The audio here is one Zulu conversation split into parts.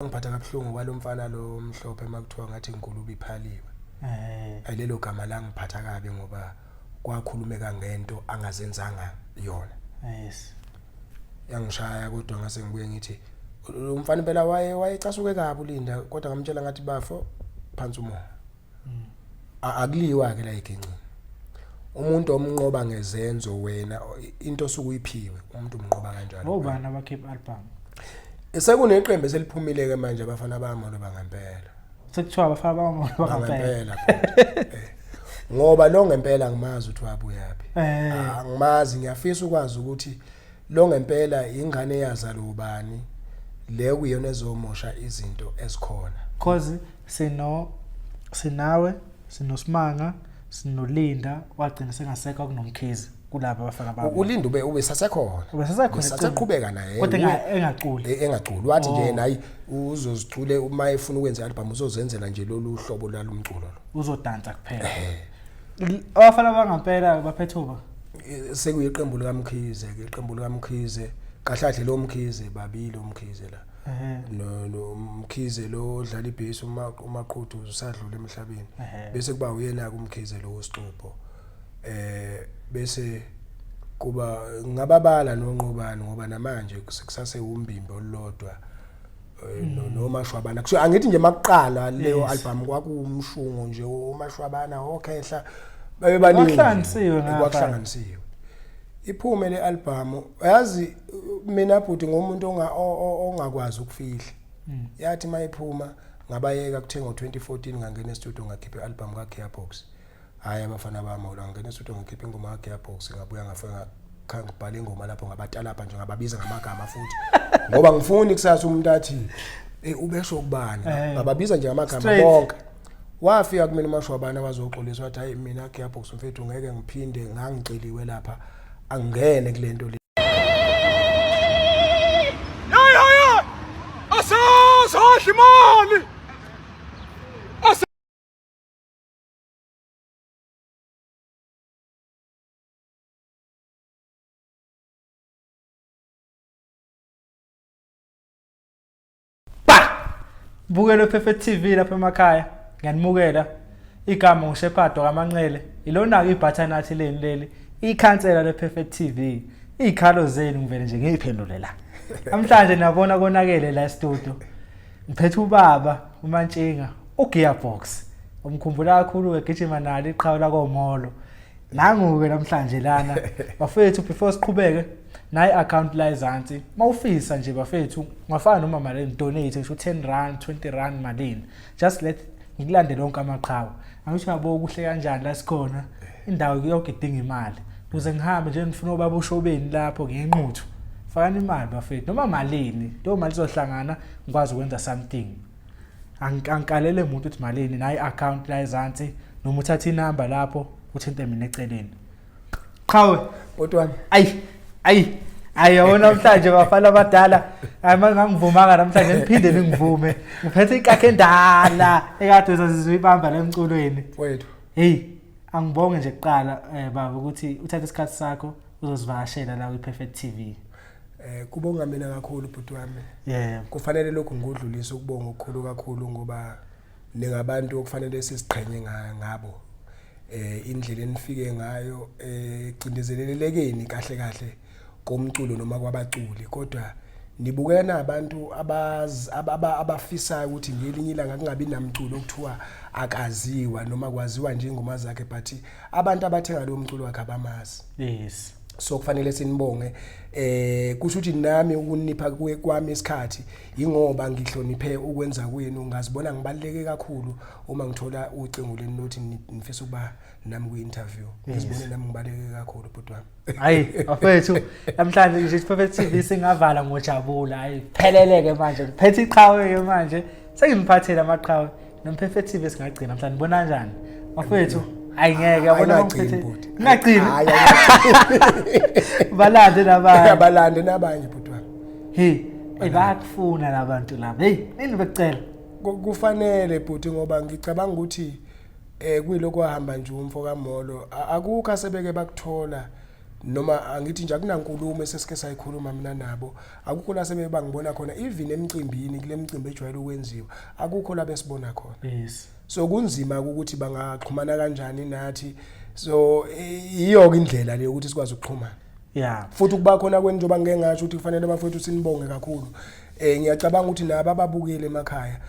Ngiphatha kabuhlungu kwalomfana lo mhlophe makuthiwa ngathi inkulubi iphaliwe. Ayilelo gama la ngiphatha kabi ngoba kwakhulumeka ngento angazenzanga yona. Yes. Yangishaya kodwa ngase ngibuye ngithi umfana impela wayecasuke kabi uLinda kodwa ngamtshela ngathi bafo phansi umoya. Akuliwa ke la iginci. Umuntu omnqoba ngezenzo wena into osuke uyiphiwe umuntu umnqoba kanjalo. Ngobani abakhipha album? Sekuneqembu eseliphumile ke manje abafana bamolo bangempela. Sekuthiwa abafana bamolo bangempela. Ngoba lo ngempela ngimazi ukuthi wabuyaphi. Angimazi ngiyafisa ukwazi ukuthi lo ngempela ingane eyazala ubani le kuyona ezomosha izinto ezikhona. Because sinawe sinoSimanga sinoLinda wagcina sengasekho kunomkhizi kulapha abafana babo. uLinda ube sasekhona. Sasaqhubeka naye. Kodwa engaculi. Engaculi. Wathi nje nayi uzozicule uma efuna ukwenza album uzozenzela nje lolu hlobo lwalumculo lo. Uzodansa kuphela. Abafana bangempela baphethuka. Sekuyiqembu likaMkhize, iqembu likaMkhize, kahlahle lo Mkhize babili uMkhize la. No Mkhize lo odlala ibhesi umaqhudu usadlula emhlabeni. Bese kuba uyena kuMkhize lo wosixupho. Bese kuba ngababala noNqobani ngoba namanje kusase umbimbi olodwa noMashwabana kusho angithi nje makuqala leyo album kwakumshungo nje uMashwabana okhehla babebaningi kwakuhlanganisiwe iphume le album yazi mina bhuti ngomuntu ongakwazi ukufihla yathi mayiphuma ngabayeka kuthenga ngo2014 ngangena e-studio ngakhipha i-album kaGearbox. Hayi abafana bami ngangena e-studio ngikhipha ingoma kaGearbox ngabuya ngafika ngibhala ingoma lapho ngabatalapha nje ngababiza ngamagama futhi ngoba ngifuni kusasa umuntu athi ubesho kubani ngababiza nje ngamagama bonke. Wafika kumina uMashwabana wazoxolisa wathi hayi mina Gearbox mfethu ngeke ngiphinde ngangiceliwe lapha angene kulento le. Ya asasadla imali. Bukelo Perfect TV lapha emakhaya ngiyanimukela igama ngoShepado kaManxele ilona ke ibuttonathi leli ikhansela lePerfect TV ikhalo zenu ngivele nje ngiyiphendulela namhlanje nabona konakele la studio ngiphethe ubaba uMantshinga uGearbox umkhumbula kakhulu egijima nalo iqhawe la koMolo nanguke namhlanje lana bafethu before siqhubeke nayi account la izansi mawufisa nje bafethu ngafana noma malini donate ngisho 10 rand 20 rand malini just let ngikulandele lonke amaqhawe angisho yabo kuhle kanjani la sikhona indawo yonke idinga imali kuze ngihambe nje ngifuna ubaba uShobeni lapho ngenquthu fakani imali bafethu noma malini lo mali izohlangana ngikwazi ukwenza something angikalele umuntu uthi malini nayi account la izansi noma uthatha inamba lapho uthinte mina eceleni qhawe Kodwa ayona namhlanje bafana abadala ngangivumanga namhlanje ngiphinde ningivume ngiphethe ikakhe endala ekade sasizibamba lemculweni wethu angibonge nje kuqala baba ukuthi uthathe isikhathi sakho uzosivashela la kwiPerfect TV. Kubonga mina kakhulu bhuti wami. Kufanele lokhu ngudlulisa ukubonga okukhulu kakhulu ngoba ningabantu okufanele sisiqhenye ngabo. Indlela enifike ngayo cindezelelekeni kahle komculo noma kwabaculi kodwa nibukena abantu abafisa ukuthi ngelinye ilanga kungabi namculo okuthiwa akaziwa noma kwaziwa nje ingoma zakhe but abantu abathenga lo mculo wakhe abamazi. Yes. So kufanele sinibonge kusho ukuthi nami ukunipha kwami isikhathi ingoba ngihloniphe ukwenza kwenu ngazibona ngibaleke kakhulu uma ngithola ucingo lenothi nifisa ukuba nami ku-interview ngizibone nami ngibaleke kakhulu bhuti wami. Hayi bafethu namhlanje nje iPerfect TV singavala ngojabula hayi pheleleke manje ngiphethe iqhawe ke manje sengiphathela amaqhawe noPerfect TV singagcina namhlanje ngibona kanjani bafethu. Ayingeke yabona ngiphethe ngagcina hayi balande nabanye bhuti wami bayakufuna labantu laba nini becela kufanele bhuti ngoba ngicabanga ukuthi kuyiloko ahamba nje umfo kaMolo akukho asebeke bakuthola noma angithi nje akunankulumo esesike sayikhuluma mina nabo akukho la sebebangibona khona even emcimbini kule micimbi ejwayele ukwenziwa akukho la besibona khona yes so kunzima ukuthi bangaxhumana kanjani nathi so iyo indlela le ukuthi sikwazi ukuxhumana yeah futhi kuba khona kwenjoba ngeke ngasho ukuthi kufanele bafethu sinibonge kakhulu ngiyacabanga ukuthi nabo ababukile emakhaya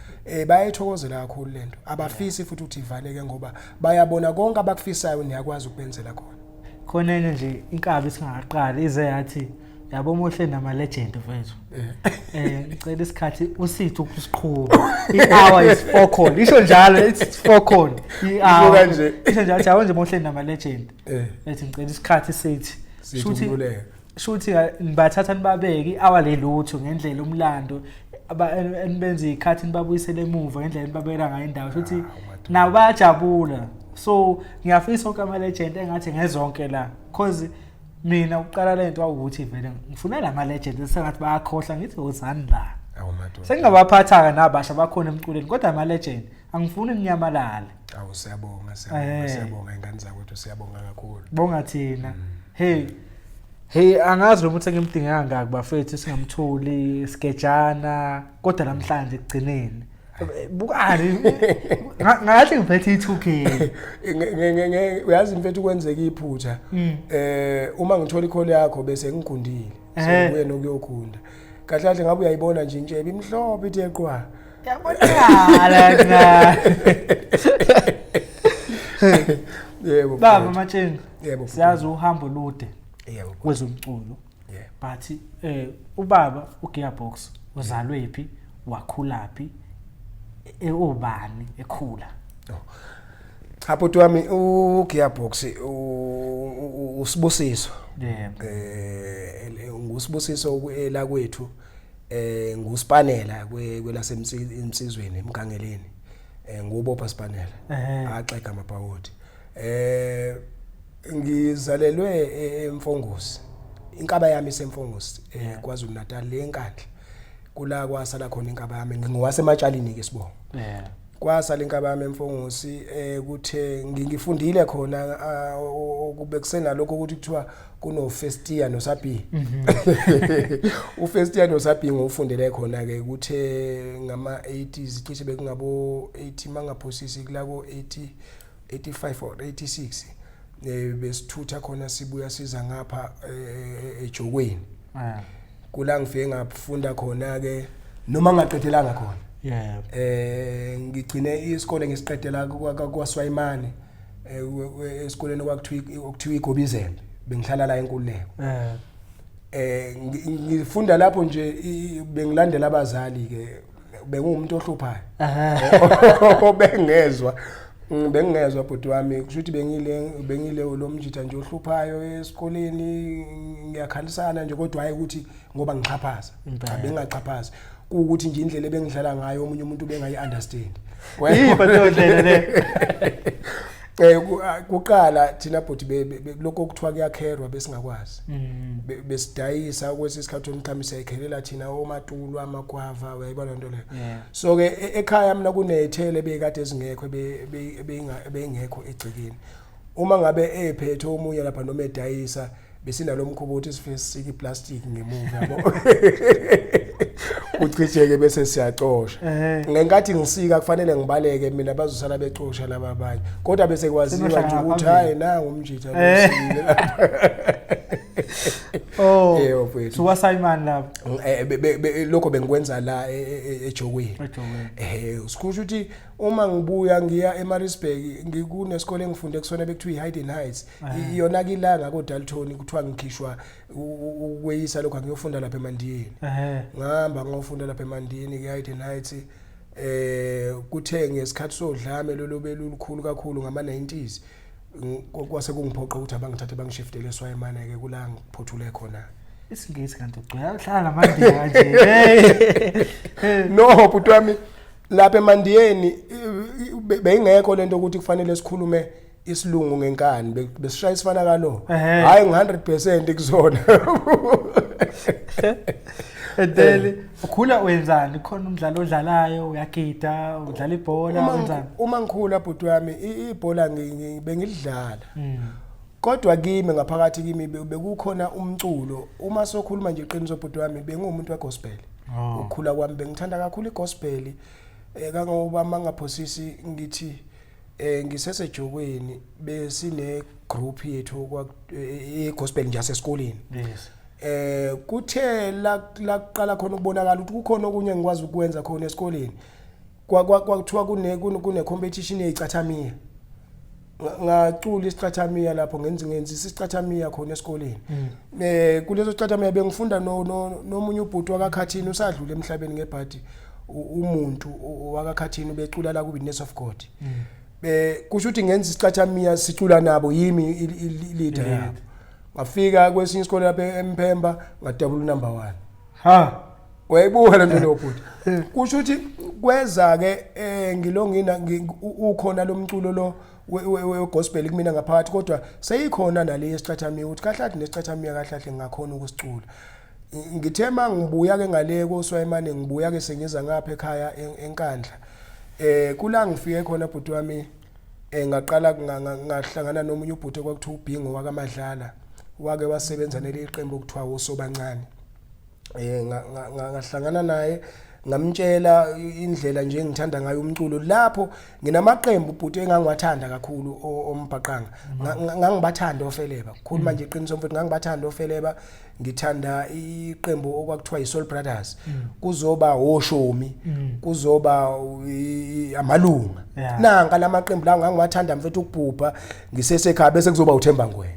bayayithokozela kakhulu lento abafisi futhi ukuthi ivaleke ngoba bayabona konke abakufisayo niyakwazi ukubenzela khona enye nje inkabi singaqali ize yathi yabo Mohle nama legend mfethu ngicela isikhathi usithu ukusiqhuba i-hour is 4 call isho njalo it's 4 call i-hour kanje isho njalo yabo nje Mohle nama legend ethi ngicela isikhathi sithi shuthi nibathatha nibabeke i-hour lelutho ngendlela umlando enbenze ikhathi nibabuyisele emuva ngendlela nibabeka ngayo indawo shuthi nabo bayajabula so ngiyafisa onke ama legend engathi ngezonke la cause mina uqala lento ukuthi vele ngifuna lama legend esengathi bayakhohla ngithi uzani la sengingabaphatha nabasha bakhona emculeni kodwa ama legend angifuni nginyamalale siyabonga ingane zakwethu siyabonga kakhulu bonga thina hey angazi lo muntu engimdingeka ngaki bafethu singamtholi sketchana kodwa namhlanje ekugcineni bukani ngathi ngiphethe i2K uyazi mfethu kwenzeka iphutha uma ngithola ikhole yakho bese ngigundile sekuye nokuyokunda kahle ngabe uyayibona nje intshebe imhlophe ithi eqwa yabonakala na yebo baba Matsheni yebo siyazi uhambo lude yebo kwezomculo but ubaba uGearbox uzalwe phi wakhula phi ubani ekhula cha bhuti wami uGearbox usibusiso ngusibusiso la kwethu nguspanela kwelasemsizweni emgangeleni ngubopha spanela axega amabhawodi ngizalelwe eMfongosi inkaba yami iseMfongosi kwaZulu Natal le enkandla kula kwasala khona inkaba yami ngiwasematshalini ke sibonga kwasala inkaba yami eMfongosi kuthe ngingifundile khona kube kusena lokho ukuthi kuthiwa kuno first year no sabi u first year no sabi ngofundele khona ke kuthe ngama 80s cishe bekungabo 80 mangaphosisi kula ko 85 or 86 besithutha khona sibuya siza ngapha ejokweni kula ngifike ngafunda khona ke noma ngaqedelanga khona ngigcine isikole ngisiqedela kwaSwayimane esikoleni okuthiwa iGobizembe bengihlala la eNkululeko ngifunda lapho nje bengilandela abazali ke bengumuntu ohluphayo bengezwa bhuti wami kusho ukuthi bengile lo mjita nje ohluphayo esikoleni ngiyakhalisana nje kodwa hayi ukuthi ngoba ngichaphaza bengachaphaza ukuthi nje indlela ebengidlala ngayo omunye umuntu bengayi understand yiphathodlela le kuqala thina bhuti lokho kuthiwa kuyakherwa besingakwazi besidayisa kwesisikhathi omqhamisa ekhelela thina omatulu amagwava uyayibona into leyo so ke ekhaya mina kunethele bekade ezingekho bengekho egcikeni uma ngabe ephethe omunye lapha noma edayisa besinalo mkhubothi sifesiki plastic ngemuva yabo ucicheke bese siyacosha ngenkathi ngisika kufanele ngibaleke mina bazosala becosha laba abanye kodwa bese kwaziwa nje ukuthi hayi na umjita losile lapha yebo so wasayimani lapho lokho bengikwenza la ejokweni sikusho ukuthi uma ngibuya ngiya eMaritzburg ngikunesikole engifunde kusona bekuthiwa iHayden Heights iyona kilanga koDalton kuthiwa ngikhishwa ukweyisa lokho ngiyofunda lapha eMandiyeni ngihamba ngofunda lapha eMandiyeni eHayden Heights kuthe ngesikhathi sodlame lolobelu olukhulu kakhulu ngama 90s kwase kungiphoqa ukuthi abangithathe bangishiftele eSwayimane ke kula ngiphothule khona isingisi kanti ugcwala uhlala namandiya nje no bhuti wami lapha eMandiyeni beyingekho lento ukuthi kufanele sikhulume isilungu ngenkani besishaya isifana kalo hayi ngi100% kuzona edele ukhula wenzani khona umdlalo odlalayo uyagida udlala ibhola wenzani uma ngikhula bhuti wami ibhola bengidlala kodwa kimi ngaphakathi kimi bekukhona umculo uma sokhuluma nje iqiniso bhuti wami bengumuntu wegospel ukukhula kwami bengithanda kakhulu igospel kangoba mangaphosisi ngithi ngisesejokweni besine group yethu yegospel nje asesikoleni kuthe laqala khona ukubonakala ukuthi kukhona okunye ngikwazi ukwenza khona esikoleni kwakuthiwa kune competition yeCathamiya ngacula isiCathamiya lapho ngenzi isiCathamiya khona esikoleni kuleso siCathamiya bengifunda nomunye ubhuti wakakhathini usadlula emhlabeni ngebhadi umuntu wakakhathini becula la ku Witness of God kusho ukuthi ngenzi isiCathamiya sicula nabo yimi leader yabo ngafika kwesinye isikole lapha eMphemba ngadouble number 1 ha wayibuka lento lobhuti kusho ukuthi kweza ke ngilongina ukhona lomculo lo wegospel kumina ngaphakathi kodwa seyikhona nale yesiCathamiya ukuthi kahlathi nesiCathamiya kahlahle ngakhona ukusicula ngithema ngibuya ke ngale koSwayimane ngibuya ke sengiza ngapha ekhaya eNkandla kula ngifike khona bhuti wami ngaqala ngahlangana nomunye ubhuti kwakuthiwa uBhingo wakaMadlala wake wasebenza neli qembu okuthiwa uSobancane ngahlangana naye ngamtshela indlela nje ngithanda ngayo umculo lapho nginamaqembu bhuti engangiwathanda kakhulu ombhaqanga ngangibathanda ofeleba khuluma nje iqiniso mfowethu ngangibathanda ofeleba ngithanda iqembu okwakuthiwa iSoul Brothers kuzoba oShomi kuzoba amalunga nanka lamaqembu la ngangiwathanda mfethu ukubhubha ngisesekhaya bese kuzoba uThemba Ngwenya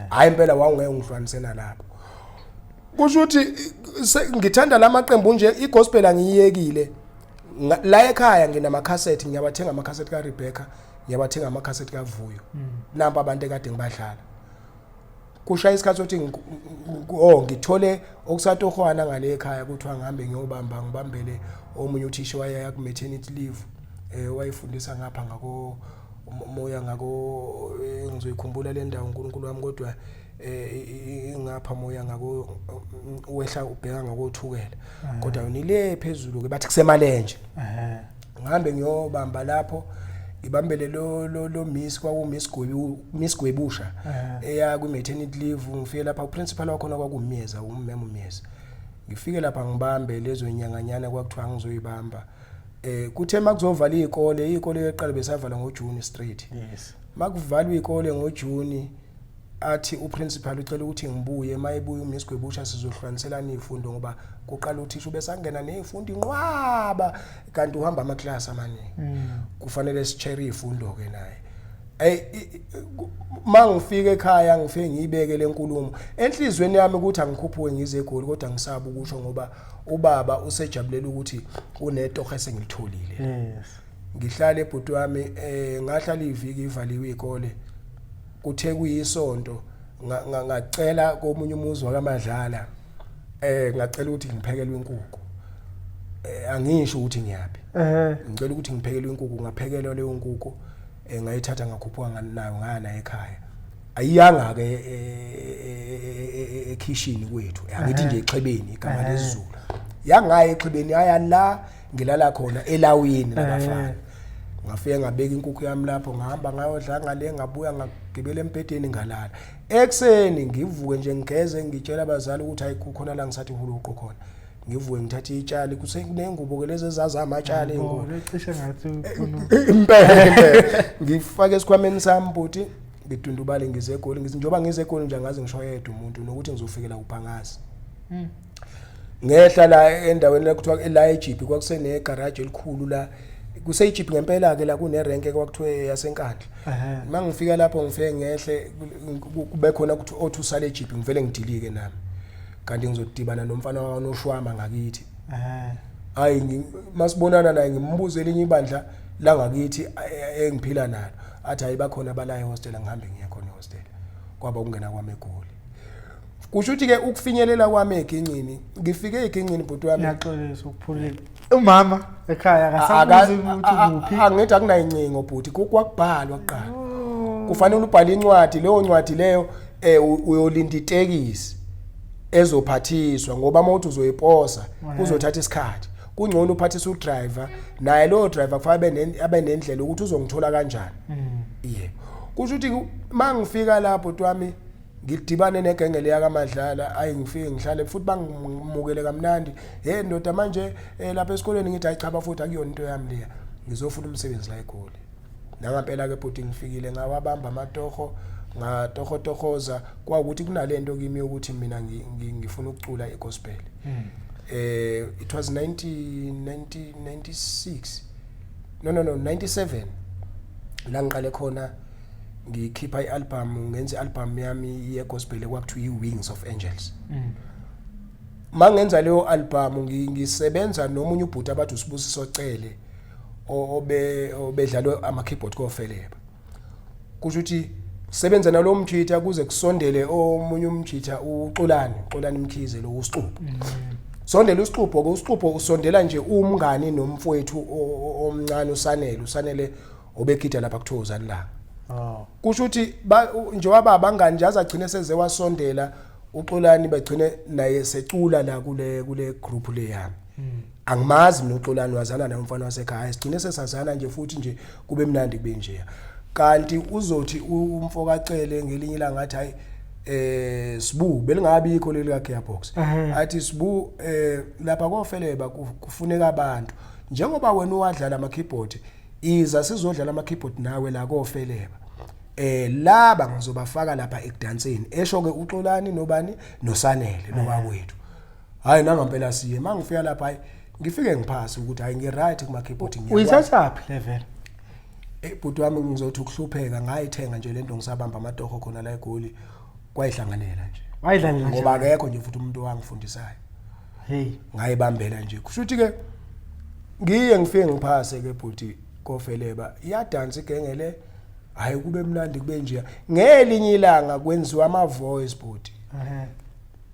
hayi impela wangeke ngihlukanisena lapho kusho ukuthi ngithanda lamaqembu nje igospel angiyekile la ekhaya nginama cassette ngiyabathenga ama cassette ka Rebecca ngiyabathenga ama cassette ka Vuyo namba abantu ekade ngibadlala kushaya isikhathi sokuthi ngithole okusatohwana ngale ekhaya kuthiwa ngihambe ngibambele omunye uthisha waya ku maternity leave wayifundisa ngapha ngako moya ngako ngizoyikhumbula le ndawo uNkulunkulu wami kodwa ngapha moya ngako wehla ubheka ngakothukela kodwa unile phezulu ke bathi kusemalenje ngihambe ngiyobamba lapho ngibambele lo miss Miss Gwebusha eya ku maternity leave ngifike lapha uprincipal wakhona kwakumyeza ummema umyeza ngifike lapha ngibambe lezo nyanganyana kwakuthiwa ngizoyibamba kuthe makuzovala izikole eqala besavala ngoJune straight makuvalwa izikole ngoJune athi uprincipal ucela ukuthi ngibuye mayibuye uMiss Gwebusha sizohlukaniselana izifundo ngoba kuqala uthisha ubesangena nezifundo inqwaba kanti uhamba ama class amaningi kufanele sicheri izifundo ke naye mangifika ekhaya ngifike ngiyibeke lenkulumo enhlizweni yami ukuthi angikhuphuke ngize eGoli kodwa ngisaba ukusho ngoba ubaba usejabulela ukuthi unetoho esengilitholile ngihlala ebhuti wami ngahlala iviki ivaliwe izikole kuthe kuyisonto ngacela komunye umuzi wakaMadlala ngacela ukuthi ngiphekelwe inkukhu angisho ukuthi ngiyaphi ngicela ukuthi ngiphekelwe inkukhu ngaphekelwa leyo nkukhu ngayithatha ngakhuphuka nayo ngana ekhaya ayiyanga ke ekitchen kwethu angithi nje exhebeni igama lesizulu yangaye exhebeni aya la ngilala khona elawini labafana ngafike ngabeka inkukhu yami lapho ngahamba ngayodla ngale ngabuya ngagibela empedeni ngalala ekseni ngivuke nje ngigeze ngitshela abazali ukuthi ayikhona la ngisathi huluqo khona ngivuke ngithatha itshali kusenengubo ke lezi ezaza amatshali ingubo lecishe ngathi impela ngifake esikhwameni sami buti ngidundubale ngize eGoli ngithi njoba ngize eGoli nje ngaze ngishoyedwa umuntu nokuthi ngizofikela uPhangazi ngehla la endaweni la kuthiwa la eJipi kwakusene garage elikhulu la kuseyiJipi ngempela ke la kunerenke kwakuthiwe yasenkandla mangifika lapho ngifike ngehle kube khona ukuthi othi usale eJipi ngivele ngidilike nami kanti ngizodibana nomfana wanoShwama ngakithi hayi masibonana naye ngimbuze elinye ibandla la ngakithi engiphila nalo athi ayibakhona bala ehostel ngihambe ngiye khona ehostel kwaba ukungena kwami eGoli kusho ukuthi ke ukufinyelela kwami eGingcini ngifike eGingcini bhuti wami ngiyaxolisa ukuphuleka umama ekhaya akasabuzi ukuthi kuphi angithi akunayincingo bhuti kwakubhalwa kuqala kufanele ubhale incwadi leyo ncwadi leyo uyolinda itekisi ezophathiswa ngoba mawuthi uzoyiposa uzothatha isikhathi kungcono uphathisa udriver naye lo driver kufanele abe nendlela ukuthi uzongithola kanjani yebo kusho ukuthi mangifika lapho twami ngidibane negenge leya kaMadlala ayingifike ngihlale futhi bangimukele kamnandi ndoda manje lapha esikoleni ngithi ayichaba futhi akuyona into yami leya ngizofuna umsebenzi la eGoli nangampela ke bhuti ngifikile ngawabamba amatoho ngatohotohoza kwaukuthi kunalento kimi ukuthi mina ngifuna ukucula igospel it was 1996 no 97 la ngiqale khona ngikhipha ialbum ngenze ialbum yami yegospel kwakuthiwa iWings of Angels mangenza leyo album ngisebenza nomunye ubhuti abathi uSibusiso Cele obedlalwe ama keyboard kofeleba kusho ukuthi sebenza nalo mjitha kuze kusondele omunye umjitha uXolani Mkhize lo uSixubo sondela uSixubo ke uSixubo usondela nje umngani nomfowethu omncane usanele obegida lapha kuThozani la kusho ukuthi njengoba abangani nje azagcina seze wasondela uXolani bagcine naye secula la kule group le yami angimazi mina uXolani wazana naye umfana wasekhaya sigcine sesazana nje futhi nje kube mnandi kube nje kanti uzothi umfoka Cele ngelinye ilanga athi hayi Sibu belingabikho leli ka Gearbox athi Sibu lapha kofeleba kufuneka abantu njengoba wena uwadlala ama keyboard iza sizodlala ama keyboard nawe la kofeleba laba ngizobafaka lapha ekudanseni esho ke uXolani nobani nosanele nowakwethu hayi nangampela siye mangifika lapha hayi ngifike ngiphasi ukuthi hayi ngiright kuma keyboard ngiyakwazi uyithathaphi level bhuti wami ngizothi ukuhlupheka ngayithenga nje lento ngisabamba amatoho khona la eGoli kwayihlanganela nje wayidlalela ngoba akekho nje futhi umuntu owangifundisayo ngayibambela nje kusho ukuthi ke ngiye ngifike ngiphase ke bhuti kofeleba iyadansa igengele hayi kube mnandi kube nje ngelinye ilanga kwenziwa ama voice bhuti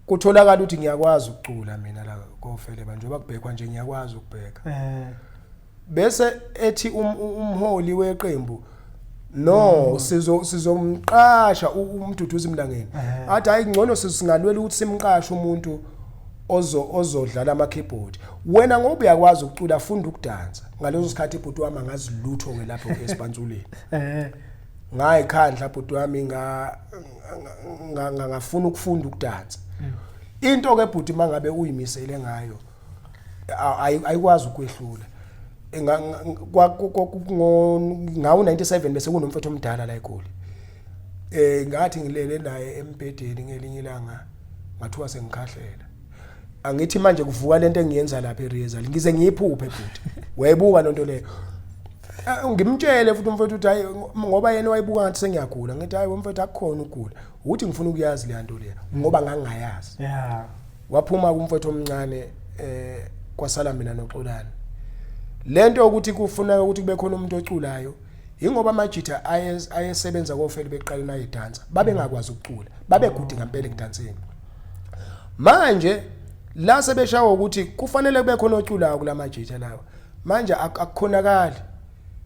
kutholakala ukuthi ngiyakwazi ukucula mina la kofeleba njengoba kubhekwa nje ngiyakwazi ukubheka bese ethi umholi weqembu no sizomqasha umduduzi Mlangeni athi hayi ngcono singalwela ukuthi simqashe umuntu ozodlala ama keyboard wena ngoba uyakwazi ukucula funda ukudansa ngalezo sikhathi ibhuti wami angazilutho ke lapho eSibansuleni ngayikhandla ibhuti wami ngafuna ukufunda ukudansa into ke bhuti mangabe uyimisele ngayo ayikwazi ukwehlula ngawo 97 bese kunomfethu omdala la eGoli ngathi ngilele naye embedeni ngelinye ilanga ngathiwa sengikhahlela angithi manje kuvuka lento engiyenza lapha eRezal ngize ngiyiphuphe bhuti wayebuka lonto leyo ngimtshele futhi umfethu uthi hayi ngoba yena wayebuka ngathi sengiyagula ngithi hayi umfethu akukhona ukugula uthi ngifuna ukuyazi le nto leyo ngoba ngangingayazi waphuma kumfethu omncane kwasala mina noXolani lento ukuthi kufuna ukuthi kube khona umuntu oculayo ingoba amajitha ayesebenza kofele beqala nayidansa babe ngakwazi ukucula babe good ngempela ekudanseni manje la sebeshawa ukuthi kufanele kube khona oculayo kulamajitha lawa manje akukhonakala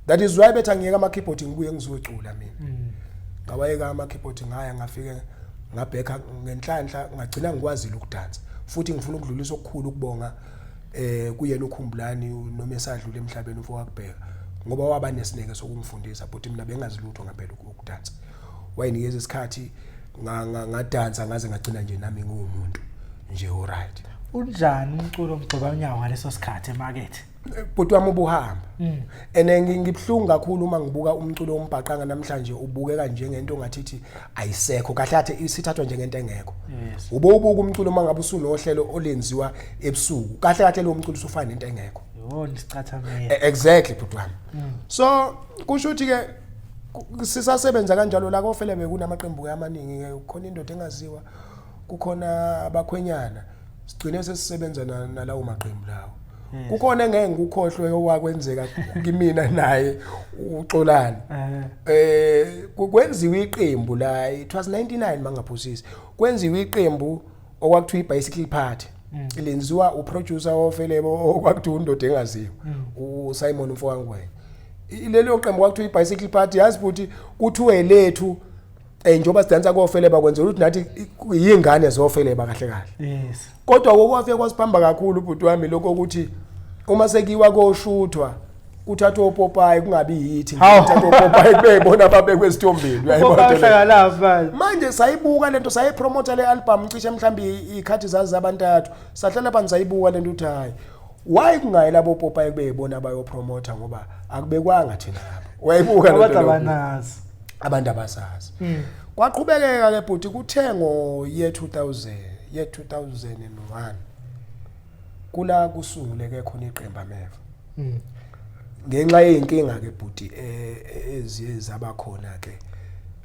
that is why bethu ngiyeka ama keyboard ngibuye ngizocula mina ngawayeka ama keyboard ngaya ngafike ngabheka ngenhlanhla ngagcina ngikwazile ukudansa futhi ngifuna ukudlulisa okukhulu ukubonga kuyena uKhumbulani noma esadlula emhlabeni ufo wakubheka ngoba waba nesineke sokungifundisa but mina bengazilutho ngempela ukudansa wayinikeza isikhathi ngadansa ngaze ngagcina nje nami ngumuntu nje alright unjani umculo omgcoba unyawo ngaleso sikhathi emarket bhuti wami ubuhamba ene ngibhlungu kakhulu uma ngibuka umculo ombhaqanga namhlanje ubukeka njengento ongathithi ayisekho kahle athi isithathwa njengento engekho ubuka umculo mangabe usunohlelo olenziwa ebusuku kahle lo mculo usufana nento engekho yona isicathamela exactly bhuti wami so kusho ukuthi ke sisasebenza kanjalo la kofele bekunamaqembu amaningi kukhona indoda engaziwa kukhona abakhwenyana sigcine sesisebenza nalawo maqembu lawo kukhona engeke ngikukhohlwe owakwenzeka kimina naye uXolani kwenziwa iqembu la it was 99 mangaphosisi kwenziwa iqembu okwakuthiwa iBicycle Party lenziwa uproducer ofelebo okwakuthiwa undoda engaziwa uSimon Mfowangwenya ilelo qembu kwakuthiwa iBicycle Party yazi futhi kuthiwe lethu njengoba sidansa kofeleba kwenzela ukuthi nathi yingane zofeleba kahle kahle yes kodwa okwafika kwasiphamba kakhulu ubhuti wami lokho ukuthi uma sekiwa koshuthwa kuthatha opopayi kungabi yithi kuthatha opopayi bebona babekwe esithombeni uyayibona manje sayibuka lento sayipromote le album cishe mhlambi ikhathi zazi zabantathu sahlala phansi sayibuka lento uthi hayi why kungayi labo opopayi bebona abayopromote ngoba akubekwanga thina lapho wayibuka lento abantu abasazi kwaqhubekeka ke bhuti kuthengo year 2001 kula kusunguleke khona iqembu ameva ngenxa yeinkinga ke bhuti ezaba khona ke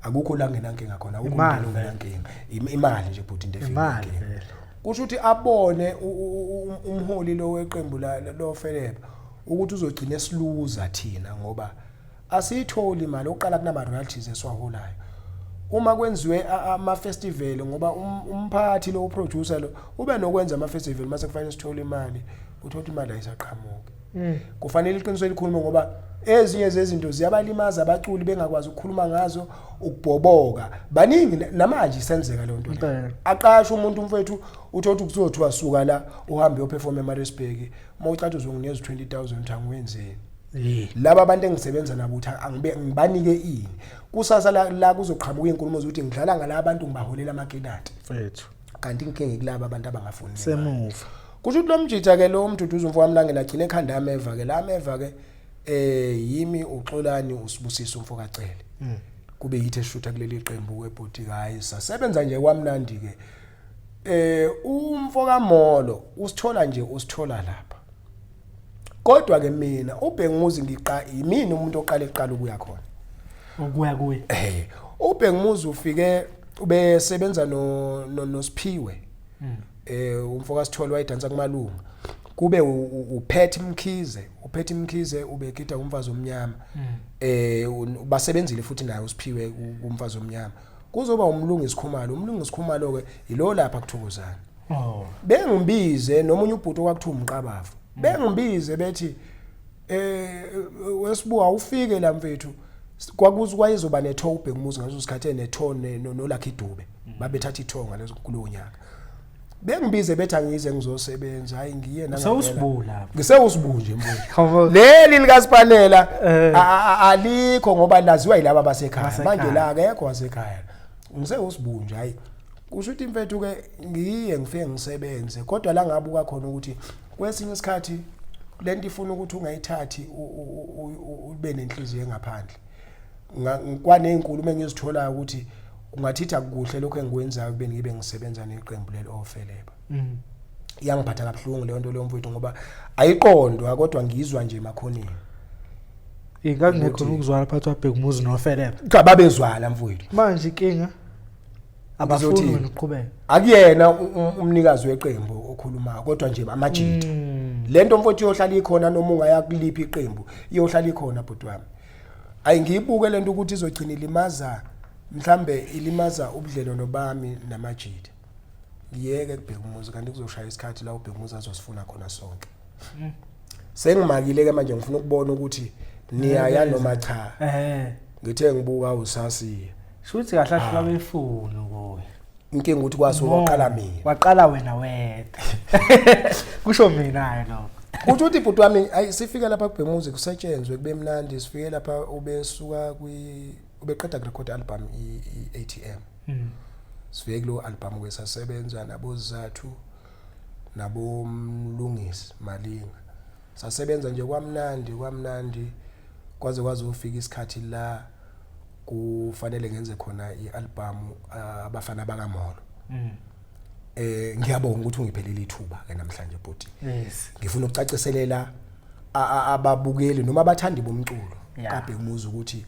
akukho la ngenankinga khona akukho umuntu ongenankinga imali nje bhuti into efika kusho ukuthi abone umholi lo weqembu lo Feleba ukuthi uzogcina esiluza thina ngoba asitholi imali oqala kunama royalties eswaholayo uma kwenziwe ama festival ngoba umphathi lo producer lo ube nokwenza ama festival mase kufanele sithole imali uthola imali ayisaqhamuki kufanele iqiniso elikhuluma ngoba ezinye zezinto ziyabalimaza abaculi bengakwazi ukukhuluma ngazo ukubhoboka baningi namanje isenzeka le nto aqasha umuntu umfethu uthothi kuzothiwa suka la uhambe uyoperform eMaritzburg mawucathi uzonginikeza 20,000 uthi angwenzeni laba abantu engisebenza nabo uthi ngibanike ini kusasa la kuzoqhamuka inkulumo zokuthi ngidlala ngala abantu ngibaholela amakinati mfethu kanti inkinga kulabo abantu abangafuni semuva kusho ukuthi lo mjitha ke lo mduduzo mfowami langela agcina ekhanda ameva ke la ameva ke yimi uXolani uSibusisa umfokacele kube yithi eshutha kuleli qembu webhoti hayi sasebenza nje kwamnandi ke umfokamolo usithola lapha kodwa ke mina uBhengumuzi yimini umuntu oqala ukuya khona ukuya kuye uBhengumuzi ufike ubesebenza no Siphiwe umfoka Sithole wayidansa kumalunga kube uPhetty Mkhize ubegida umfazi omnyama basebenzile futhi naye uSiphiwe umfazi omnyama kuzoba umlungisi Khumalo ke yilo lapha kuThokozana bengibize nomunye ubhuti okwakuthiwa umqabavu bengibize bethi wesibuka ufike la mfethu kwakuze kwayizoba netho uBhengumuzi ngaso isikhathi enethone noLucky Dube babethatha ithonga lezo kulowo nyaka bengibize bethi angize ngizosebenza hayi ngiye ngisewusibula ngisewusibunje mbuzo leli likaSipanela alikho ngoba laziwa yilabo abasekhaya manje la akekho wasekhaya ngisewusibunje hayi kusho ukuthi imfethu ke ngifike ngisebenze kodwa la ngabuka khona ukuthi kwesinye isikhathi lento ifuna ukuthi ungayithathi ube nenhliziyo engaphandle kwanezinkulumo engizithola ukuthi ungathitha kuhle lokho engikwenzayo kube ngibe ngisebenza neqembu leli oFeleba iyangiphatha kabuhlungu le nto leyo mfowethu ngoba ayiqondwa kodwa ngizwa nje emakhoneni ingakungekho ukuzwala phakathi kwaBhengumuzi noFeleba cha babezwala mfowethu manje inkinga abafuni ukuqhubeka akuyena umnikazi weqembu okhuluma kodwa nje amajita lento mfowethu yohlala ikhona noma ungaya kuliphi iqembu iyohlala ikhona bhuti wami ayingiyibuke lento ukuthi izogcina ilimaza mhlambe ilimaza ubudlelwano bami namajita ngiyeke kuBhengumuzi kanti kuzoshaya isikhathi la uBhengumuzi azosifuna khona sonke sengimakile ke manje ngifuna ukubona ukuthi niyaya noma cha ngithe ngibuka usasiye shuthi kahle kahle babefuna kuwe inkinga ukuthi kwasuka waqala mina waqala wena wedwa kusho mina lo kuthi uthi bhuti wami ayisifike lapha kuBhengumuzi kusetshenzwe kube mnandi sifike lapha ubesuka ubeqeda record album iATM sifike kulo album kwesasebenza naboZathu nabomlungisi Malinga sasebenza nje kwamnandi kwaze ufika isikhathi la kufanele ngenze khona ialbum abafana bakaMolo ngiyabonga ukuthi ungiphelele ithuba ke namhlanje bhuti ngifuna ukucaciselela ababukeli noma abathandi bomculo kaBhengumuzi ukuthi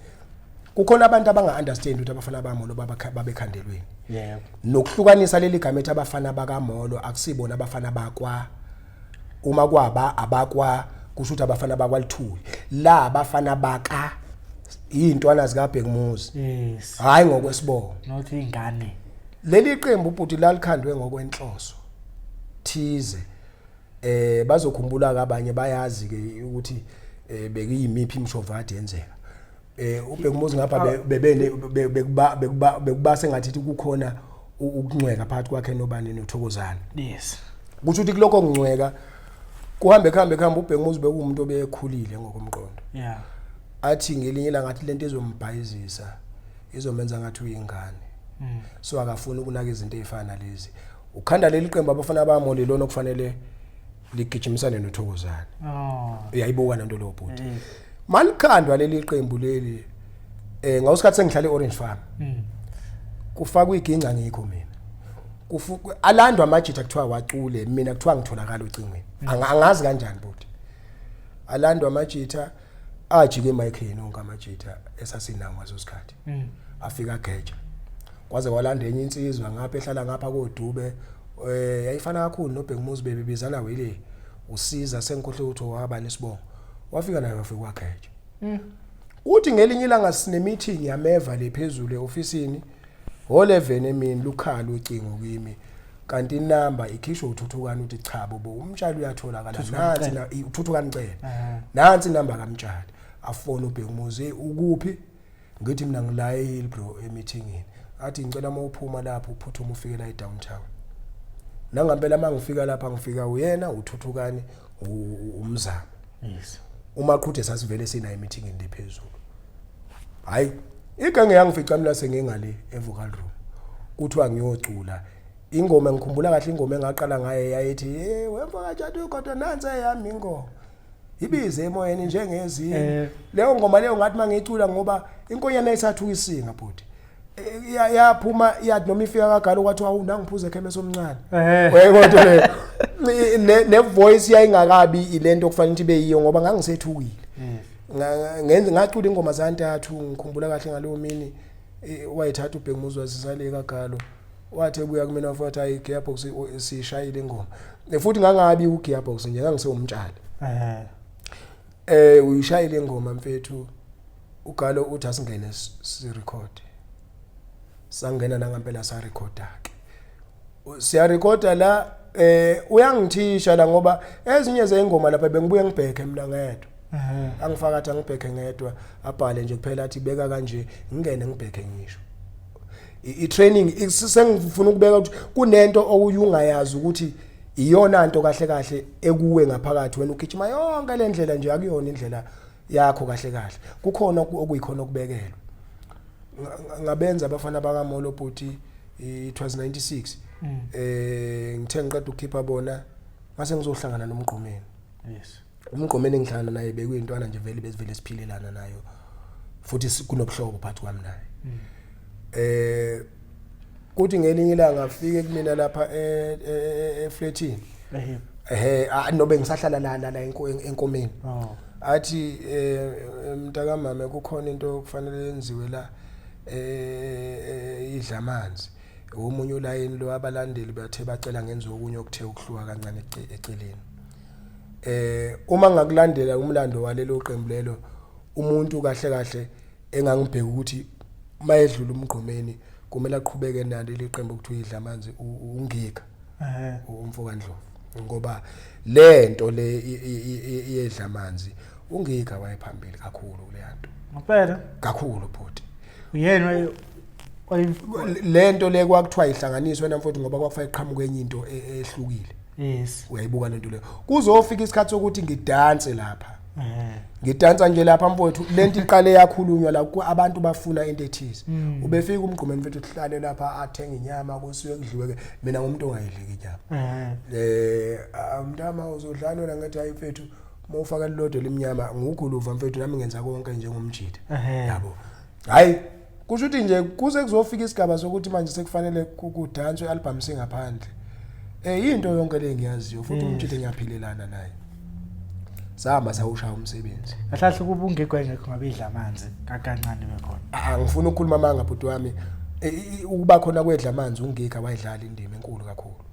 kukhona abantu abanga-understand ukuthi abafana bakaMolo babekhandelweni nokuhlukanisa leli gama ethi abafana bakaMolo akusibona abafana bakwa uma kwaba abakwa kusho ukuthi abafana bakwalithuli la abafana baka intwana zikaBhengumuzi hayi ngokwesibongo not ingane leli qembu bhuti lalikhandwe ngokwenhloso thize bazokhumbula kabanye bayazi ke ukuthi bekuyimiphi imshovadi yenzeka uBhengumuzi ngapha bekuba sengathi kukhona ukuncweka phakathi kwakhe nobani noThokozana kusho ukuthi kuloko kungcweka kuhambe uBhengumuzi bekumuntu obekhulile ngokomqondo yeah athi ngelinye ilanga athi lento izombhayizisa izomenza ngathi uyingane so akafuni ukunaka izinto ezifana lezi ukhanda leli qembu abafana bamole lona okufanele ligijimisane noThokozane uyayibuka nanto lo bhuti malikhandwa leli qembu leli ngawusikhathi sengihlale eOrange Farm kufakwa iginqa ngikho mina alandwa amajita kuthiwa wacule mina kuthiwa ngitholakala ucingweni angazi kanjani bhuti alandwa amajita ajike emic onke amajita esasinawo ngaso sikhathi afika geja kwaze kwalanda enye insizwa ngapha ehlala ngapha koDube yayifana kakhulu noBhekumuzi bebizana wele usiza sengikhohle ukuthi waba nesibongo wafika naye wafika kwageja uthi ngelinye ilanga sine meeting yameva lephezulu eofisini ngo11 emini lukhalo ucingo kimi kanti inamba ikhishwa uThuthukani uthi cha bobo umtshali uyatholakala nansi na uThuthukani cela nansi inamba kaMtshali afona uBhekumuzi ukuphi ngithi mina ngilaye bro emeetingini athi ngicela mawuphuma lapho uphuthuma ufike la eDowntown nangempela mangifika lapha ngifika uyena uThuthukani umzamo yes umaqhuthe sasivele sina emeeting lephezulu hayi igenge yangifica mina sengingale evocal room kuthiwa ngiyocula ingoma ngikhumbula kahle ingoma engaqala ngaye yayithi wemva kanjani kodwa nansi eyami ingoma ibize emoyeni njengezinye leyo ngoma leyo ngathi mangicula ngoba inkonyana isathu isinga bhuti yaphuma yathi noma ifika kagalo kwathi awunangiphuze ekhemesi omncane kodwa ne voice yayingakabi ilento okufanele ukuthi beyiyo ngoba ngangisethukile ngenze ngacula ingoma zantathu ngikhumbula kahle ngaleyo mini wayithatha uBhekumuzi wasisale kagalo wathi ebuya kumina futhi ayi gearbox sishayile ingoma futhi ngangabi ugearbox nje ngangisewumtshali uyishayile ingoma mfethu uGalo uthi asingene si record sangena nangempela sa recorda ke siya recorda la uyangithisha la ngoba ezinye zeingoma lapha bengibuye ngibheke mina ngedwa angifaka athi ngibheke ngedwa abhale nje kuphela athi beka kanje ngingene ngibheke ngisho i-training sengifuna ukubeka ukuthi kunento okuyungayazi ukuthi iyona into kahle kahle ekuwe ngaphakathi wena ugijima yonke le ndlela nje akuyona indlela yakho kahle kahle kukhona okuyikhona okubekelwe ngabenza abafana bakaMolo bhuti it was 96 ngithe ngiqeda ukukhipha bona ngase ngizohlangana nomgqomeni yes umgqomeni engihlangana naye bekuyintwana nje vele bezivele siphilelana nayo futhi kunobuhlobo phakathi kwami naye kuthi ngelinye ilanga afike kumina lapha eflatini nobe ngisahlala la enkomeni athi mntaka mama kukhona into okufanele yenziwe la idla amanzi omunye ulayini lo abalandeli bathe bacela ngenza okunye okuthe ukuhluka kancane eceleni uma ngakulandela umlando walelo qembu lelo umuntu kahle kahle engangibheka ukuthi mayedlula umgqomeni kumele aqhubeke nalo leqembu ukuthiwa idla amanzi ungika umfokandlovu ngoba lento le iyedla amanzi ungika wayephambili kakhulu le nto ngempela kakhulu bhuti uyena lento le kwakuthiwa ihlanganiswe namfuthi ngoba kwakufika iqhamuka enye into ehlukile yes uyayibuka lento le kuzofika isikhathi sokuthi ngidanse lapha ngidansa nje lapha mfowethu lento iqale yakhulunywa la abantu bafuna into ethize ubefika umgqomeni mfethu uhlale lapha athenga inyama kusiwe kudliwe ke mina ngumuntu ongayidliki inyama mntama uzodlanela ngathi hayi mfethu mawufaka lilodwa lemnyama nguguluva mfethu nami ngenza konke njengomjida yabo hayi kusho ukuthi nje kuze kuzofika isigaba sokuthi manje sekufanele kudanswe album singaphandle into yonke le ngiyaziyo futhi umjida ngiyaphilelana naye sahamba sawushaya umsebenzi ahlahle kuba ungegwengekho ngabe idla amanzi kakancane bekhona angifuni ukukhuluma manga bhuti wami ukuba khona kwedla amanzi ungika wayidlala indima enkulu kakhulu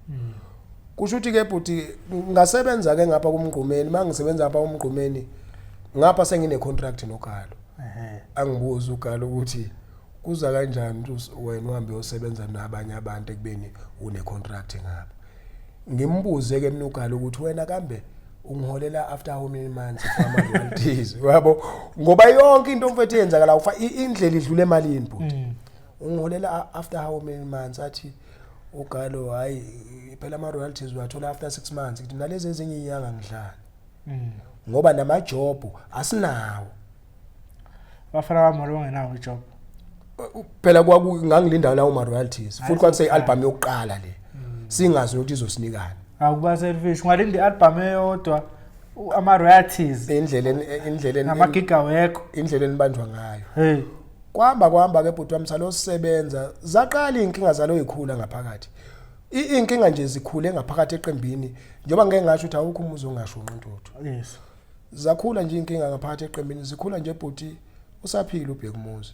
kusho ukuthi ke bhuti ngasebenza ke ngapha kumgqumeni mangisebenza ngapha kumgqumeni ngapha sengine contract noGalo angibuza uGalo ukuthi kuza kanjani wena uhambe uyosebenza nabanye abantu ekubeni une contract ngapha ngimbuze ke mina uGalo ukuthi wena kambe ungiholela after how many months from royalties yabo ngoba yonke into mfethu yenza la ufa indlela idlule emalini bhuti ungiholela after how many months athi uGalo hayi phela ama royalties uyathola after 6 months ngithi nalezi ezinye inyanga ngidlala ngoba namajob asinawo bafana bamolo ngenawo ijob phela ngangilinda la uma royalties futhi kwakuse album yokuqala le singazi ukuthi izosinikana akuba selfish ngalinda ialbum eyodwa ama royalties indleleni nama gigawork indleleni banjwa ngayo hey kwahamba ke bhuti wami salo sisebenza zaqala inkinga zalo ikhula ngaphakathi inkinga nje zikhule ngaphakathi eqembini njoba ngeke ngasho ukuthi awukho umuzi ongasho uNtuthu yes zakhula nje inkinga ngaphakathi eqembini zikhula nje bhuti usaphila uBhekumuzi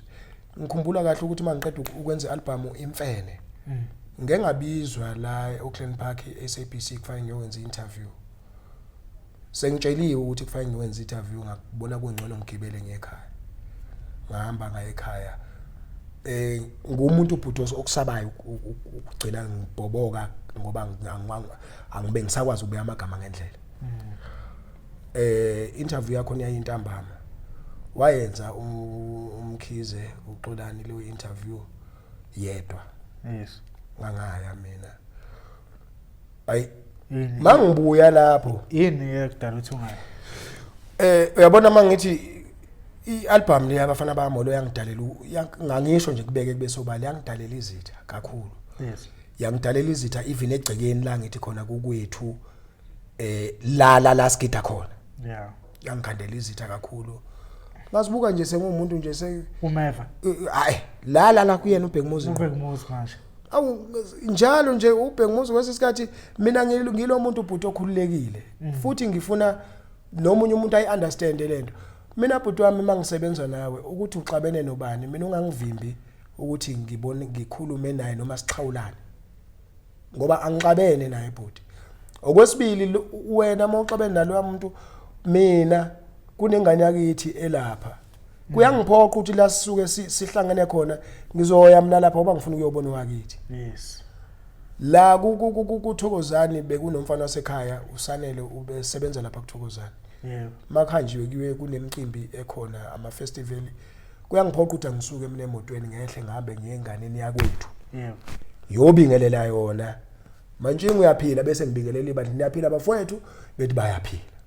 ngikhumbula kahle ukuthi mangiqeda ukwenza ialbum Imfene ngeke ngabizwa la eOakland Park eSABC kufanele ngiyowenza interview sengitsheliwe ukuthi kufanele ngiwenze interview ngakubona kungcono ngigibele ngekhaya ngahamba ngaye ekhaya ngumuntu ubhuti okusabayo ukugcina ngibhoboka ngoba angibe ngisakwazi ukubuya amagama ngendlela interview yakho niyayintambama wayenza umkhize uXolani le interview yedwa yes ngangaya mina ayi mangibuya lapho yini ekudala uthi ungayi uyabona mangithi ialbum le yabafana bamolo yangidalela ngangisho nje kubeke kube sobala yangidalela izitha kakhulu yes yangidalela izitha even egcekeni la ngithi khona kukwethu la skida khona yeah yangikhandela izitha kakhulu ngasibuka nje sengumuntu nje umeva hayi la kuyena uBhekumuzi manje awu njalo nje uBhekumuzi kwesisikhathi mina ngilo muntu ubhuti okhululekile futhi ngifuna nomunye umuntu ayi-understand lento mina bhuti wami mangisebenza nawe ukuthi uxabene nobani mina ungangivimbi ukuthi ngikhulume naye noma sixhawulane ngoba angixabene naye bhuti okwesibili wena mawuxabene naloya muntu mina kunengane yakithi elapha kuyangiphoqa ukuthi la sisuke sihlangane khona ngizoya mina lapha ngoba ngifuna ukuyobona wakithi yes la kuThokozani bekunomfana wasekhaya usanele ubesebenza lapha kuThokozani yebo makhanjiwe kiwe kunemicimbi ekhona ama festival kuyangiphoqa ukuthi angisuke mina emotweni ngehle ngabe ngiyenganeni yakwethu yebo yobingelela yona manje uyaphila bese ngibingelela ibandla niyaphila abafowethu bethi bayaphila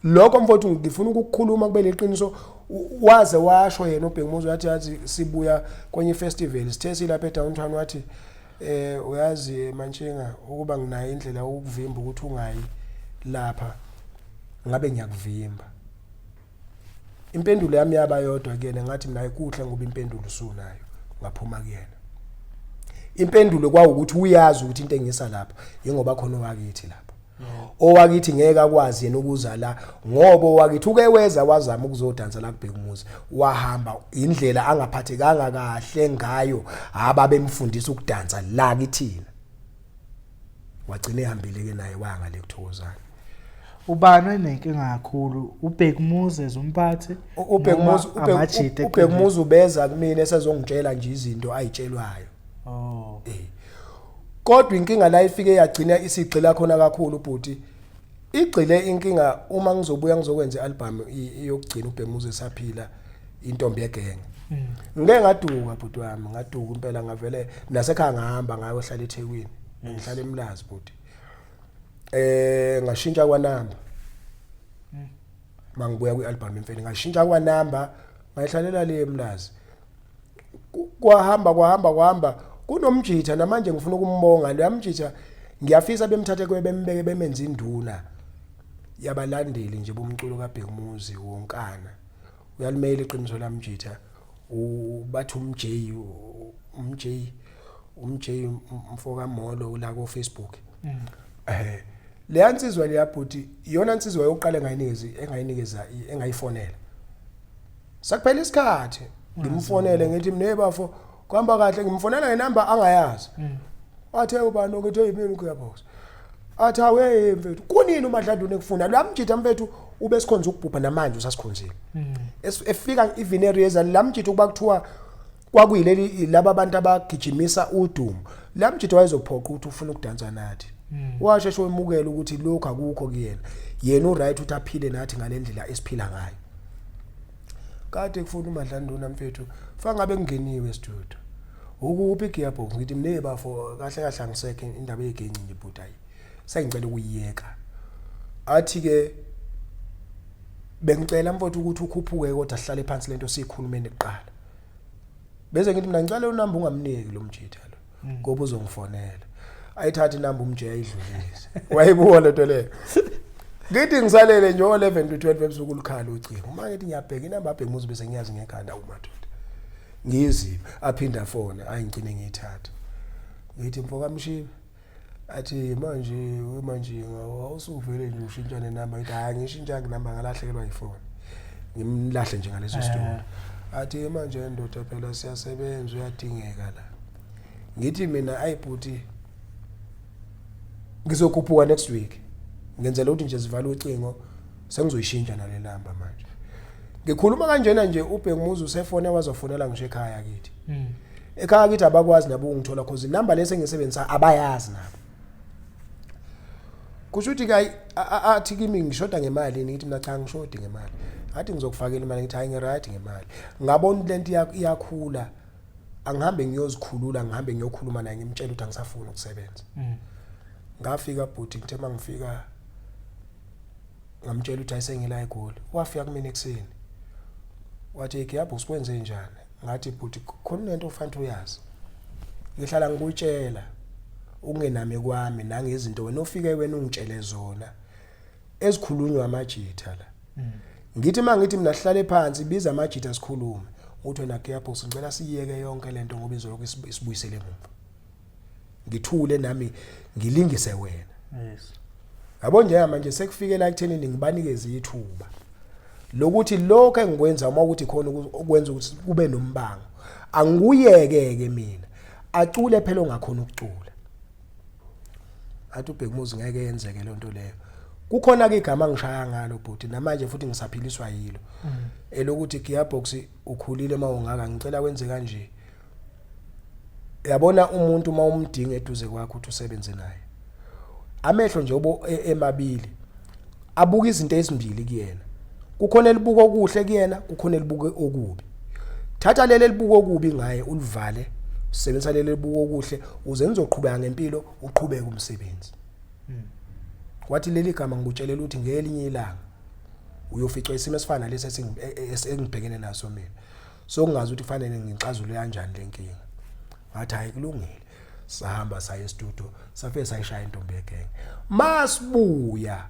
lokho mfowethu ngifuna ukukhuluma kube leqiniso waze washo yena uBhekumuzi wathi sibuya kwenye festival sithe silapha eDowntown wathi uyazi Mantshinga ukuba nginayo indlela ukuvimba ukuthi ungayi lapha ngabe ngiyakuvimba impendulo yami yaba yodwa kuyena ngathi mina ayikuhle ngoba impendulo usunayo ngaphuma kuyena impendulo kwawukuthi uyazi ukuthi into engisa lapha yengoba khona owakithi lapha owakithi ngeke akwazi yena ukuza la ngoba owakithi ukeweza wazama ukuzodansa la kuBhekumuzi wahamba indlela angaphathekanga kahle ngayo ababemfundisa ukudansa la kithina wagcina ehambile ke naye wanga le kuThokozani ubani enenkinga kakhulu uBhekumuzi ezumphathi uBhekumuzi ubeza kumina esezongitshela nje izinto ayitshelwayo oh kodwa inkinga la ifike yagcina isigxila khona kakhulu ubhuti igxile inkinga uma ngizobuya ngizokwenza ialbum iyokugcina uBhekumuzi esaphila intombi yegenge ngeke ngaduka bhuti wami ngaduka impela ngavele nasekhaya ngahamba ngayo hlala eThekwini ngihlala eMlazi bhuti ngashintsha kwanamba mangibuya kwialbum Imfene ngashintsha kwanamba ngayihlalela le eMlazi kwahamba kunomjitha namanje ngifuna ukumbonga lo yamjitha ngiyafisa bemthathe kwebembeke bemenza induna yabalandeli nje bomculo kaBhekumuzi wonkana uyalimela iqiniso lamjitha bathi umJ mfoka Molo la ku Facebook le yansizwa le yabhuti iyona insizwa yokuqala engayifonela sakuphela isikhathi ngimfonele ngithi mnebafo kuhamba kahle ngimfonela ngenamba angayazi athe ubani ukuthi yimini kuyaboza athi awe mfethu kunini uMadladuni ekufuna lamjitha mfethu ube sikhonza ukubhubha namanje usasikhonzile efika ivineri yeza lamjitha kuba kuthiwa kwakuyileli laba abantu abagijimisa udumo lamjitha wayezophoqa ukuthi ufuna ukudansa nathi washeshe wemukela ukuthi lokho akukho kuyena yena uright ukuthi aphile nathi ngalendlela esiphila ngayo kade kufuna uMadladuni mfethu fa ngabe ngingeniwe studio ukuphi Gearbox ngithi mnebafo kahle kahle angisekho indaba yegenci nje bhuti ayi sengicela ukuyiyeka athi ke bengicela mfowethu ukuthi ukhuphuke kodwa sihlale phansi lento siyikhulumeni kuqala bese ngithi mina ngicela unamba ungamniki lo mjitha lo ngoba uzongifonela ayithatha inamba umje ayidlulise wayibuka lento leyo ngithi ngisalele nje 11 to 12 ebusuku likhala ucingo uma ngithi ngiyabheka inamba abhekuza bese ngiyazi ngekhanda umadoda ngiyizi aphinda fone ayingcine ngiyithatha ngithi mfoka Mshibe athi manje awusuvele nje ushintshane inamba ngithi hayi ngishintsha inamba ngalahlekelwa yifoni ngimlahle nje ngaleso studio athi manje ndoda phela siyasebenza uyadingeka la ngithi mina ayibhuti ngizokhuphuka next week ngenzela ukuthi nje sivala ucingo sengizoyishintsha nale namba manje ngikhuluma kanjena nje uBhekumuzi usefone wazofonela ngisho ekhaya kithi ekhaya kithi abakwazi nabo ungithola cause inamba lesi engisebenzisa abayazi nabo kusho ukuthi kai athi kimi ngishoda ngemali ngithi mina cha ngishodi ngemali athi ngizokufakela imali ngithi hayi ngiright ngemali ngabona lento iyakhula angihambe ngiyozikhulula ngihambe ngiyokhuluma naye ngimtshela ukuthi angisafuni ukusebenza ngafika bhuti ngithe mangifika ngamtshela ukuthi ayisengila eGoli wafika kumina ekseni wathi ngiyabho sikwenze njani ngathi bhuti khona into ofanele uyazi ngihlala ngikutshela ungenami kwami nangezinto wena ofike wena ungitshele zona ezikhulunywa amajitha la ngithi mangithi mina sihlale phansi biza amajitha sikhulume uthi wena ngiyabho ngicela siyeke yonke lento ngoba izoloko isibuyisele emuva ngithule nami ngilingise wena yes yabo nje manje sekufike la ekuthenini ngibanikeze ithuba lokuthi lokho engikwenza uma ukuthi khona ukwenza ukuthi kube nombango angikuyeke mina acule phela ongakhona ukucula athi uBhekumuzi ngeke yenzeke le nto leyo kukhona ke igama ngishaya ngalo bhuti namanje futhi ngisaphiliswa yilo elokuthi Gearbox ukhulile mawungaka ngicela wenze kanje yabona umuntu uma umdinga eduze kwakho uthi usebenze naye amehlo nje obo emabili abuka izinto ezimbili kuyena kukhona elibuka okuhle kuyena kukhona elibuka okubi thatha leli elibuka okubi ngaye ulivale usebenzisa leli elibuka okuhle uze nizoqhubeka ngempilo uqhubeke umsebenzi kwathi leli gama ngikutshelela ukuthi ngelinye ilanga uyofica isimo esifana lesi engibhekene naso mina so ungazi ukuthi kufanele ngixazule kanjani lenkinga ngathi hayi kulungile sahamba saya e-studio safike sayishaya intombi egenge masibuya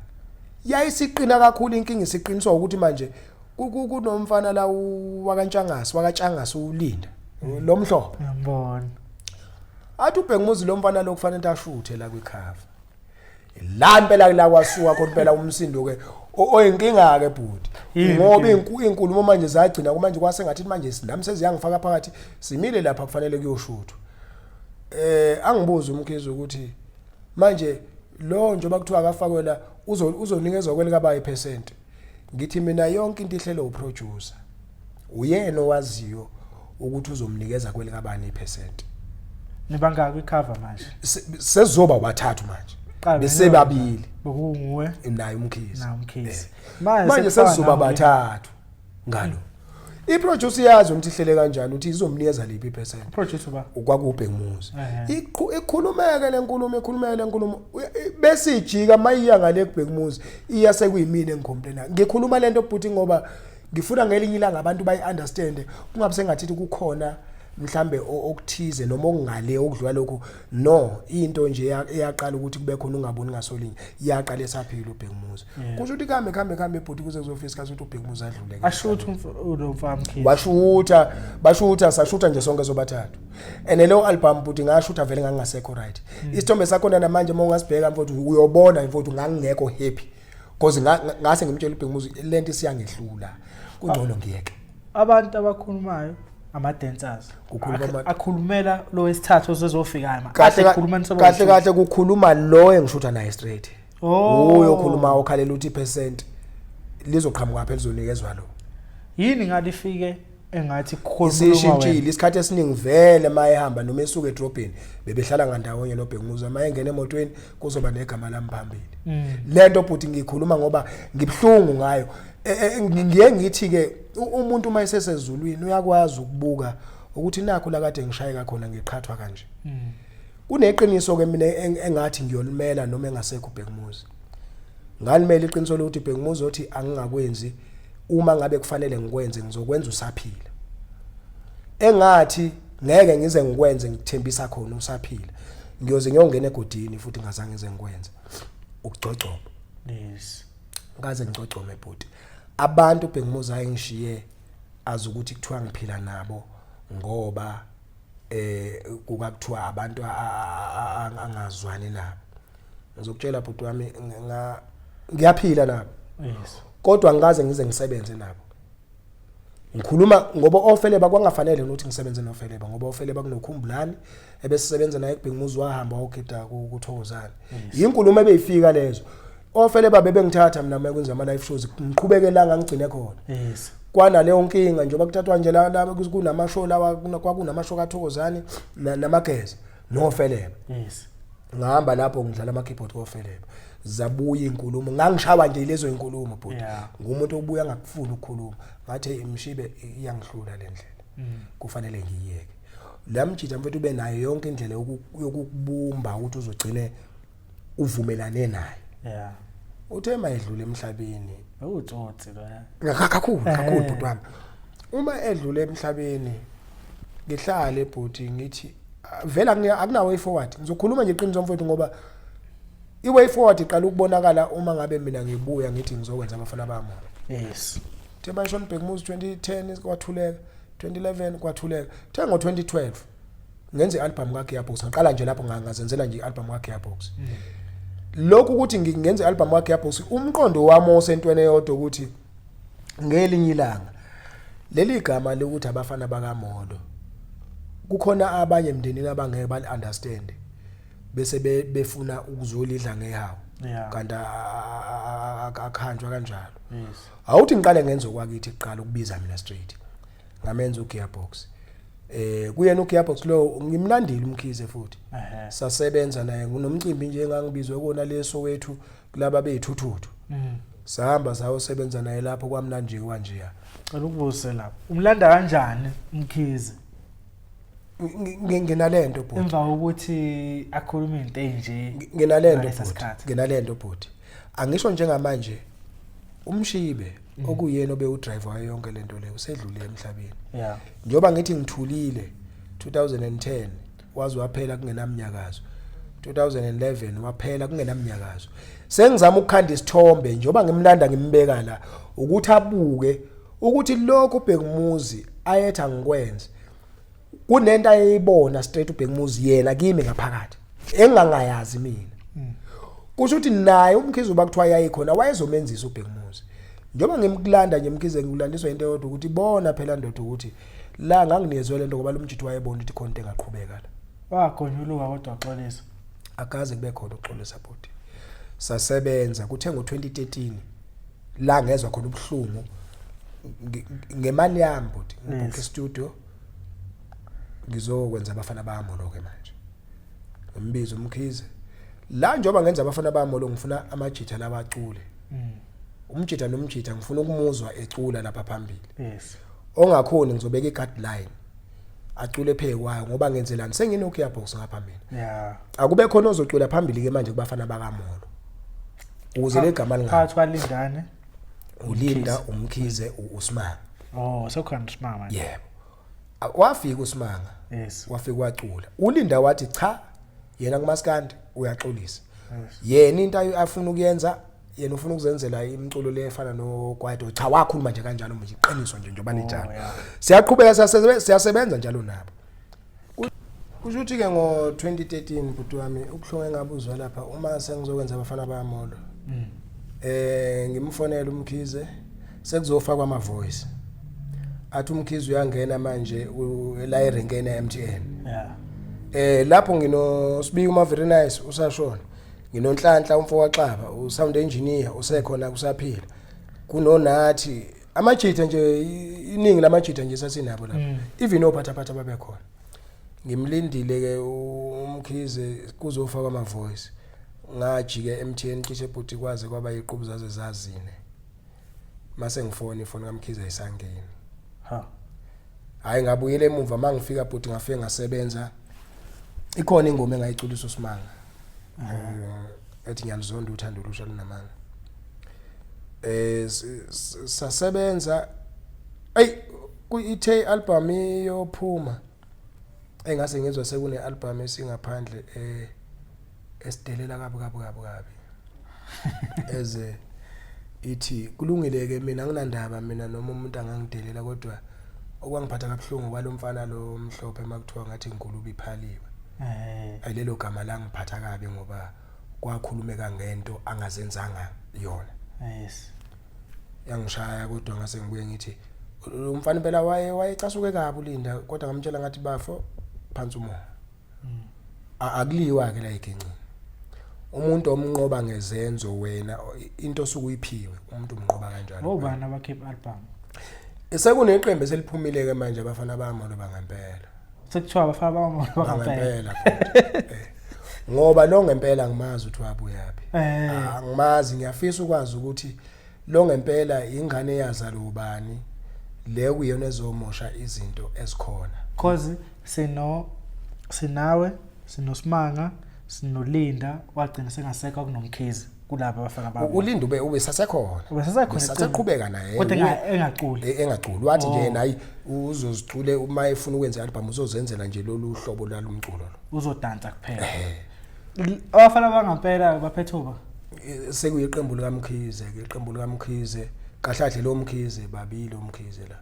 yayisiqina kakhulu inkinga isiqiniswa ukuthi manje kunomfana la wakantshangasi ulinda lomhlobo ngiyabona athi uBhekumuzi lo mfana lo kufanele ashuthe la kwikhava la impela la kwasuka khona phela umsindo ke oyinkinga ke bhuti ngoba inkulumo manje zagcina manje kwase ngathi manje nami seziyangifaka phakathi simile lapha kufanele kuyoshuthwa angibuza umkhizo ukuthi manje lo njengoba kuthiwa akafakwe la uzonikezwa kwelika ipercent ngithi mina yonke into ihlelo uproducer uyena owaziyo ukuthi uzomnikeza kwelika bani ipercent nibanga kwicover manje sezoba bathathu manje bese babili bokunguwe naye umkhizi manje sezoba bathathu ngalo iproducer yazi ukuthi ihlele kanjani ukuthi izomnikeza liphi ipercent producer ba ukwakuBhekumuzi ikhulumeke lenkulumo bese ijika mayiya ngale kuBhekumuzi iya sekuyimini engicomplaina ngikhuluma lento bhuti ngoba ngifuna ngelinye ilanga abantu bayi-understand kungabe sengathi kukhona mhlambe okuthize noma okungale okudlula lokho no into nje eyaqala ukuthi kube khona ungaboni ngasolinye yaqala esaphila uBhekumuzi kusho ukuthi kambe bhuti kuze kuzofisa kathi uBhekumuzi adlule ashutha umfamkhizi bashutha sashutha nje sonke sobathathu and lo album bhuti ngashutha vele ngangasekho right isithombe sakho namanje mawungasibheka mfowethu uyobona mfowethu ngangingekho happy because ngase ngimtshela uBhekumuzi lento isiyangehlula kungcono ngiyeke abantu abakhulumayo ama-dancers akhulumela lo wesithathu ozozofika kahle kukhuluma lo engishutha naye straight uyokhuluma okhalela uthi percent lizoqhamuka phela lizonikezwa lo yini ngalifike engathi isishintshile isikhathi esiningi vele mayehamba noma esuka edrobheni bebehlala ngandawonye noBhekumuzi mayengena emotweni kuzoba negama lami phambili lento bhuti ngikhuluma ngoba ngibhlungu ngayo ngiye ngithi ke umuntu uma esesezulwini uyakwazi ukubuka ukuthi nakho la kade ngishayeka khona ngiqhathwa kanje kuneqiniso ke mina engathi ngiyolimela noma engasekho uBhekumuzi ngalimela iqiniso lokuthi uBhekumuzi othi angingakwenzi uma ngabe kufanele ngikwenze ngizokwenza usaphila engathi ngeke ngize ngikwenze ngithembisa khona usaphila ngiyoze ngiyongena egodini futhi ngazange ngize ngikwenze ukugcogcoba yes ngaze ngicocome bhuti abantu Bhekumuzi ayingishiye azukuthi kuthiwa ngiphila nabo ngoba kukakuthiwa abantu angazwani nabo ngizokutshela bhuti wami ngiyaphila nabo yes kodwa ngikaze ngize ngisebenze nabo ngikhuluma ngoba ofeleba kwangafanele ukuthi ngisebenze nofeleba ngoba ofeleba kunokhumbulani ebesisebenza naye eBhekumuzi wahamba ukida kuThokozane inkulumo ebeyifika lezo ofeleba bebengithatha mina makwenza ama live shows ngiqhubekela ngigcine khona yes kwana leyo nkinga njengoba kuthathwa nje la kunamashow lawa kwakunamashow kaThokozane namageza nofeleba yes ngihamba lapho ngidlala ama keyboard kofeleba zabuya inkulumo ngangishawa nje lezo inkulumo bhuti ngumuntu obuya ngakufuna ukukhuluma ngathi imshibe iyangihlula le ndlela kufanele ngiyeke lamjitha mfethu ube nayo yonke indlela yokubumba ukuthi uzogcine uvumelane naye yeah uthe mayedlule emhlabeni utsotsi lo kakhulu bhuti wami uma edlule emhlabeni ngihlale bhuti ngithi vela akuna way forward ngizokhuluma nje iqiniso mfethu ngoba iway forward iqala ukubonakala uma ngabe mina ngibuya ngithi ngizokwenza abafana bami yes Themba Shon Bhekumuzi 2010 kwathuleka 2011 kwathuleka the ngo 2012 ngenze i-album kaGearbox ngaqala nje lapho ngazenzela nje i-album kaGearbox lokhu ukuthi ngingenze i-album kaGearbox umqondo wami osentweni eyodwa ukuthi ngelinye ilanga leli gama lokuthi abafana bakaMolo kukhona abanye emndenini abangeke bali understand bese befuna ukuzolidla ngehawo kanti akhanjwa kanjalo yes awuthi ngiqale ngenze okwakithi iqala ukubiza mina straight ngamenza uGearbox kuyena uGearbox lo ngimlandile umkhize futhi sasebenza naye kunomcimbi nje engangibizwe kona leso wethu kulaba bethuthuthuthu sahamba sayosebenza naye lapho kwamnandi nje kanjeya cela ukubuse lapho umlanda kanjani umkhize nginalento bhuti emva ukuthi akhuluma into enje nginalento bhuti angisho njengamanje umshibe okuyena obe udriver wayo yonke lento leyo usedlule emhlabeni njoba ngithi ngithulile 2010 wazi waphela kungenamnyakazo 2011 waphela kungenamnyakazo sengizama ukukhanda isithombe njoba ngimlanda ngimbeka la ukuthi abuke ukuthi lokho uBhekumuzi ayetha ngikwenze kunento ayibona straight uBhekumuzi yena kimi ngaphakathi engangayazi mina kusho ukuthi naye umkhize uba kuthiwa yayikhona wayezomenzisa uBhekumuzi njoba ngimkulanda nje umkhize ngikulandiswa into eyodwa ukuthi bona phela ndoda ukuthi la nganginezwe lento ngoba lo mjithu wayebona ukuthi konke engaqhubeka la wagonyuluka kodwa waxolisa akaze kube khona ukuxolisa bhuti sasebenza kuthe ngo2013 la ngezwe khona ubuhlungu ngemali yami bhuti ngibukhe studio ngizokwenza abafana baMolo ke manje ngimbiza umkhize la njoba ngenza abafana baMolo ngifuna amajitha labacule umjitha nomjitha ngifuna ukumuzwa ecula lapha phambili yes ongakhona ngizobeka i-guideline acule phekwayo ngoba ngenzelani senginoGearbox ngapha mina akube khona ozocula phambili ke manje kubafana bakaMolo ukuze legama lingathi phakathi kwalindane ulinda umkhize uSmanga sokhona uSmanga manje yebo wafika uSmanga yes wafika wacula ulinda wathi cha yena kumaskandi uyaxolisa yena into afuna ukuyenza yena ufuna ukuzenzela imculo le efana noKwaito cha wakhuluma nje kanjalo manje iqiniso nje njoba linjalo siyaqhubeka siyasebenza njalo nabo kusho ukuthi ke ngo2013 bhuti wami ubuhlungu engabuzwa lapha uma sengizokwenza abafana baMolo ngimfonela umkhize sekuzofakwa ama voice athi umkhize uyangena manje la erenkene eMTN lapho nginosibiki uma very nice usashona nginonhlanhla umfokaXaba usound engineer usekhona kusaphila kunonathi amajitha nje iningi lamajitha nje sasinabo lapha even ophathaphatha babekhona ngimlindile ke umkhize kuzofaka ama voice ngajike eMTN cishe bhuti kwaze kwaba iqhubu zaze zazine mase ngifona ifoni kaMkhize ayisangeni hayi ngabuyela emuva mangifika bhuti ngafike ngasebenza ikhona ingoma engayiculisa uSmanga ethi ngiyalizondo uthando lusha lunamanga sasebenza ithe album iyophuma engase ngizwe sekune album esingaphandle esidelela kabi eze ithi kulungileke mina nginandaba mina noma umuntu angangidelela kodwa okwangiphatha kabuhlungu kwalomfana lo mhlophe makuthiwa ngathi inkulubi iphaliwe ayilelo gama la ngiphatha kabi ngoba kwakhulumeka ngento angazenzanga yona yes yangishaya kodwa ngase ngibuye ngithi umfana impela wayecasuke kabi uLinda kodwa ngamtshela ngathi bafo phansi umoya akuliwa ke la iginci umuntu omnqoba ngezenzo wena into sukuyiphiwe umuntu umnqoba kanjalo obani abakhipha album sekuneqembu eseliphumile ke manje abafana bamolo bangempela sekuthiwa abafana bamolo bangempela ngoba lo ngempela ngimazi ukuthi wabuyapi angimazi ngiyafisa ukwazi ukuthi lo ngempela ingane yazalo ubani le kuyona ezomosha izinto ezikhona cause sinawe sinoSimanga sinoLinda wagcina sengasekho kunomkhizi kulabo abafana babo uLinda ube sasekhona sasaqhubeka naye kodwa engaculi wathi nje nayi uzozicule uma efuna ukwenza album uzozenzela nje lolu hlobo lalumculo lo uzodansa kuphela abafana bangempela baphethuba sekuyiqembu likaMkhize ke iqembu likaMkhize kahlahle lo Mkhize babili uMkhize la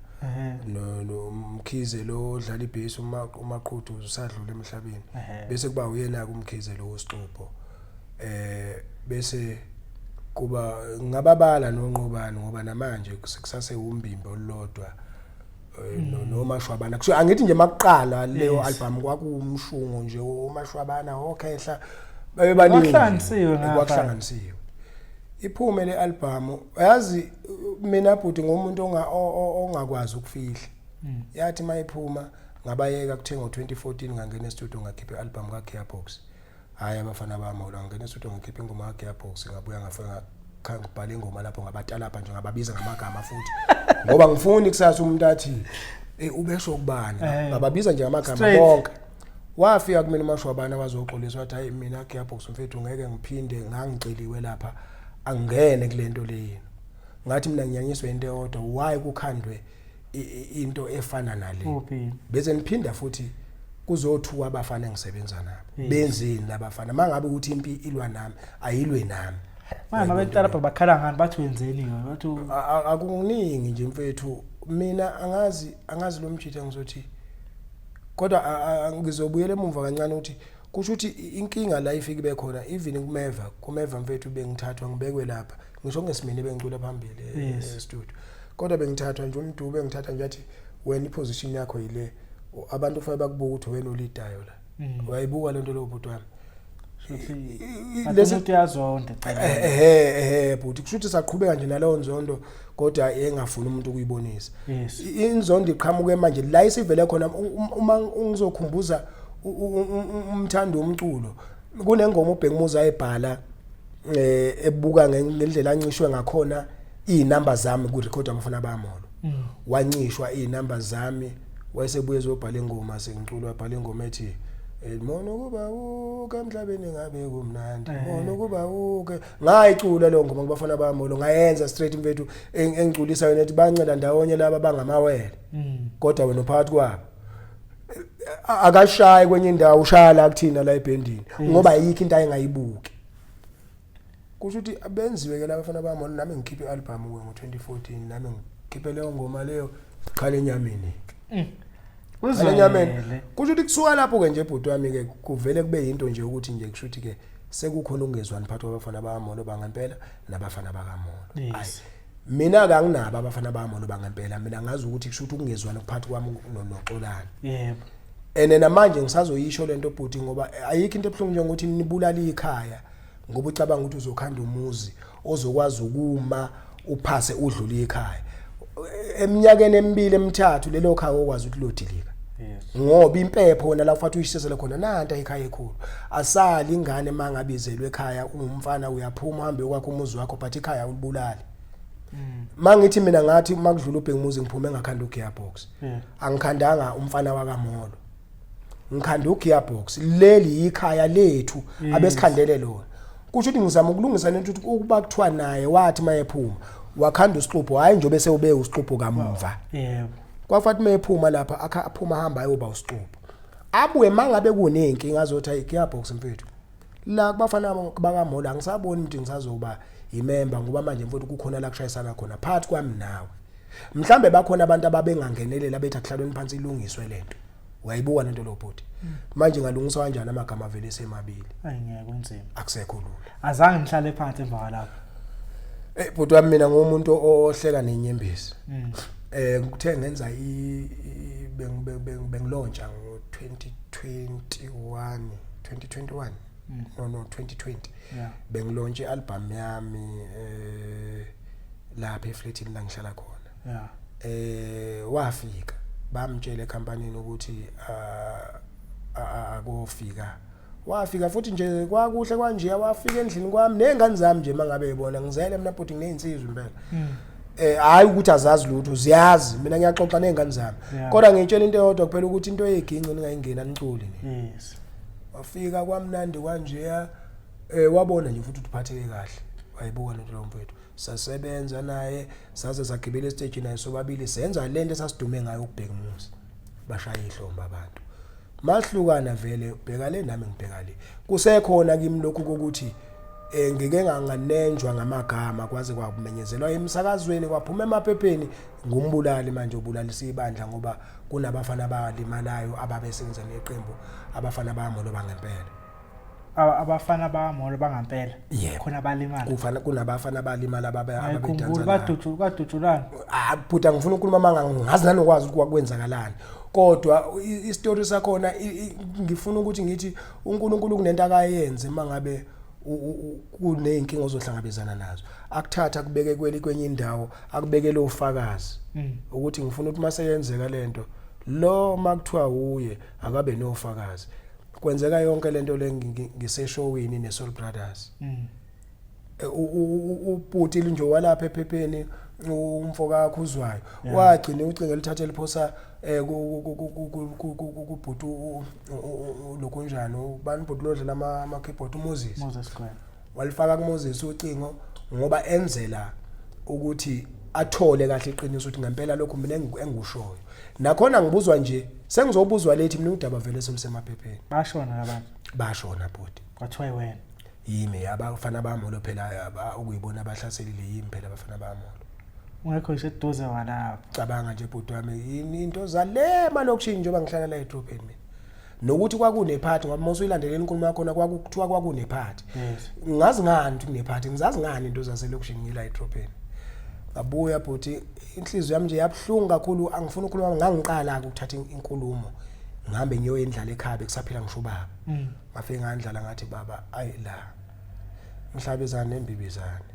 no Mkhize lo odlala ibhesi umaqhudu usadlula emhlabeni bese kuba uyena kuMkhize lo osixubo bese kuba ngababala noNqobani ngoba namanje kusase umbimbo olodwa noMashwabana kusho angithi nje makuqala leyo album kwakumshungo nje uMashwabana okhehla babebaningi kwakuhlanganisiwe iphume le album yazi mina bhuti ngomuntu ongakwazi ukufihla yathi mayiphuma ngabayeka kuthenga ngo2014 ngangena e-studio ngakhipha album kaGearbox hayi abafana bamolo ngangena e-studio ngakhipha ingoma kaGearbox ngabuya ngafika ngibhala ingoma lapho ngabatalapha nje ngababiza ngamagama futhi ngoba ngifuni kusasa umuntu athi ubesho kubani ngababiza nje ngamagama bonke wafika kumina uMashwabana wazoxoliswa wathi hayi mina Gearbox mfethu ngeke ngiphinde ngangiceliwe lapha angene kulento leyo ngathi mina ngiyanyiswa into eyodwa why kukhandwe into efana nale bese ngiphinda futhi kuzothuka abafana engisebenza nabo benzeni labafana mangabe ukuthi impi ilwa nami ayilwe nami manje abantwana bakhala ngani bathi wenzeni bathi akuningi nje mfethu mina angazi lo mjitha ngizothi kodwa ngizobuyela emuva kancane ukuthi kusho ukuthi inkinga la ifike ibe khona even kumeva mfethu bengithathwa ngibekwe lapha ngisho ngesimini bengicula phambili e-studio kodwa bengithathwa nje umuntu bengithatha nje athi wena iposition yakho yile abantu ufike bakubuka ukuthi wena ulidayo la wayibuka lento lo bhuti wami lesi uyazonda bhuti kusho ukuthi saqhubeka nje naleyo nzondo kodwa engafuni umuntu ukuyibonisa inzondo iqhamuke manje la isivele khona uma ungizokhumbuza umthando umculo kunengoma uBhekumuza ayibhala ebuka ngendlela ancishwe ngakhona izinamba zami ku record abafana bamolo wancishwa izinamba zami wayesebuye ezobhala ingoma sengicula wabhala ingoma ethi mono kuba uke emhlabeni ngabe kumnandi mono kuba uke ngayicula lo ngoma kubafana bamolo ngayenza straight mfethu engiculisa yona ethi bancela ndawonye laba bangamawele kodwa wena phakathi kwabo akashaye kwenye indawo ushaya la kuthina la ebhendini ngoba ayikho into ayengayibuki kusho ukuthi abenziwe ke labafana bamolo nami ngikhiphe i-album ngo2014 nami ngikhiphe leyo ngoma leyo khala enyameni uzonyameni kusho ukuthi kusuka lapho ke nje bhuti wami ke kuvele kube into nje ukuthi nje kusho ukuthi ke sekukhona ungezwani phakathi kwabafana bamolo bangempela nabafana bakamolo hayi mina akanginabo abafana bamolo bangempela mina ngazi ukuthi kusho ukuthi ukungezwani phakathi kwami noXolani yebo ene manje ngisazoyisho lento bhuti ngoba ayikho into ebuhlungu njengokuthi nibulala ikhaya ngoba ucabanga ukuthi uzokhanda umuzi ozokwazi ukuma uphase udlule ikhaya eminyakeni emibili emithathu lelo khaya okwazi ukuthi lodilika ngoba impepho wona la ufathi uyisizele khona nanta ikhaya ekhulu asali ingane mangabizelwe ekhaya ungumfana uyaphuma uhambe kwakho umuzi wakho but ikhaya ulibulali mangithi mina ngathi makudlula uBhekumuzi ngiphume ngakhanda uGearbox angikhandanga umfana wakaMolo ngikhanda uGearbox leli ikhaya lethu abesikhandele lona kusho ukuthi ngizama ukulungisa lento ukuthi ukuba kuthiwa naye wathi mayephuma wakhanda usixubo hayi nje bese ube usixubo kamuva yebo kwafanele mephuma lapha aphuma hamba ayoba usixubo abuye mangabe kunenkinga azothi ayikhiya box mfethu la kubafana bakamola ngisaboni ukuthi ngisazoba imember ngoba manje mfowethu kukhona la kushayisana khona phakathi kwami nawe mhlambe bakhona abantu ababengangenelela bethi akuhlalweni phansi ilungiswe lento wayibuka lento lobhuti manje ngalungiswa kanjani amagama avele semabili ayingeke kunzima akusekho lula azange ngihlale phansi emva lapho bhuti wami mina ngumuntu ohleka nenyembezi ngithe ngenza bengilontsha ngo 2021 no 2020 yeah bengilontshe i-album yami lapha eflatini la ngihlala khona yeah wafika bamtshela ecompanyini ukuthi akufika wafika futhi nje kwakuhle kanje wafika endlini kwami nezingane zami nje mangabe yibona ngizele mina bhuti nginezinsizwe impela hayi ukuthi azazi lutho ziyazi mina ngiyaxoxa nezingane zami kodwa ngitshela into eyodwa kuphela ukuthi into yeginci ningayingena niculi yes wafika kwamnandi kanje wabona nje futhi uphatheke kahle wayibuka lo mfowethu sasebenza naye saze sagibela stage naye sobabili senza lento esasidume ngayo ukubheka umuzi bashaya ihlomba abantu mahlukana vele ubheka le nami ngibheka le kusekhona kimi lokhu kokuthi ngike nganganenjwa ngamagama kwaze kwakumenyezelwa emsakazweni kwaphuma emaphepheni ngumbulali manje ubulalisa ibandla ngoba kunabafana abalimalayo ababesenza neqembu abafana bamolo bangempela abafana bamolo bangempela khona balimala kufana kunabafana abalimala ababedansa badutshulana bhuta ngifuna ukukhuluma manga ngazi nanokwazi ukuthi kwakwenzakalani kodwa istory sakhona ngifuna ukuthi ngithi uNkulunkulu kunento akayenze mangabe kunenkinga ozohlangabezana nazo akuthatha kubeke kwenye indawo akubekele ufakazi ukuthi ngifuna ukuthi maseyenzeka lento lo makuthiwa uye akabe nofakazi kwenzeka yonke lento le ngiseshowini neSoul Brothers ubhuti nje walapha ephepheni umfoka wakhe uzwayo wagcina ucingo lithathe liphosa kubhutu lokunjani ubani bhuti lodla ama keyboard uMoses Square walifaka kuMoses ucingo ngoba enzela ukuthi athole kahle iqiniso ukuthi ngempela lokho mina engushoyo nakhona ngibuzwa nje sengizobuzwa lethi mina udaba vele selusemaphepheni bashona abantu bashona bhuti kwathiwa wena yimi abafana bamolo phela ukuyibona abahlaselile yimi phela abafana bamolo ungekho iseduze walapha cabanga nje bhuti wami into zale malokishini njengoba ngihlala la edropeni mina nokuthi kwakunephathi ngoba mase uyilandelela inkulumo yakho kwakuthiwa kwakunephathi ngazi ngani ukuthi kunephathi ngizazi ngani into zaselokishini ngila edropeni ngabuya bhuti inhliziyo yami nje yabhlungu kakhulu angifuna ukukhuluma ngangiqala ukuthatha inkulumo ngihambe ngiyoyendlala ekhaya bekusaphila ngisho baba ngafike ngandlala ngathi baba ayi la mhlabezana nembibizane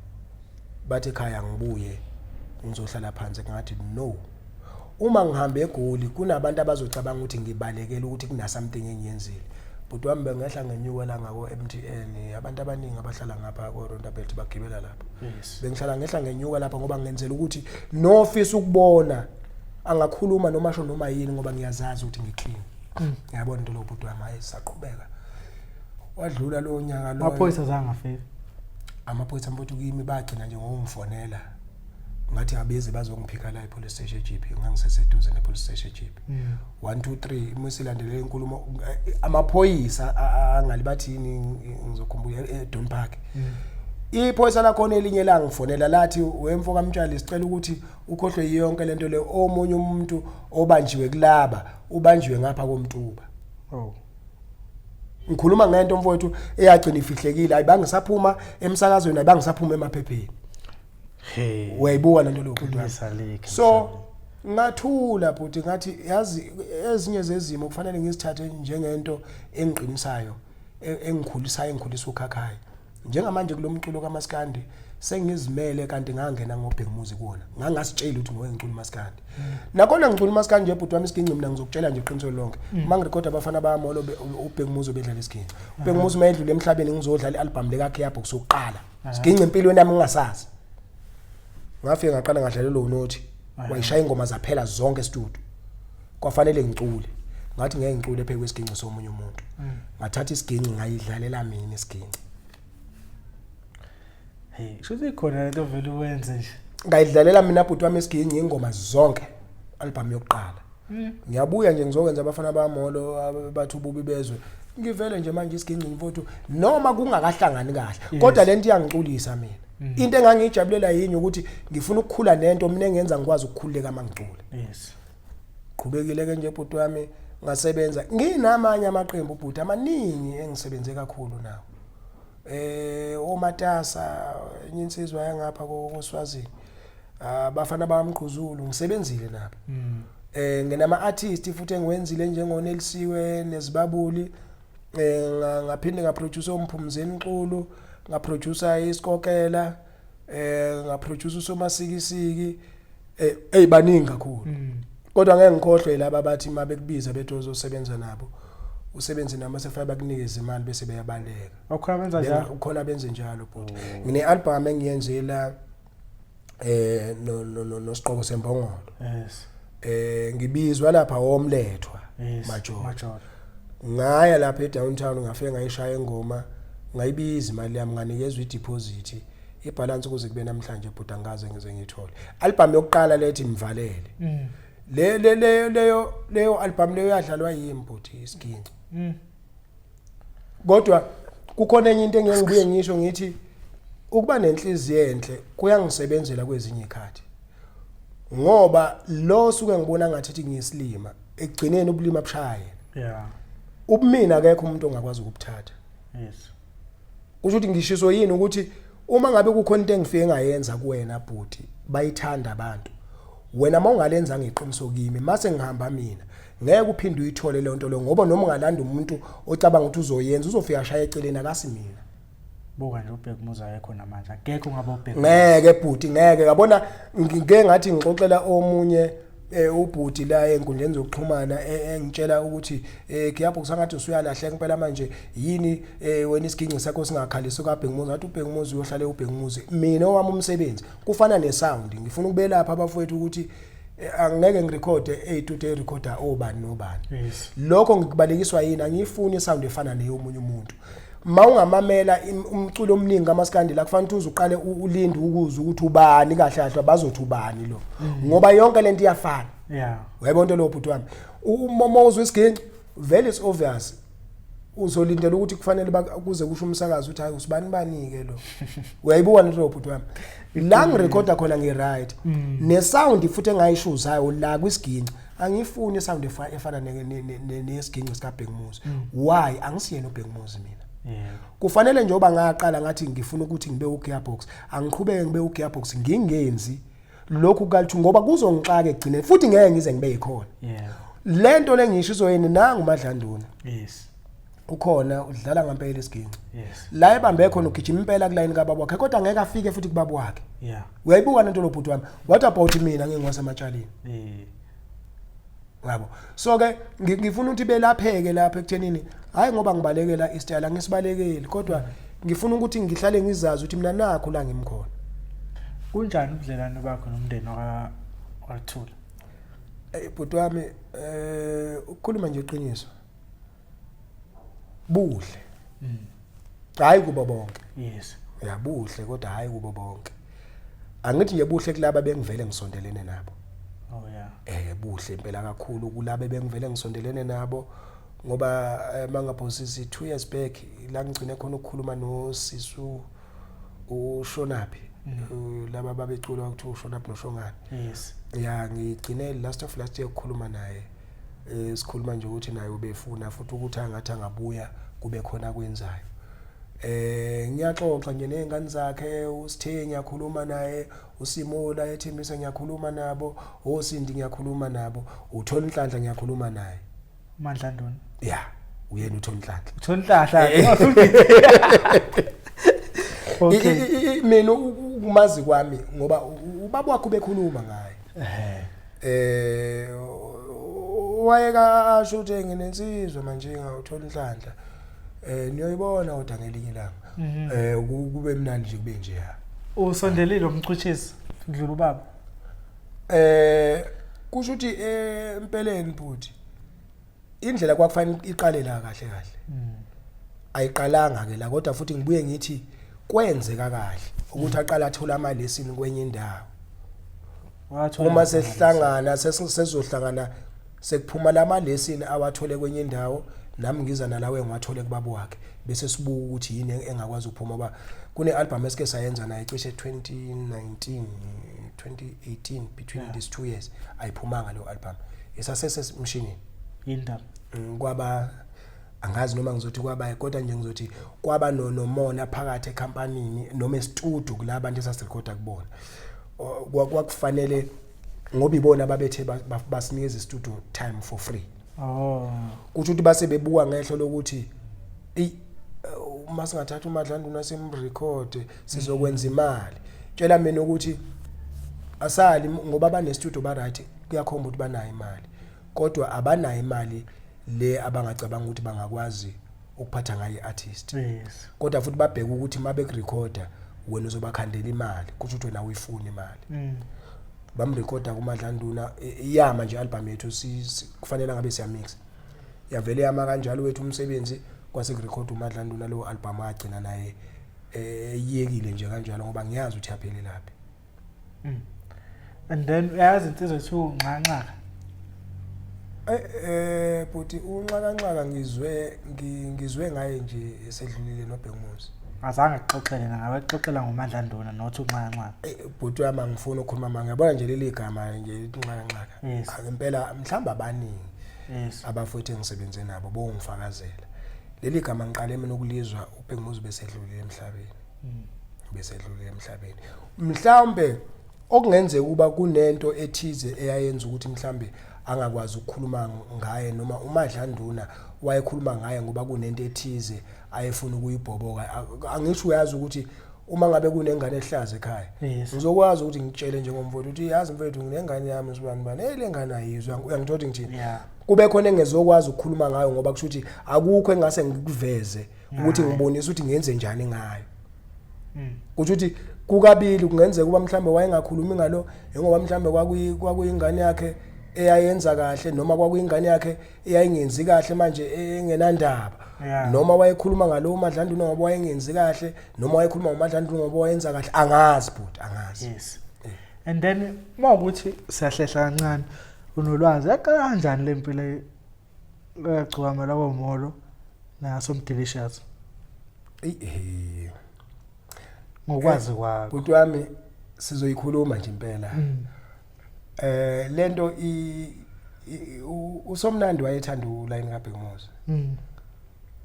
bathi ekhaya ngibuye ngizohlala phansi ngathi no uma ngihambe eGoli kunabantu abazocabanga ukuthi ngibalekele ukuthi kuna something engiyenzile but wami bengehla ngenyuka la ngako MTN abantu abaningi abahlala ngapha ko Rondabelt bagibela lapha bengihlala ngehla ngenyuka lapha ngoba ngenzela ukuthi no office ukubona angakhuluma noma sho noma yini ngoba ngiyazazi ukuthi ngiclean ngiyabona into lo bhuti wami ayisaqhubeka wadlula lo nyaka lo amaphoyisa zangafika amaphoyisa mfowethu kimi bagcina nje ngomfonela ngathi abeze bazongiphika la epolice station eGP ngangiseseduze nepolice station eGP 1 2 3 musilandelela inkulumo amaphoyisa angalibathini ngizokhumbula eDon Park iphoyisa lakhona elinye la ngifonela lathi wemfo kaMtshali sicela ukuthi ukhohlwe yonke lento le omunye umuntu obanjiwe kulaba ubanjiwe ngapha koMtuba ngikhuluma ngento mfowethu eyagcina ifihlekile ayibangisaphuma emsakazweni ayibangisaphuma emaphepheni wayibuka lento lokho so ngathula bhuti ngathi yazi ezinye zezimo kufanele ngizithathe njengento engiqinisayo engikhulisa ukhakhaya njengamanje kulomculo kaMaskandi sengizimele kanti ngangena ngobheka umuzi kuona ngangasitshela ukuthi ngicula uMaskandi nakhona ngicula uMaskandi nje bhuti wami isiginci mina ngizokutshela nje iqiniso lonke mangirecord abafana bamolo ubheka umuzi obedlala isiginci ubheka umuzi mayedlule emhlabeni ngizodlala ialbum lekakhe yapho kusokuqala isiginci empilweni yami ngingasazi ngafike ngaqala ngadlalela lo nothi wayishaya ingoma zaphela zonke studio kwafanele ngicule ngathi ngeke ngicule pheke kwesiginci somunye umuntu ngathatha isiginci ngayidlalela mina isiginci shothi ikhona lento vele uwenze nje ngayidlalela mina bhuti wami esiginci ingoma zonke album yokuqala ngiyabuya nje ngizokwenza abafana bamolo bathu bubi bezwe ngivele nje manje isiginci mfowethu noma kungakahlangani kahle kodwa lento iyangiculisa mina into engangijabulela yini ukuthi ngifuna ukukhula nento mina engenza ngikwazi ukukhuleka mangicule yes qhubekile ke nje bhuti wami ngasebenza nginamanye amaqembu bhuti amaningi engisebenze kakhulu nawo oMatasa insizwa yangapha koSwazini abafana bamqhuzulu ngisebenzile nabo nginama artists futhi engiwenzile njengoNelsiwe nezibabuli ngaphinde ngaproduce umphumzeni Xulu ngaproducer isikokela ngaproduce uSomasikisiki baningi kakhulu kodwa ngeke ngikhohlwe laba bathi mabekubiza bethi ozosebenza nabo usebenze nami sefaya bakunikeza imali bese beyabaleka ukhona benza njalo ukhona benze njalo bhuti ngine album engiyenzela no siqoko sembongolo yes ngibizwa lapha womlethwa major ngaya lapha edowntown ngafike ngayishaya ingoma ngayibiza imali yami nganikezwe ideposit ibalance ukuze kube namhlanje bhuti angaze ngize ngithole album yokuqala lethi mvalele leyo album leyo yadlalwa yimi bhuti isiginci kodwa kukhona enye into engibuye ngisho ngithi ukuba nenhliziyo enhle kuyangisebenzela kwezinye ikhathi ngoba lo suke ngibona ngathi ngiyisilima ekugcineni ubulima bushaye ubumina akekho umuntu ongakwazi ukubuthatha yes kusho ukuthi ngishiso yini ukuthi uma ngabe kukhona into engifike ngayenza kuwena bhuti bayithanda abantu wena mawungalenza ngeqiniso kimi mase ngihamba mina ngeke uphinde uyithole le nto lo ngoba noma ungalanda umuntu ocabanga ukuthi uzoyenza uzofika ashaya eceleni akasi mina buka nje ubhekumuza yakho namanje akekho ngabe ubheka ngeke bhuti ngeke yabona ngike ngathi ngixoxela omunye ubhuti la enkundleni zokuxhumana engitshela ukuthi ngiyapho kusangathi usuyalahleka impela manje yini wena isiginci sakho singakhalisi kaBhekumuzi athi uBhekumuzi uyohlala uBhekumuzi mina owami umsebenzi kufana nesound ngifuna ukubelapha abafowethu ukuthi angeke ngirekhode 8 to recorder obani nobani lokho ngikubalekiswa yini angifuni isound efana neyomunye umuntu mawungamamela umculo omningi kamaskandi la kufanele uze uqale ulinde ukuze ukuthi ubani kahle kahle bazothi ubani lo ngoba yonke lento iyafana uyayibona into lo bhuti wami uma uzwe isiginci very is obvious uzolindela ukuthi kufanele kuze kusho umsakazi ukuthi hayi usibani banike lo uyayibuka into lo bhuti wami la ngirecorda khona nge-right ne-sound futhi engayishuzayo la kwisiginci angifuni isound efana nesiginci sikaBhekumuzi why angisiyena uBhekumuzi mina kufanele nje oba ngaqala ngathi ngifuna ukuthi ngibe uGearbox angiqhubeke ngibe uGearbox ngingenzi lokhu kalithu ngoba kuzongixaka egcine futhi ngeke ngize ngibe yikhona lento lengishiso yini nangu uMadlanduna ukhona udlala ngempela isiginci la ebambe khona ugijima impela kulayini kababa wakhe kodwa ngeke afike futhi kubaba wakhe uyayibuka lento lo bhuti wami what about mina ngingwasematshaleni yabo so ke ngifuna ukuthi belapheke lapha ekuthenini hayi ngoba ngibalekela istyle ngisibalekeli kodwa ngifuna ukuthi ngihlale ngizazi ukuthi mina nakho la ngimkhona kunjani ubudlelwane bakho nomndeni waThula bhuti wami ukukhuluma nje iqiniso buhle hayi kubo bonke buhle kodwa hayi kubo bonke angithi nje buhle kulaba bengivele ngisondelene nabo buhle impela kakhulu kulabo bengivele ngisondelene nabo ngoba mangaphosisi 2 years back la ngigcine khona ukukhuluma noSisu uShonaphi laba babecula ukuthi uShonaphi noShongane ngigcine last year ukukhuluma naye sikhuluma nje ukuthi naye ubefuna futhi ukuthi angathi angabuya kube khona kwenzayo ngiyaxoxa nje nezingane zakhe uSithe ngiyakhuluma naye uSimola ethembisa ngiyakhuluma nabo oSindi ngiyakhuluma nabo uTholi Nhlanhla ngiyakhuluma naye Mandlanduna uyena uTholi Nhlanhla okay mina ukumazi kwami ngoba ubaba wakho bekhuluma ngaye wayeka asho ukuthi nginensizwe manje ngawuTholi Nhlanhla niyoyibona kodwa ngelinye ilanga kube mnandi nje kube nje usondelile umchuchisi ndlula ubaba kusho ukuthi empeleni bhuti indlela kwakufanele iqale la kahle ayiqalanga ke la kodwa futhi ngibuye ngithi kwenzeka kahle ukuthi aqala athola ama lesson kwenye indawo uma sehlangana sezohlangana sekuphuma lama lesson awathole kwenye indawo nami ngiza nalawe ngiwathole kubabo wakhe bese sibuka ukuthi yini engakwazi ukuphuma ba kune album esike sayenza naye cishe 2019 2018 between these 2 years ayiphumanga lo album isasese mshinini indaba kwaba angazi noma ngizothi kwaba kodwa nje ngizothi kwaba nomona phakathi ecompanyini noma estudio kula abantu esasirecorda kubona kwakufanele ngoba ibona babethe basinikeza istudio time for free kuthi ukuthi base bebuka ngehlo lokuthi uma singathatha uMadlanduna simrecord sizokwenza imali tshela mina ukuthi asali ngoba bane studio ba right kuyakhomba ukuthi banayo imali kodwa abanayo imali le abangacabanga ukuthi bangakwazi ukuphatha ngayo iartist kodwa futhi babheka ukuthi mabe kurecorda wena uzobakhandela imali kuthi ukuthi wena uyifuna imali bamrecorda kuMadlanduna iyama nje album yethu kufanele ngabe siya mix yavele yama kanjalo wethu umsebenzi kwase kurecord uMadlanduna lo album agcina naye yiyekile nje kanjalo ngoba ngiyazi ukuthi yaphele laphi and then uyazi insizwe ethu unxanxaka buti unxanxaka ngizwe ngaye nje esedlulile noBhekumuzi azange axoxele ngawe exoxela ngoMadlanduna nothi unxanxaka buti yami ngifuna ukukhuluma manje ngiyabona nje leli gama nje unxanxaka ngempela mhlamba abaningi abafowethu engisebenze nabo bongifakazela leli gama ngiqale mina ukulizwa uBhekumuzi besedlulile emhlabeni mhlawumbe okungenzeka kuba kunento ethize eyayenza ukuthi mhlambe angakwazi ukukhuluma ngaye noma uMadlanduna wayekhuluma ngaye ngoba kunento ethize ayefuna ukuyibhoboka angisho uyazi ukuthi uma ngabe kunengane ehlaza ekhaya ngizokwazi ukuthi ngitshele njengomfowethu ukuthi yazi mfowethu nginengane yami sibani bani lengane ayizwa uyangithola ngithini kube khona engezokwazi ukukhuluma ngayo ngoba kusho ukuthi akukho engase ngikuveze ukuthi ngibonise ukuthi ngenze njani ngayo kusho ukuthi kukabili kungenzeka kuba mhlambe wayengakhulumi ngalo ngoba mhlambe kwakuyingane yakhe eyayenza kahle noma kwakuyingane yakhe eyayingenzi kahle manje engenandaba noma wayekhuluma ngalo uMadlanduna ngoba wayengenzi kahle noma wayekhuluma ngoMadlanduna ngoba wayenza kahle angazi but angazi and then mawukuthi siyahlehla kancane unolwazi yaqala kanjani lempilo egcwama la koMolo naso Delicious ngokwazi kwakho buti wami sizoyikhuluma nje impela lento uSomnandi wayethanda uline kaBhekumuzi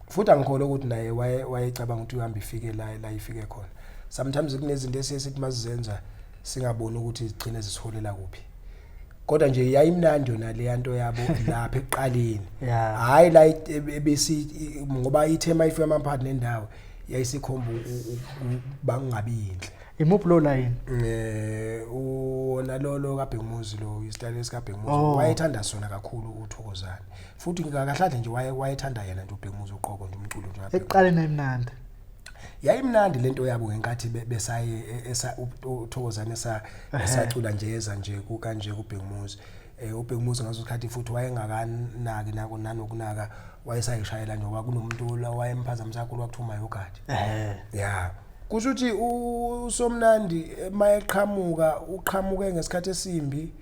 futhi angikholwa ukuthi naye wayecabanga ukuthi uhamba ifike la ifike khona sometimes kunezinto esesithi mazizenza singaboni ukuthi zigcine zisiholela kuphi kodwa nje yayimnandi yona le yanto yabo lapha eqaleni hayi la bese ngoba ithema ifika amaphathi nendawo yayisikhomba bangabinhle imuphi lo line wona lo kaBhekumuzi lo istyle sikaBhekumuzi wayethanda sona kakhulu uThokozane futhi ngakahlahle nje wayethanda yena nje uBhekumuzi uqobo nje umculo nje eqaleni emnandi yayimnandi lento yabo ngenkathi besaye uThokozane esacula nje eza nje kanje kuBhekumuzi uBhekumuzi ngasosikhathi futhi wayengakanaki nanokunaka wayesayishayela nje ngoba kunomuntu la wayemphazamisa kakhulu wakuthiwa Mayogadi kusho ukuthi uSomnandi mayeqhamuka uqhamuke ngesikhathi esimbi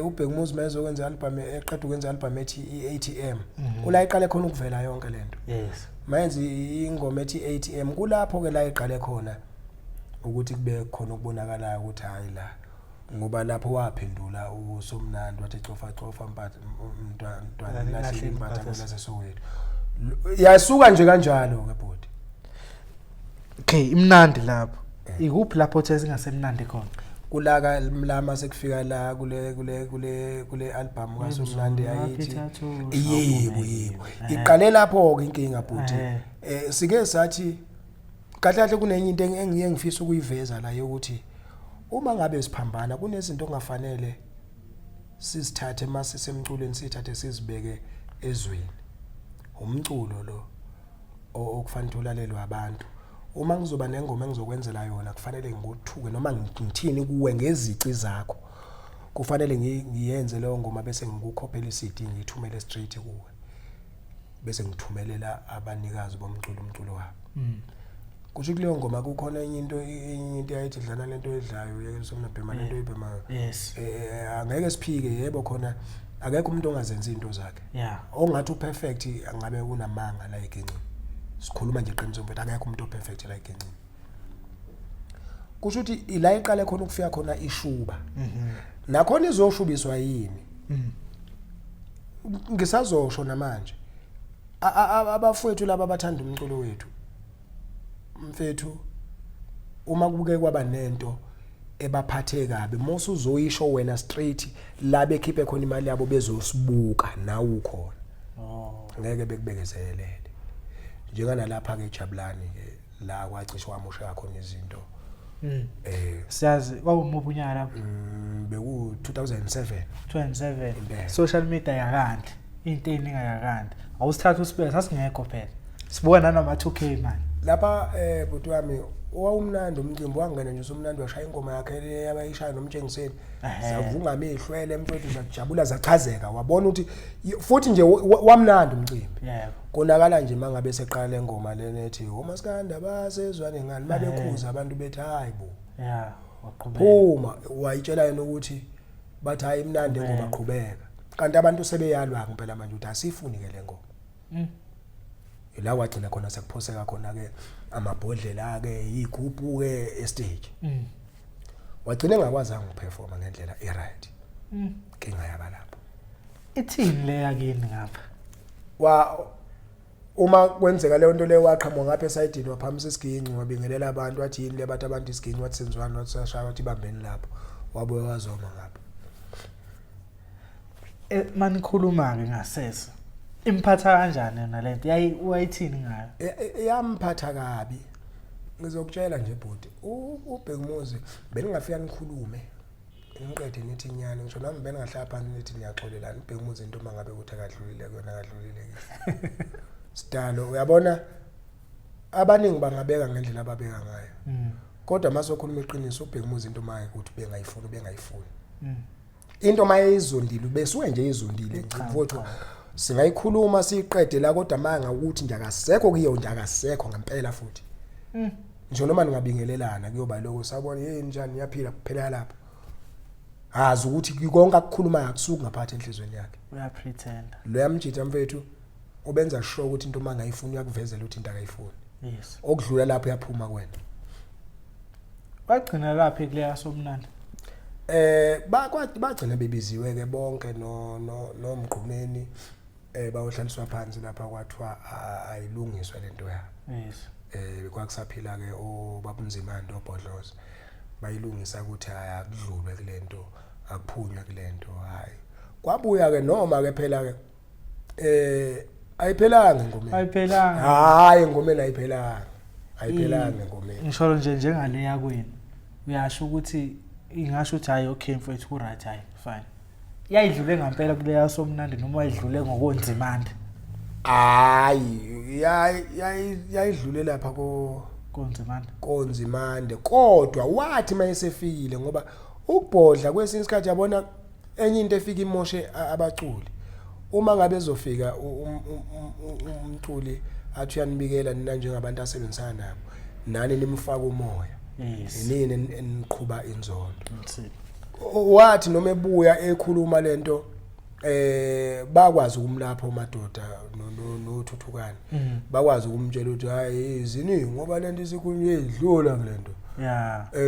uBhekumuzi mayezokwenza album eqeda ukwenza album ethi iATM kula iqale khona ukuvela yonke lento mayenza ingoma ethi ATM kulapho ke la iqale khona ukuthi kube khona ukubonakala ukuthi hayi la ngoba lapho waphendula uSomnandi wathi cofa mntwana lahle impatha kwelase Soweto yasuka nje kanjalo ke bodi okay imnandi lapho ikuphi lapho uthe singasemnandi khona kulaka mlama sekufika la kule album kaSomnandi ayithi yebo iqale lapho ke inkinga bodi sike sathi kahle kunenye into engiye ngifisa ukuyiveza la yokuthi uma ngabe siphambana kunezinto ongafanele sizithathe mase semculweni sithathe sizibeke ezweni umculo lo okufanele ulalelwe abantu uma ngizoba nengoma engizokwenzela yona kufanele ngikuthuke noma ngithini kuwe ngezici zakho kufanele ngiyenze leyo ngoma bese ngikukhophela iCD ngithumele straight kuwe bese ngithumelela abanikazi bomculo umculo wabo kusho kuleyo ngoma kukhona enye into ayithi dlana lento edlayo yeke somnabhema lento ibhemayo yes angeke siphike yebo khona akekho umuntu ongazenza into zakhe ongathi uperfect angabe unamanga la egencini sikhuluma nje iqiniso mfethu akekho umuntu operfect la egencini kusho ukuthi ila iqale khona ukufika khona ishuba nakhona izoshubiswa yini ngisazosho namanje abafowethu laba abathanda umculo wethu mfethu uma kubuke kwaba nento ebaphathe kabi mose uzoyisho wena straight la bekhiphe khona imali yabo bezosibuka nawe ukhona ngeke bekubekezelele njengana lapha ke Jabulani ke la kwacishwa amusha khona izinto siyazi kwawumuphi unyaka lapho beku 2007 social media yakandi into eningi yakandi awusithatha usibeka sasingekho phela sibuka nanoma 2k man lapha bhuti wami owawumnandi umcimbi wangena nje somnandi washaya ingoma yakhe yabayishaya nomtshengiseni savunga amehlwele mfowethu zajabula zachazeka wabona ukuthi futhi nje wamnandi umcimbi yebo konakala nje mangabe seqala lengoma lenethi umaskanda basezwane ngani babekhuza abantu bethi hayibo waqhubeka uma wayitshela yena ukuthi bathi hayi imnandi ngoba qhubeka kanti abantu sebeyalwa ngempela manje uthi asifuni ke lengoma la wagcina khona sekuphoseka khona ke amabhodlela ke igubhu ke estage wagcina engakwazanga ukuperforma ngendlela eright kinga yaba lapho ithini le yakini ngapha uma kwenzeka le nto le waqhamuka ngapha esayidini waphamisa isiginci wabingelela abantu wathi yini lebathi abantu isiginci wathi senziwani wathi sashaya wathi bambeni lapho wabuye wazoma ngapha manikhuluma ke ngasese imphatha kanjani yona lento wayithini ngayo yamphatha kabi ngizokutshela nje bhuti uBhekumuzi beningafika nikhulume ngiqede nithi nyane ngisho nami bengahlala phansi nithi niyaxolelana uBhekumuzi into mangabe ukuthi akadlulile kuyona akadlulile ke sidalo uyabona abaningi bangabeka ngendlela ababeka ngayo kodwa masokhuluma iqiniso uBhekumuzi into maye ukuthi bengayifuni into maye izondile besuke nje izondile ngifuthu singayikhuluma siqede la kodwa manga ukuthi nje akasekho kuyo nje akasekho ngempela futhi nje noma ningabingelelana kuyoba lokho sabona yini njani yaphila kuphela lapho hazi ukuthi konke akukhuluma akusuka ngaphathe enhlizweni yakhe uya pretend lo yamjitha mfethu ubenza sure ukuthi into mangayifuni uyakuvezela ukuthi into akayifuni yes okudlula lapho yaphuma kwena bagcina lapha kuleya somnandi bagcina bebiziwe ke bonke nomgqumeni bayohlaliswa phansi lapha kwathiwa ayilungiswe lento yabo yes kwakusaphila ke obabunzimande obhodlozi bayilungisa ukuthi ayakudlulwe kulento akuphunywe kulento hayi kwabuya ke noma ke phela ke ayiphelanga ngomeni hayi ngomeni ayiphelanga ngomeni ngisholo nje njengale yakwini uyasho ukuthi ingasho ukuthi hayi okay mfethu ku right hayi fine yayidlule ngempela kuleya somnandi noma yayidlule ngokonzimande hayi yayidlule lapha konzimande kodwa wathi mayesefikile ngoba ukubhodla kwesinye isikhathi yabona enye into efika imoshe abaculi uma ngabe ezofika umculi athi uyanibikela nina njengabantu asebenzisana nabo nani nimfaka umoya yini eniqhuba inzondo wathi noma ebuya ekhuluma lento bakwazi ukumlapha umadoda nothuthukana bakwazi ukumtshela ukuthi hayi izini ngoba lento isikhulunywe idlula kulento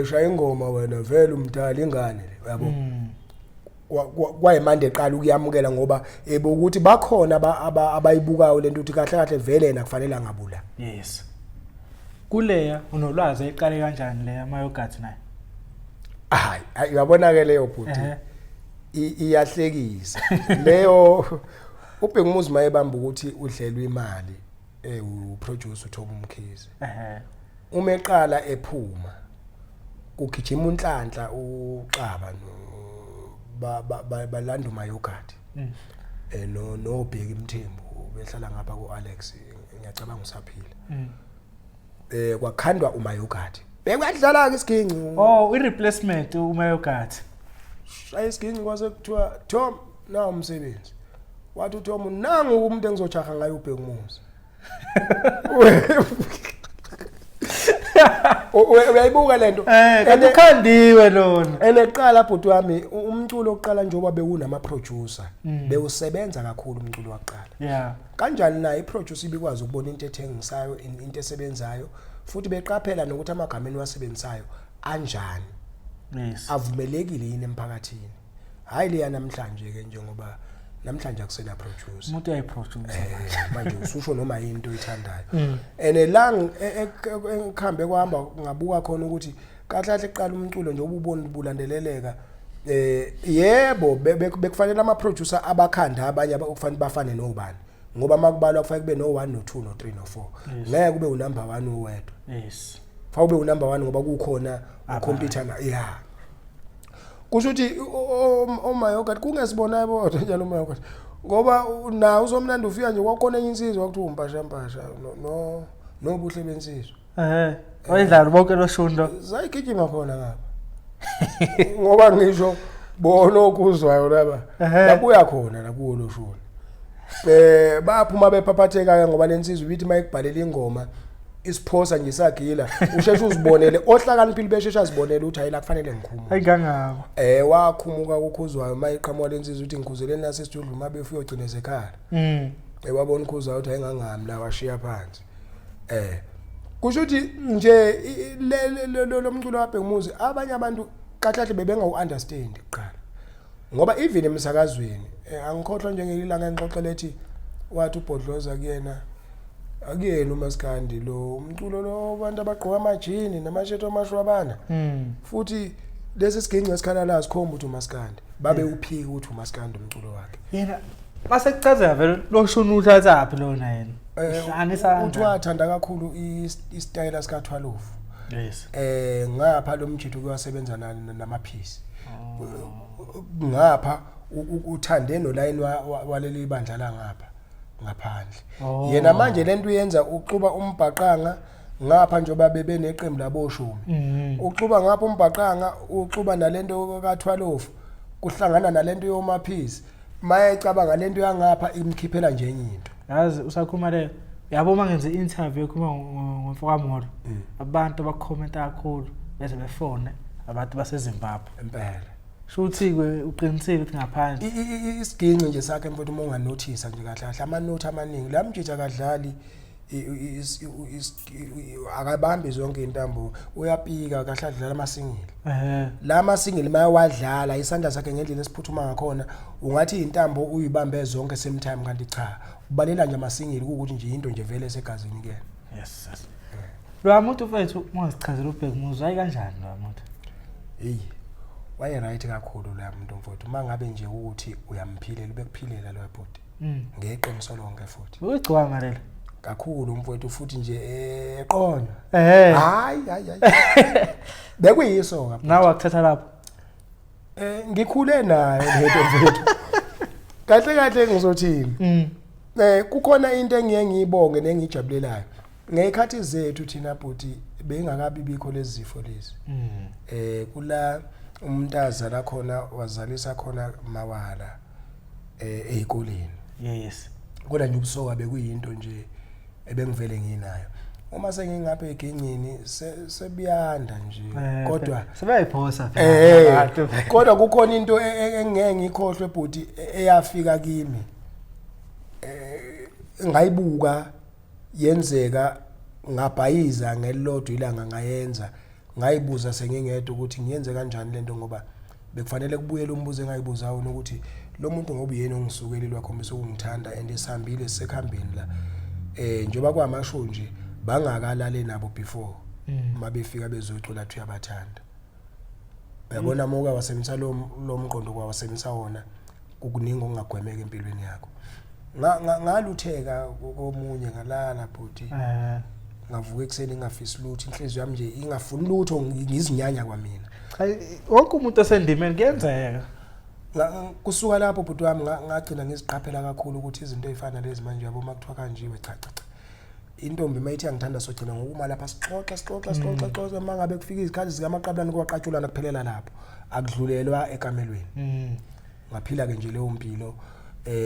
shaya ingoma wena vele umdala ingane le yabo kwayimande eqala ukuyamukela ngoba ebokuthi bakhona abayibukayo lento ukuthi kahle kahle vele yena kufanele angabula yes kuleya unolwazi eqale kanjani le amayogathi naye hayi uyabona ke leyo bhuti iyahlekisa leyo uBhekumuzi mayebamba ukuthi udlelwe imali uproducer uThoba Mkhize uma eqala ephuma kugijima uNhlanhla uXaba balanda umayogathi no Bheki Mthembu behlala ngapha kuAlex ngiyacabanga usaphila kwakhandwa umayogathi bekwadlala ke isiginci ireplacement umayogathi shaya isiginci kwase kuthiwa Tom na umsebenzi wathi uTom nangu umuntu engizojaha ngayo uBhekumuzi Uyayibuka lento. Kanti ukhandiwe lona. Eneqala bhuti wami umculo oqala njengoba bekunama producer bewusebenza kakhulu umculo waqala. Yeah. Kanjani na iproducer ibikwazi ukubona into ethengisayo into esebenzayo futhi beqaphela nokuthi amagameni wasebenzayo anjani. Yes. Avumelekile yini emphakathini. Hayi le namhlanje ke njengoba namhlanje akusena producer. Umuntu uyayiproducer Manje ususho noma yinto oyithandayo. Enelang ekhambe kwahamba ngabuka khona ukuthi kahle eqala umculo nje ububona bulandeleleka. Yebo bekufanele ama producer abakhanda abanye okufanele bafane nobani. Ngoba makubalwa kufanele kube no 1 no 2 no 3 no 4. Ngeke kube unumber 1 uwedwa. Yes. Fa ube unumber 1 ngoba kukhona computer na yeah. Kusho ukuthi omayoga kungesibona bodwa njalo omayoga ngoba na uzomnandi ufika nje kwakhona enye insizwa ukuthi umpasha no buhle bensizwa wayidlala bonke loshundo zayigijima khona ngapha ngoba ngisho bona okuzwayo laba babuya khona la kuwo loshundo baphuma bephaphatheka ngoba lensizwa ubithi mayikubhalela ingoma isiphosa nje sagila usheshe uzibonele ohlakaniphile besheshe azibonele ukuthi hayila kufanele ngikhumule ayingangabo wakhumuka ukukhuzwayo mayiqhamuka lensizwa ukuthi ngikhuzeleni nase studio uma befika ugcineze ekhaya wabona ukhuza ukuthi ayingangami la washiya phansi kusho ukuthi nje lo mculo wabhenguzi abanye abantu kahle bebengawu-understand kuqala ngoba even emsakazweni angikhohlwa njengelanga engixoxe lethi wathi uBhodloza kuyena akuyena uMaskandi lo umculo lo abantu abagqoka amajini namasheto amashwabana futhi lesi siginci esikhala la sikhomba ukuthi uMaskandi babe uphika ukuthi uMaskandi umculo wakhe yena mase kuchazela vele lo shunu uthathaphi lona yena ihlanisa uthi wathanda kakhulu istyle sika 12 yes ngapha lo mjitho kuyasebenza namaphisi ngapha uthande no line waleli bandla la ngapha ngaphandle yena manje lento uyenza uxuba umbhaqanga ngapha njoba bebe neqembu laboshumi uxuba ngapha umbhaqanga uxuba nalento ka12 kuhlangana nalento yomaphisi maye ecabanga lento yangapha imkhiphela nje enye into yazi usakhuma le yabo mangenze interview kuma ngomfokamoro abantu bakhomenta kakhulu bese befone abantu baseZimbabwe empela shuthi ke uqinisile ukuthi ngaphandle isiginci nje sakhe mfowethu uma unganothisa nje kahle kahle amanothi amaningi la mjitha kadlali akabambi zonke intambo uyapika kahle adlala amasingili la masingili mayawadlala isandla sakhe ngendlela esiphuthuma ngakhona ungathi intambo uyibambe zonke same time kanti cha ubalela nje amasingili ukuthi nje into nje vele esegazini ke yes lo muntu mfethu ungazichazela uBhekumuzi ayi kanjani lo muntu waye right kakhulu la muntu mfowethu mangabe nje ukuthi uyamphilela bekuphilela lo bhodi ngeqiniso lonke futhi uyigcwa ngalela kakhulu mfowethu futhi nje eqonywa hayi bekuyiso ka nawe akuthatha lapho ngikhule naye lento mfowethu kahle ngizothini kukhona into engiye ngiyibonge nengijabulelayo ngekhathi zethu thina bhodi bengakabi bikho lezi zifo lezi kula umntaza la khona wazalisa khona mawala ezikoleni yes kodwa nje ubusoka bekuyinto nje ebengivele nginayo uma sengingapha egengini sebiyanda nje kodwa sebayiphosa kodwa kukhona into engeke ngikhohlwe bhuti eyafika kimi ngayibuka yenzeka ngabhayiza ngelilodwa ilanga ngayenza ngayibuza sengingedwa ukuthi ngiyenze kanjani lento ngoba bekufanele kubuyele umbuzo engayibuzayo ukuthi lo muntu ngoba yena ongisukeli lwakhombisa ukungithanda andisihambile sekhambeni la njoba kwamasho nje bangakalale nabo before mabefika bezocula athi uyabathanda uyabona moka wasebenzisa lo mqondo kwawasebenzisa wona ukuningi ongagwemeka empilweni yakho ngalutheka komunye ngalala bhuti ngavuka ekseni ngafisa lutho inhliziyo yami nje ingafuni lutho ngizinyanya kwamina wonke umuntu osendimeni kuyenzeka kusuka lapho bhuti wami ngagcina ngiziqaphela kakhulu ukuthi izinto ezifana lezi manje yabo makuthiwa kanjiwe cha intombi mayithi angithanda sogcina ngokuma lapha sixoxa mangabe kufika izikhathi zikamaqabulani kwaqatshulana kuphelela lapho akudlulelwa ekamelweni ngaphila ke nje leyo mpilo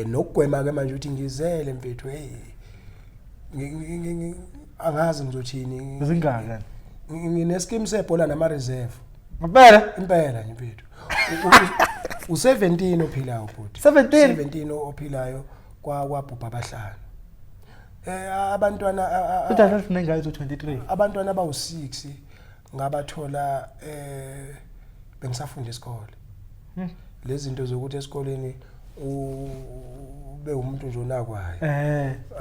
nokugwema ke manje ukuthi ngizele mfethu angazi ngizothini zingaka ngine scheme sebhola nama reserve. Impela nje mfethu. U17 ophilayo bhuti. 17 ophilayo kwabhubha abahlanu. Abantwana uthatha nengayo 23. Abantwana abawu6 ngabathola bengisafunda isikole. Lezi zinto zokuthi esikoleni ube umuntu nje onakwayo.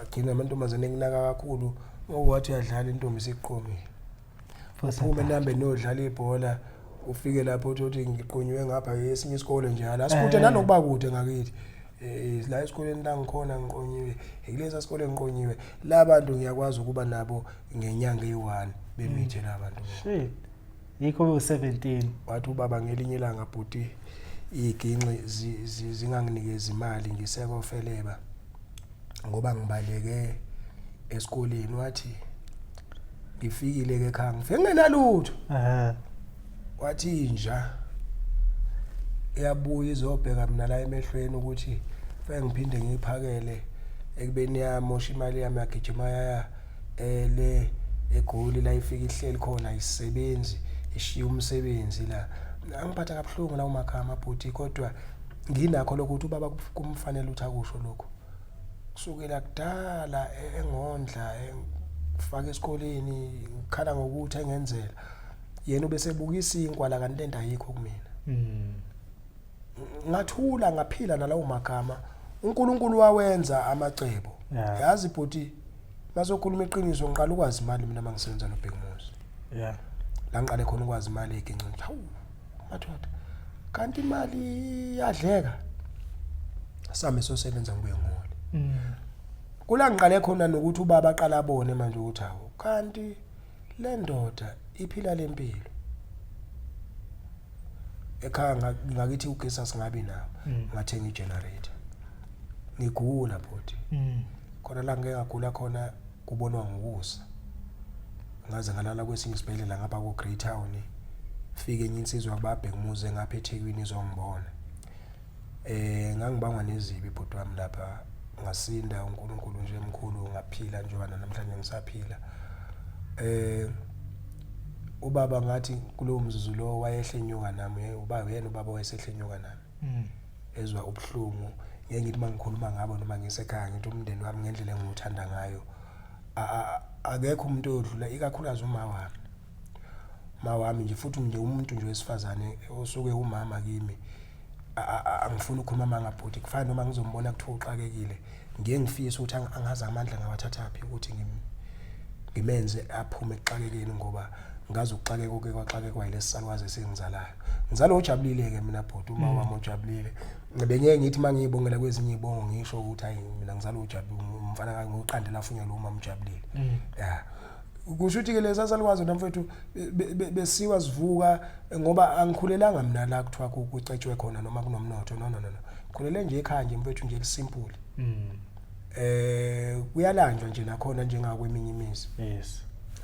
Agcina amantombazane enginaka kakhulu ngokuthi uyadlala intombi siqhomile. Uphume nambe nodlala ibhola ufike lapho uthi ngiqonyiwe ngapha esinye isikole nje hala asikude nanokuba kude ngakithi. La esikoleni la ngikhona ngiqonyiwe yilesa sikole ngiqonyiwe labantu ngiyakwazi ukuba nabo ngenyanga e1 bemithe labantu. Shit. Yikho u17 wathi ubaba ngelinye ilanga bhuti iginqi zinganginikeza imali ngisekofeleba ngoba ngibaleke esikoleni wathi ngifikile ke ekhaya ngifike ngenalutho. Wathi inja yabuya izobheka mina la emehlweni ukuthi feke ngiphinde ngiphakele ekubeni yamosha imali yami yagijima yaya le eGoli la ifika ihleli khona ayisebenzi ishiya umsebenzi la angiphatha kabuhlungu la umakhama bhuti kodwa nginakho lokuthi ubaba kumfanele uthi akusho lokho kusukela kudala engondla ngifaka esikoleni ngikhala ngokuthi engenzela yena ubesebukisa inkwala kanti lento ayikho kumina. Ngathula ngaphila nalawo magama uNkulunkulu wawenza amacebo. Yazi bhuti bazokhuluma iqiniso ngiqala ukwazi imali mina mangisebenza noBhekumuzi. La ngiqale khona ukwazi imali eginqini. Hawu mathotha kanti imali yadleka sami sosebenza ngibuye ngole. Kula ngiqale khona nokuthi ubaba aqala abone manje ukuthi hawo kanti le ndoda iphila lempilo. Ekhaya ngakithi ugesi singabi nawo ngathenga igenerator. Ngigula bhuti. Khona la ngeke ngagula khona kubonwa ngokusa. Ngaze ngalala kwesinye isibhedlela ngapha ku Great Town. Fike enye insizwa kubaBhekumuzi ngapha eThekwini izongibona. Ngangibangwa nezibi bhuti wami lapha ngasinda uNkulunkulu nje emkhulu ngaphila njengoba namhlanje ngisaphila. Ubaba ngathi kulowo mzuzu lo wayehle inyuka nami ubaba yena ubaba wayesehle inyuka nami. Ezwa ubhlungu ngeke ngithi mangikhuluma ngabo noma ngisekhaya ngithi umndeni wami ngendlela engiwuthanda ngayo akekho umuntu odlula ikakhulukazi uma wami nje futhi nje umuntu nje wesifazane osuke umama kimi angifuni ukukhuluma mangabhuti kufana noma ngizombona kuthiwa uxakekile ngiye ngifisa ukuthi angazi amandla ngawathathaphi ukuthi ngimenze aphume exakekeni ngoba ngazi ukuxakeka oke kwaxakekwa yilesi salwazi esengizalayo ngizalo ojabulile ke mina bhuti uma wami ojabulile ngeke ngithi mangiyibongela kwezinye ibongo ngisho ukuthi hayi mina ngizalo ojabulile umfana ngiqandela funya lo uma mjabulile kusho ukuthi ke lesa salwazi namfethu besiwa sivuka ngoba angikhulelanga mina la kuthiwa kucetshwe khona noma kunomnotho no khulele nje ekhaya nje mfethu nje simple kuyalanjwa nje nakhona njengakweminye imizi.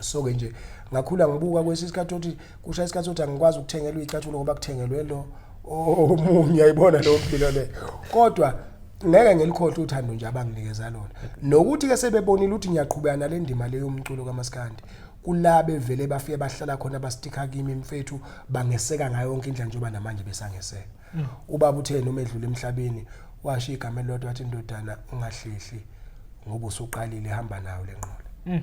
So ke nje ngakhula ngibuka kwesisikhathi ukuthi kusha isikhathi ukuthi angikwazi ukuthengelwa icathulo ngoba kuthengelwe lo omunye ayibona lo mpilo le kodwa ngeke ngelikhohle uthando nje abanginikeza lona nokuthi ke sebebonile ukuthi ngiyaqhubeka nale ndima leyo umculo kaMaskandi kulabe vele bafike bahlala khona bastika kimi mfethu bangeseka ngayo yonke indlela njengoba namanje besangeseka. Ubaba uthe noma edlule emhlabeni washo igama elilodwa wathi indodana ungahlehli ngoba usuqalile hamba nayo lenqola.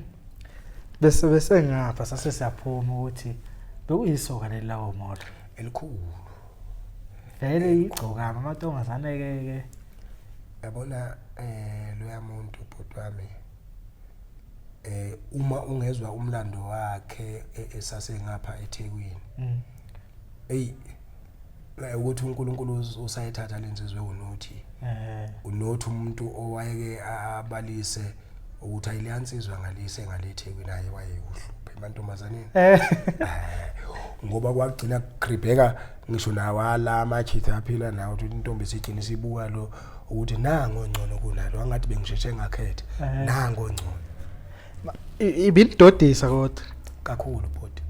Bese ngapha sase siyaphuma ukuthi bekuyisoka lelawo moto elikhulu vele igcoka amantombazane ke yabona loya muntu bhuti wami uma ungezwa umlando wakhe esase ngapha eThekwini ukuthi uNkulunkulu usayithatha lensizwe unothi unothi umuntu owayeke abalise ukuthi ayiliyansizwa ngalise ngaleThekwini aye wayeuhluphe emantombazaneni ngoba kwagcina kugribheka ngisho nawala amachitha aphila nawo ukuthi intombi isithini sibuka lo ukuthi nango ngcono kunalo angathi bengisheshe ngakhetha nango ngcono ibindodisa kodwa kakhulu bhuti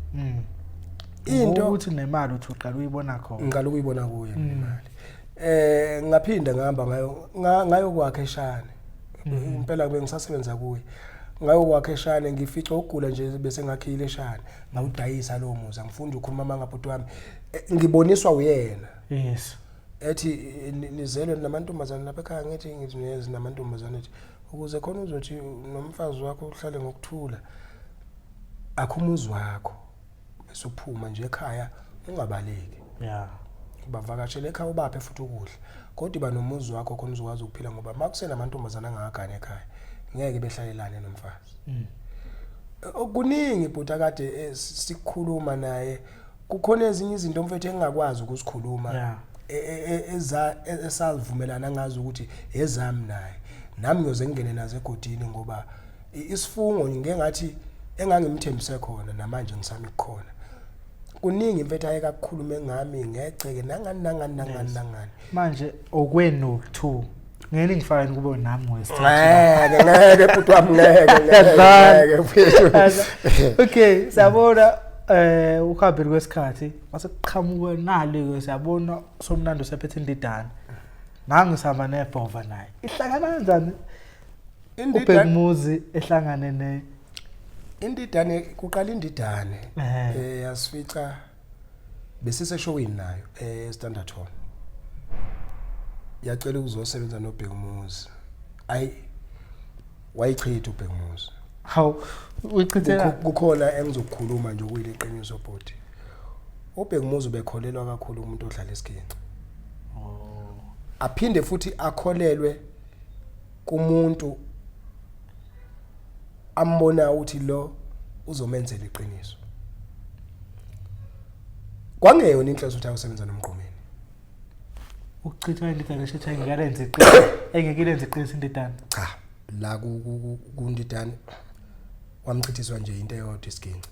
into ukuthi nemali uthi uqala uyibona khona ngiqala ukuyibona kuye imali ngaphinda ngihamba ngayo kwakhe eshane impela bengisasebenza kuye ngayokwakhe eShane ngifica ukugula nje bese ngakhile eShane ngawudayisa lo muzi angifunda ukukhuluma mangabhuti wami ngiboniswa uyena yes ethi nizelwe namantombazana lapha ekhaya ngithi ngiziyezi namantombazana ethi ukuze khona uzothi nomfazi wakho uhlale ngokuthula akhumuzi wakho bese uphuma nje ekhaya ungabaleki yeah bavakashele ekhaya ubaphe futhi ukudla kodwa iba nomuzi wakho khona uzokwazi ukuphila ngoba makusena amantombazana angakagane ekhaya ngeke behlalelane nomfazi okuningi bhuti kade sikhuluma naye kukhona ezinye izinto mfethu engingakwazi ukuzikhuluma esavumelana ngazo ukuthi ezami naye nami ngiyoze ngene nazo egodini ngoba isifungo ngengathi engangimthembise khona namanje ngisami khona kuningi mfethu ayeka ukukhuluma ngami ngeceke nangani manje okwenu 2 ngeke ngifake kube nami wesithathu ngeke bhuti wami ngeke mfethu okay sabona ukhambeni kwesikhathi mase kuqhamuka nalo siyabona somnando sephethe indidana nangisihamba nebhova naye ihlangana kanjani uBhekumuzi ehlangane ne indidane kuqala indidane yasifica besise showini nayo eStandard Hall yacela ukuzosebenza noBhekumuzi wayichitha uBhekumuzi how uyichithela kukhona engizokukhuluma nje okuyileqiniso bhuti uBhekumuzi ubekholelwa kakhulu umuntu odlala esiginci aphinde futhi akholelwe kumuntu ambona ukuthi lo uzomenzela iqiniso kwangeyona inhloso ukuthi ayosebenza nomqhumeni ukuchitha indidana eshetha ngikalenze iqiniso engekilenze iqiniso indidana cha la kundidana wamchithiswa nje into eyodwa isiginci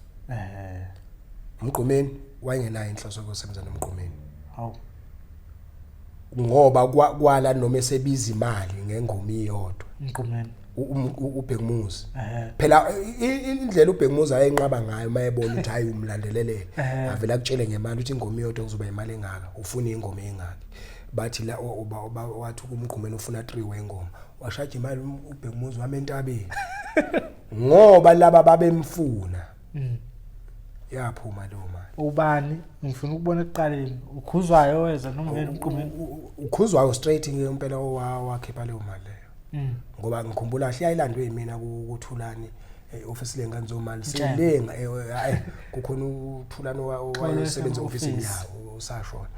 umqhumeni wayengenayo inhloso yokusebenza nomqhumeni hawu ngoba kwala noma esebiza imali ngengoma iyodwa umqhumeni uBhekumuzi phela indlela uBhekumuzi ayenqaba ngayo mayebona ukuthi hayi umlandelelele avela kutshele ngemali ukuthi ingoma iyodwa kuzoba imali engaka ufuna ingoma engaka bathi la wathi umqhumeni ufuna 3 wengoma washaja imali uBhekumuzi wame entabeni ngoba laba babemfuna yaphuma lo mali ubani ngifuna ukubona ekuqaleni ukhuzwayo weza noma ngene umqhumeni ukhuzwayo straight ngempela wakhipha leyo mali ngoba ngikhumbula hle yayilandwe yimina kuThulani office lengane zomali silenga kukhona uThulani owayesebenza officeini yawo usashona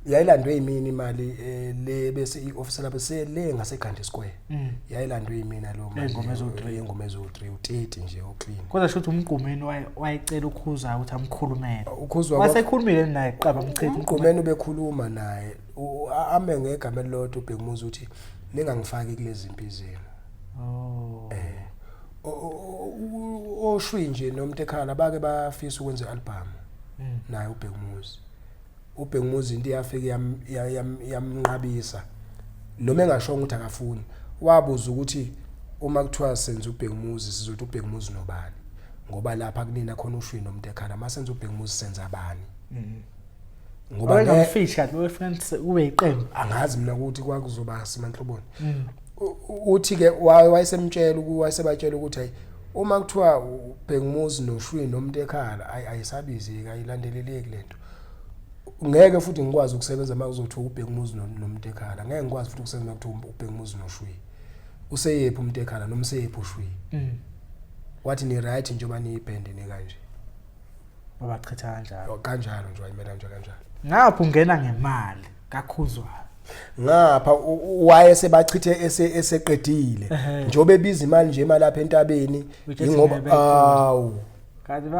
yayilandwe yimini imali le bese ioffice lapho selenga seGandhi Square yayilandwe yimina lo mali ingoma ezo3 u30 nje oclean kodwa shothi umqhumeni wayecela ukhuza ukuthi amkhulumele wasekhulumile naye qaba mchitha umqhumeni ubekhuluma naye ame ngegama lodwa uBhekumuzi uthi ningangifaki kulezi impi zenu oshwi nje nomtekhala bake bafisa ukwenza ialbum naye uBhekumuzi into yafike yamnqabisa noma engashonga ukuthi akafuni wabuza ukuthi uma kuthiwa senza uBhekumuzi sizothi uBhekumuzi nobani ngoba lapha kunina khona ushwi nomtekhala masenza uBhekumuzi senza abani ngoba ngifisha wefriends ube iqembu angazi mina ukuthi kwakuzoba simanhloboni uthi ke wayesemtshela wayesebatshela ukuthi hayi uma kuthiwa uBhekumuzi noshwi nomtekhala ayisabizi ayilandeleleki lento ngeke futhi ngikwazi ukusebenza uma kuzothi uBhekumuzi nomtekhala ngeke ngikwazi futhi ukusebenza ukuthi uBhekumuzi noshwi useyephi umtekhala noma useyephi ushwi wathi ni right njengoba ni iband ni kanje babachitha kanjalo nje wayimela nje kanjalo ngapha ungena ngemali kakhuzwayo ngapha wayesebachithe eseqedile njobe biza imali nje imali lapha entabeni ingoba awu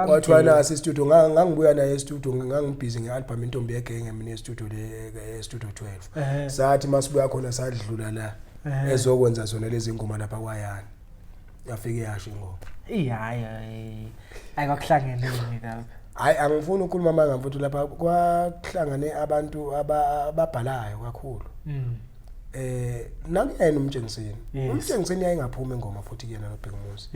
wathi wana studio ngangibuya naye studio ngangibhizi ngealbum intombi yegenge mina studio le studio 12 sathi masibuya khona sadlula la ezokwenza zona lezi ngoma lapha kwayani yafike yasho ingoma hayi ayikakuhlangene lapha hayi angifuni ukukhuluma manga mfuthu lapha kwahlangane abantu ababhalayo kakhulu nakuyena umtshengiseni yayingaphuma ingoma futhi kuyena noBhekumuzi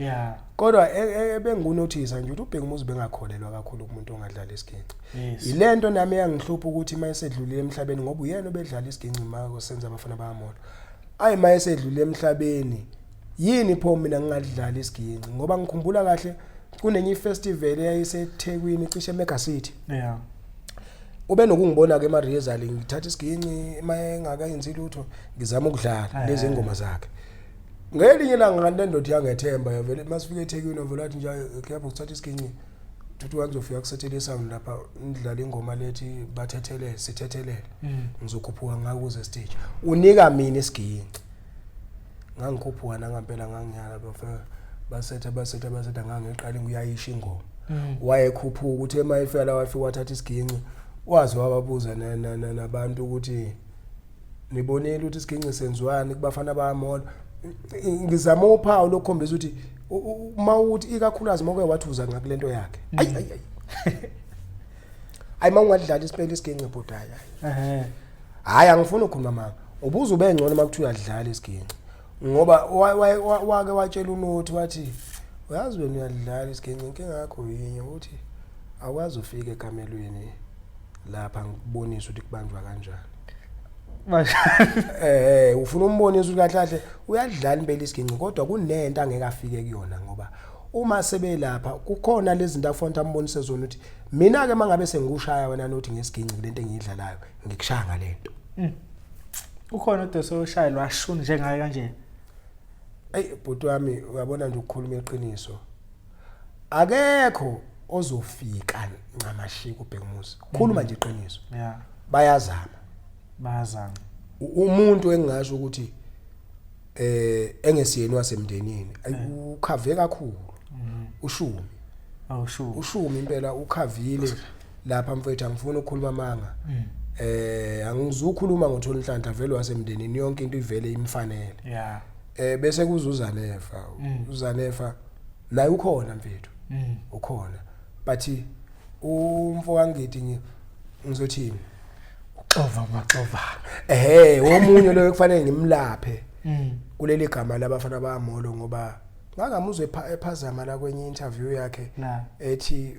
kodwa ebengikunothisa nje ukuthi uBhekumuzi bengakholelwa kakhulu kumuntu ongadlala isiginci ilento nami yangihlupha ukuthi mayesedlulile emhlabeni ngoba uyena obedlala isiginci mako senza abafana bayamola ayi mayesedlulile emhlabeni yini pho mina ngingadlala isiginci ngoba ngikhumbula kahle kunenye festival eyayiseThekwini cishe eMega City yeah ube nokungibona ke eMariezali ngithatha isiginci maye ngakayenzi lutho ngizama ukudlala lezi ingoma zakhe ngelinye ilanga kanti lendoda yangethemba yavele masifike eThekwini vele athi nje kuyapha ukuthatha isiginci tuthi wanzofika kusetshele sound lapha ndidlala ingoma lethi bathethelele sithethelele ngizokhuphuka ngakuze stage unika mina isiginci ngangikhuphuka nangempela nganginyala basetha ngangiqala ngiyayisha ingoma wayekhuphuka ukuthi emayifika la wafika wathatha isiginci wazi wababuza nabantu ukuthi nibonile ukuthi isiginci senziwani kubafana baMolo ngizama uphawu lokukhombisa ukuthi mawuthi ikakhulukazi moke wathuza ngakulento yakhe ayi mawungadlala isipele isiginci bhodaya hayi angifuni ukukhuluma mama ubuza ube ngcono makuthiwa uyadlala isiginci ngoba wake watshela uNothi wathi uyazi wena uyadlala isiginci inkinga yakho yinye uthi akwazi ufika ekamelweni lapha ngikubonisa ukuthi kubanjwa kanjani ufuna umbonisa ukuthi kahle uyadlala impela isiginci kodwa kunento angeke afike kuyona ngoba uma sebelapha kukhona lezi zinto afonta ambonise zona ukuthi mina ke mangabe sengikushaya wena Nothi ngesiginci kulento engiyidlalayo ngikushaya ngalento ukhona uDoso oshayelwa ashuni njengaye kanje bhuti wami uyabona nje ukukhuluma iqiniso akekho ozofika ngamashiko uBhekumuzi khuluma nje iqiniso yeah bayazama umuntu engingasho ukuthi engesiyeni wasemndenini ukhave kakhulu ushumi impela ukhavile lapha mfethu angifuni ukukhuluma manga angizukhuluma ngoTholi Nhlanhla vele wasemndenini yonke into ivele imfanele yeah bese kuzuzanefa uzanefa naye ukhona mfethu ukhona but umfowangidi ngizothini uxova omunye lo kufanele ngimlaphe kuleli gama labafana baMolo ngoba ngakamuzwe ephazama la kwenye interview yakhe ethi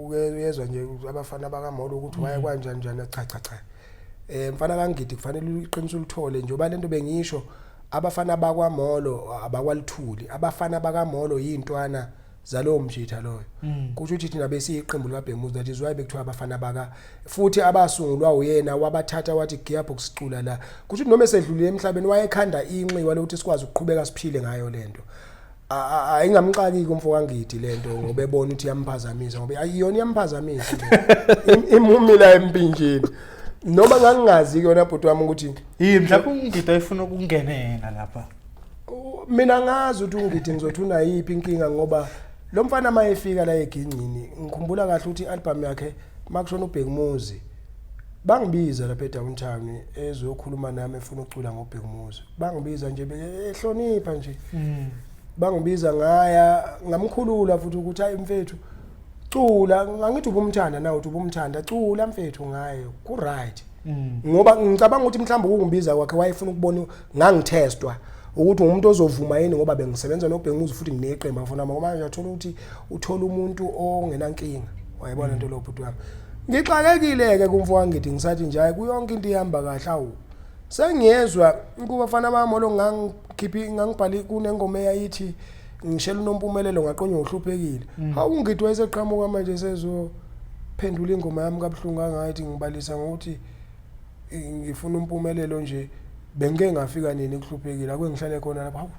uyezwa nje abafana bakaMolo ukuthi waye kanjani njani cha mfana kaNgidi kufanele iqiniso ulithole njengoba lento bengisho abafana bakwaMolo abakwalithuli abafana bakaMolo yintwana zalowo mjitha loyo kusho ukuthi thina besiyiqembu likaBhekumuzi that is why bekuthiwa abafana baka futhi abasungulwa uyena wabathatha wathi Gearbox sicula la kusho ukuthi noma esedlulile emhlabeni wayekhanda inxiwa lokuthi sikwazi ukuqhubeka siphile ngayo lento ayingamxaki kumfowangidi lento ngoba ebona ukuthi yamphazamisa ngoba ayiyona yamphazamisa imumila empinjini noma ngangingazi yona bhuti wami ukuthi mhlawumbe ungidi ayifuna ukungenela lapha mina ngazi ukuthi ungidi ngizothuna yipi inkinga ngoba lo mfana mayefika la eginqini ngikhumbula kahle ukuthi i-album yakhe makushona uBhekumuzi bangibiza lapha eDowntown ezokhuluma nami efuna ukucula ngoBhekumuzi bangibiza nje ehlonipha nje bangibiza ngaya ngamkhulula futhi ukuthi hayi mfethu cula ngangithi ubumthanda nawe uthi ubumthanda cula mfethu ngayo ku right ngoba ngicabanga ukuthi mhlawumbe ukungibiza kwakhe wayefuna ukubona ngangithestwa ukuthi umuntu ozovuma yini ngoba bengisebenza noBhekumuzi futhi ngineqembu afuna ngoba manje uthola ukuthi uthola umuntu ongenankinga wayibona into lo bhuti wami ngixakekile ke kumfowangidi ngisathi nje hayi kuyonke into ihamba kahle awu sengiyezwa ukubafana baMolo ngangibhali kunengoma eyayithi ngishela uNompumelelo ngaqonywa uhluphekile hawu ngidi wayeseqhamuka manje sezophendula ingoma yami kaBhlungu angathi ngibalisa ngokuthi ngifuna uMpumelelo nje bengeke ngafika nini kuhluphekile akwengihlale khona lapha hawu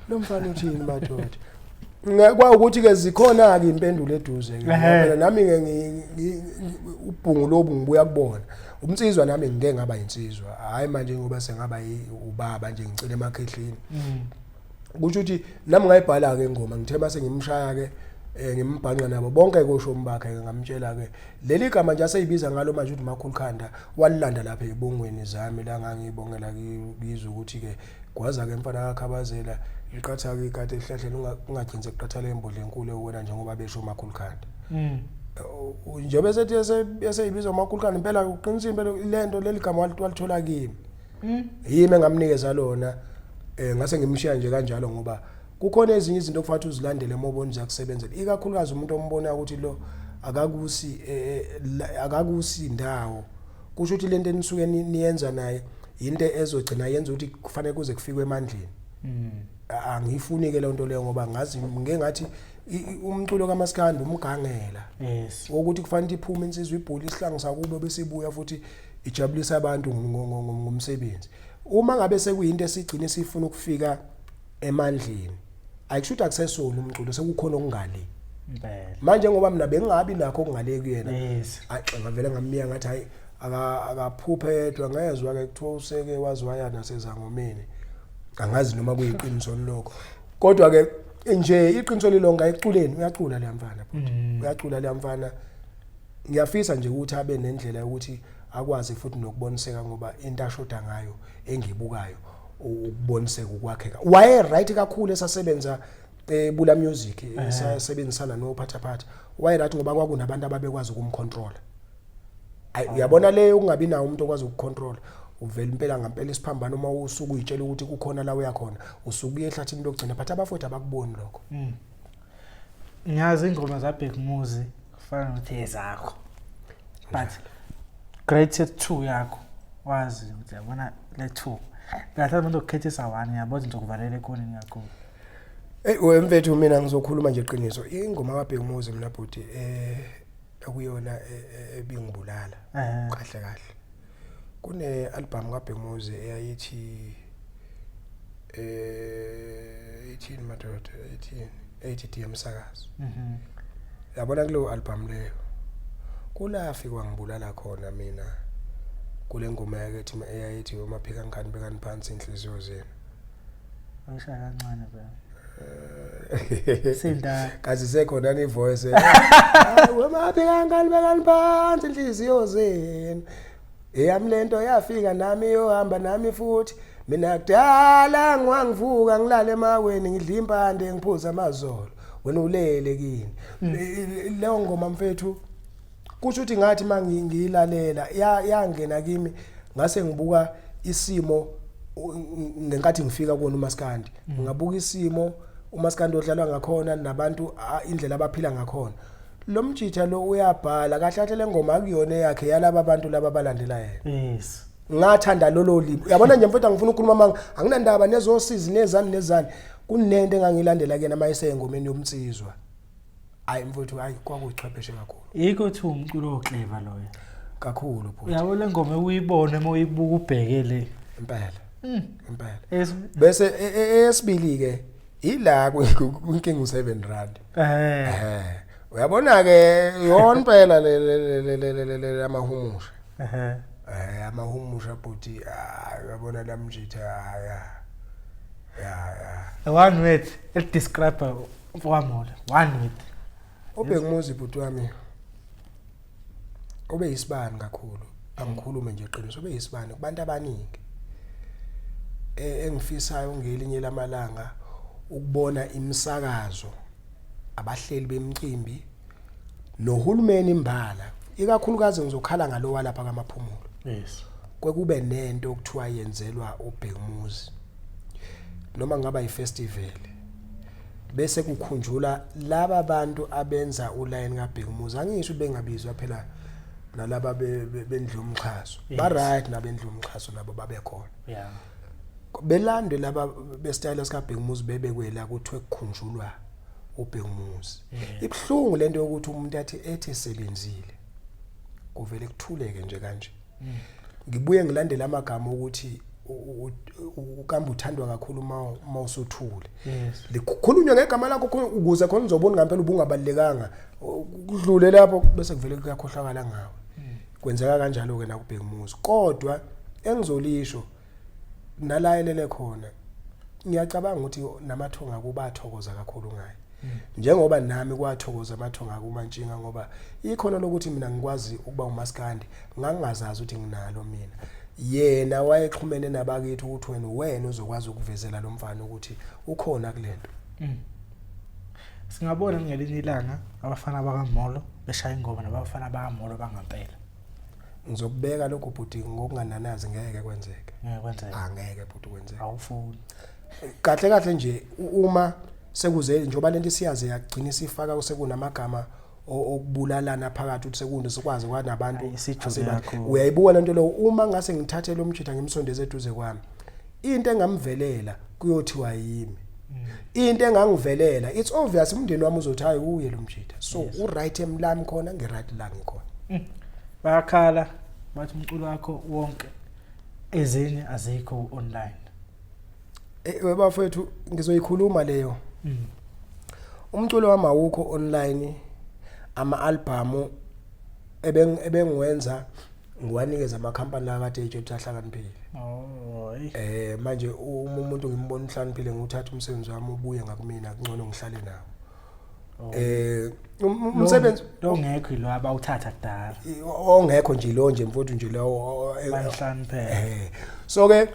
lo mfana uthini madoda ngakwa ukuthi ke zikhona ke impendulo eduze ke nami ubhungu lobu ngibuya kubona umnsizwa nami ngeke ngaba insizwa hayi manje ngoba sengaba ubaba nje ngicela emakhehleni kusho ukuthi nami ngayibhala ke ingoma ngithe mase ngimshaya ke ngimbhanqa nabo bonke koshomi bakhe ngamtshela ke leli gama nje aseyibiza ngalo manje ukuthi Makhulukhanda walilanda lapha ebongweni zami la ngangibongela kizo ukuthi ke kwaza ke mfana yakhabazela iqatha ke ikade ehlahleni ungagenze iqatha lembodle enkulu wena njengoba besho Makhulukhanda njengoba sethi eseyibiza Makhulukhanda impela uqinisa impela lento leli gama walithola kimi yimi engamnikeza lona ngase ngimshiya nje kanjalo ngoba kukhona ezinye izinto okufanele uzilandele moboni zakusebenzela ikakhulukazi umuntu ombona ukuthi lo akakusi indawo kusho ukuthi lento enisuke niyenza naye into ezogcina yenza ukuthi kufanele kuze kufikwe emandleni angifuni ke le nto leyo ngoba ngazi ngengathi umculo kaMaskandi umgangela ukuthi kufanele iphume insizwe ibhola isihlangu sakubo bese ibuya futhi ijabulisa abantu ngomsebenzi. Uma ngabe sekuyinto esigcina sifuna ukufika emandleni ayikushuthi akusesona umculo sekukhona okungale manje ngoba mina bengabi nakho okungale kuyena ngavele ngamiya ngathi hayi akaphuphedwa ngezwe ke kuthiwa useke wazwaya nasezangomeni angazi noma kuyiqiniso lokho kodwa ke nje iqiniso lilonga eculeni uyacula le mfana futhi uyacula le mfana ngiyafisa nje ukuthi abe nendlela yokuthi akwazi futhi nokuboniseka ngoba into ashoda ngayo engibukayo ukuboniseka ukwakheka waye right kakhulu esasebenza Bula Music esasebenzisana noPhathaphatha waye right ngoba kwakunabantu ababekwazi ukumcontrola uyabona leyo ungabi nawo umuntu okwazi ukucontrola uvela impela ngempela isiphambano uma usuku uyitshela ukuthi kukhona la uya khona usuku ehlathini lokugcina but abafowethu abakuboni lokho ngiyazi ingoma zaBhek Muzi kufana nothi ezakho but Great 2 yakho wazi ukuthi yabona le 2 ngathi abantu ukukhethisa 1 yabona into kuvalele khona ngiyakho wemfethu mina ngizokhuluma nje iqiniso ingoma kaBhek Muzi mina bhuti akuyona ebingibulala kahle kahle kune album kaBhek Muzi eyayithi ithini madoda 80 emsakazo yabona kulo album leyo kulafi kwangibulala khona mina kule ngoma yakethi eyayithi umaphika ngani bekani phansi inhliziyo zenu ayisha kancane phela sinda kazi sekhona ni voice umaphika ngani bekani phansi inhliziyo zenu eyamlento yafika nami yohamba nami futhi mina kudala ngiwangivuka ngilale emaweni ngidla impande ngiphuza amazolo wena ulele kini leyo ngoma mfethu kusho ukuthi ngathi mangiyilalela yangena kimi ngase ngibuka isimo ngenkathi ngifika kuona uMaskandi ngabuka isimo uMaskandi odlalwa ngakhona nabantu indlela abaphila ngakhona lo mjitha lo uyabhala kahle le ngoma akuyona yakhe yalabo abantu laba balandela yena ngathanda lolo limo uyabona nje mfethu ngifuna ukukhuluma manga anginandaba nezosizi nezani kunento engangilandela kena mayise engomeni yomtsizwa hayi mfethu hayi kwakuchwepheshe kakhulu yiko thi umculo oclever loyo kakhulu bhuti uyabona ngoma uyibone moyibuka ubhekele impela bese esibili ke ila kwinkinga u7 rand uyabona ke yona impela le amahumusha amahumusha bhuti uyabona lamjitha ya one word it describe formola one word oBhek Muzi bhuti wami obe yisibani kakhulu angikhulume nje iqiniso obe yisibani kubantu abaningi engifisayo ngelinye lamalanga ukubona imisakazo abahleli bemcimbi nohulumeni imbala ikakhulukazi ngizokhala ngalowa lapha kaMaphumulo kwekube nento okuthiwa yenzelwa uBhek Muzi noma ngaba yifestival bese kukhunjula laba bantu abenza uline kaBhek Muzi angisho bengabizwa phela nalaba bendlu umxhaso ba right nabendlu umxhaso nabo babe khona belandwe laba bestyle sikaBhek Muzi bebekwela kuthiwe kukhunjulwa uBhek Muzi ibhlungu lento yokuthi umuntu ethi sebenzile kuvele kuthuleke nje kanje ngibuye ngilandela amagama ukuthi ukamba uthandwa kakhulu mawusuthule likhulunywa ngegama lakho ukuze khona uzobona ngempela ubungabalekanga kudlule lapho bese kuvele kuyakhohlakala ngawe kwenzeka kanjalo ke na kuBhek Muzi kodwa engizolisho nalayelele khona ngiyacabanga ukuthi namathonga kubathokoza kakhulu ngaye njengoba nami kwathokoza amathonga kuMantshinga ngoba ikhona lokuthi mina ngikwazi ukuba uMaskandi ngangingazazi ukuthi nginalo mina yena wayexhumene nabakithi ukuthi wena uzokwazi ukuvezela lo mfana ukuthi ukhona kulento singabona ngelinye ilanga abafana bakaMolo beshaya ingoma nabafana bakaMolo bangampela ngizokubeka lokho bhuti ngokungananazi ngeke kwenzeke angeke bhuti kwenzeke awufuni kahle nje uma sekuze njoba lento siyaze yagcina sifaka usekunamagama okubulalana phakathi ukuthi sekunde sikwazi kwanabantu asebakho uyayibuka lento lo uma ngase ngithathe lo mjitha ngimsondeze eduze kwami into engamvelela kuyothiwa yimi into engangivelela it's obvious umndeni wami uzothi hayi uye lo Mjida so u right emlami khona nge right la ngikhona bayakhala bathi umculo wakho wonke ezinye azikho online bafethu ngizoyikhuluma leyo umculo wami awukho online ama-album ebengiwenza ngiwanikeza amakhampani la kade eJobe ahlakaniphile manje umuntu ngimbona uhlaniphile nguthatha umsebenzi wami ubuye ngakumina kungcono ngihlale nawo umsebenzi ongekho lo abawuthatha kudala ongekho nje lo nje mfowethu nje lo bahlaniphele so ke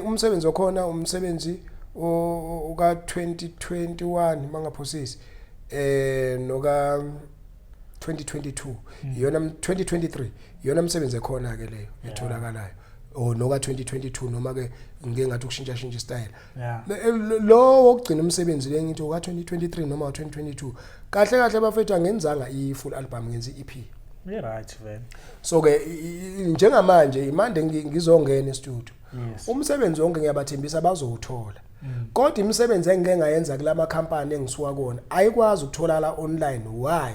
umsebenzi okhona umsebenzi uka 2021 mangaphosisi noka 2022 iyona 2023 iyona umsebenzi ekhona ke leyo etholakalayo noka 2022 noma ke ngeke ngathi ukushintsha shintsha style lo wokugcina umsebenzi lengithi uka 2023 noma 2022 kahle kahle bafethu angenzanga i full album ngenza i EP right man so ke njengamanje imande ngizongena e-studio umsebenzi wonke ngiyabathembisa bazowuthola kodwa imisebenzi engeke ngayenza kulama company engisuka kona ayikwazi ukuthola la online why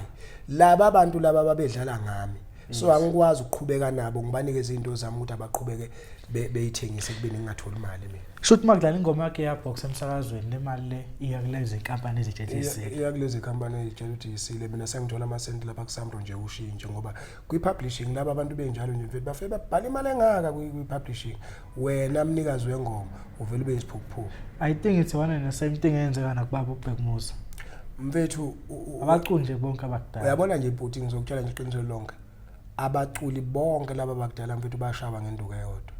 laba abantu laba babedlala ngami so angikwazi ukuqhubeka nabo ngibanikeze izinto zami ukuthi abaqhubeke beyithengise kubeni ngingatholi imali mina shothi makudlala ingoma yakhe yabox emsakazweni lemali le iya kulezi inkampani ezitshelizile iya kulezi inkampani ezitshelizile mina sengithola ama cent lapha kuSamro nje ushintshe ngoba kwi publishing laba abantu benjalo nje mfethu bafike babhala imali engaka kwi publishing wena mnikazi wengoma uvela ube isiphuphu I think it's one and the same thing eyenzeka nakubaba uBhekmuza mfethu abaculi nje bonke abakudala uyabona nje ibhuti ngizokutshela nje iqiniso lonke abaculi bonke laba bakudala mfethu bashaba ngenduku eyodwa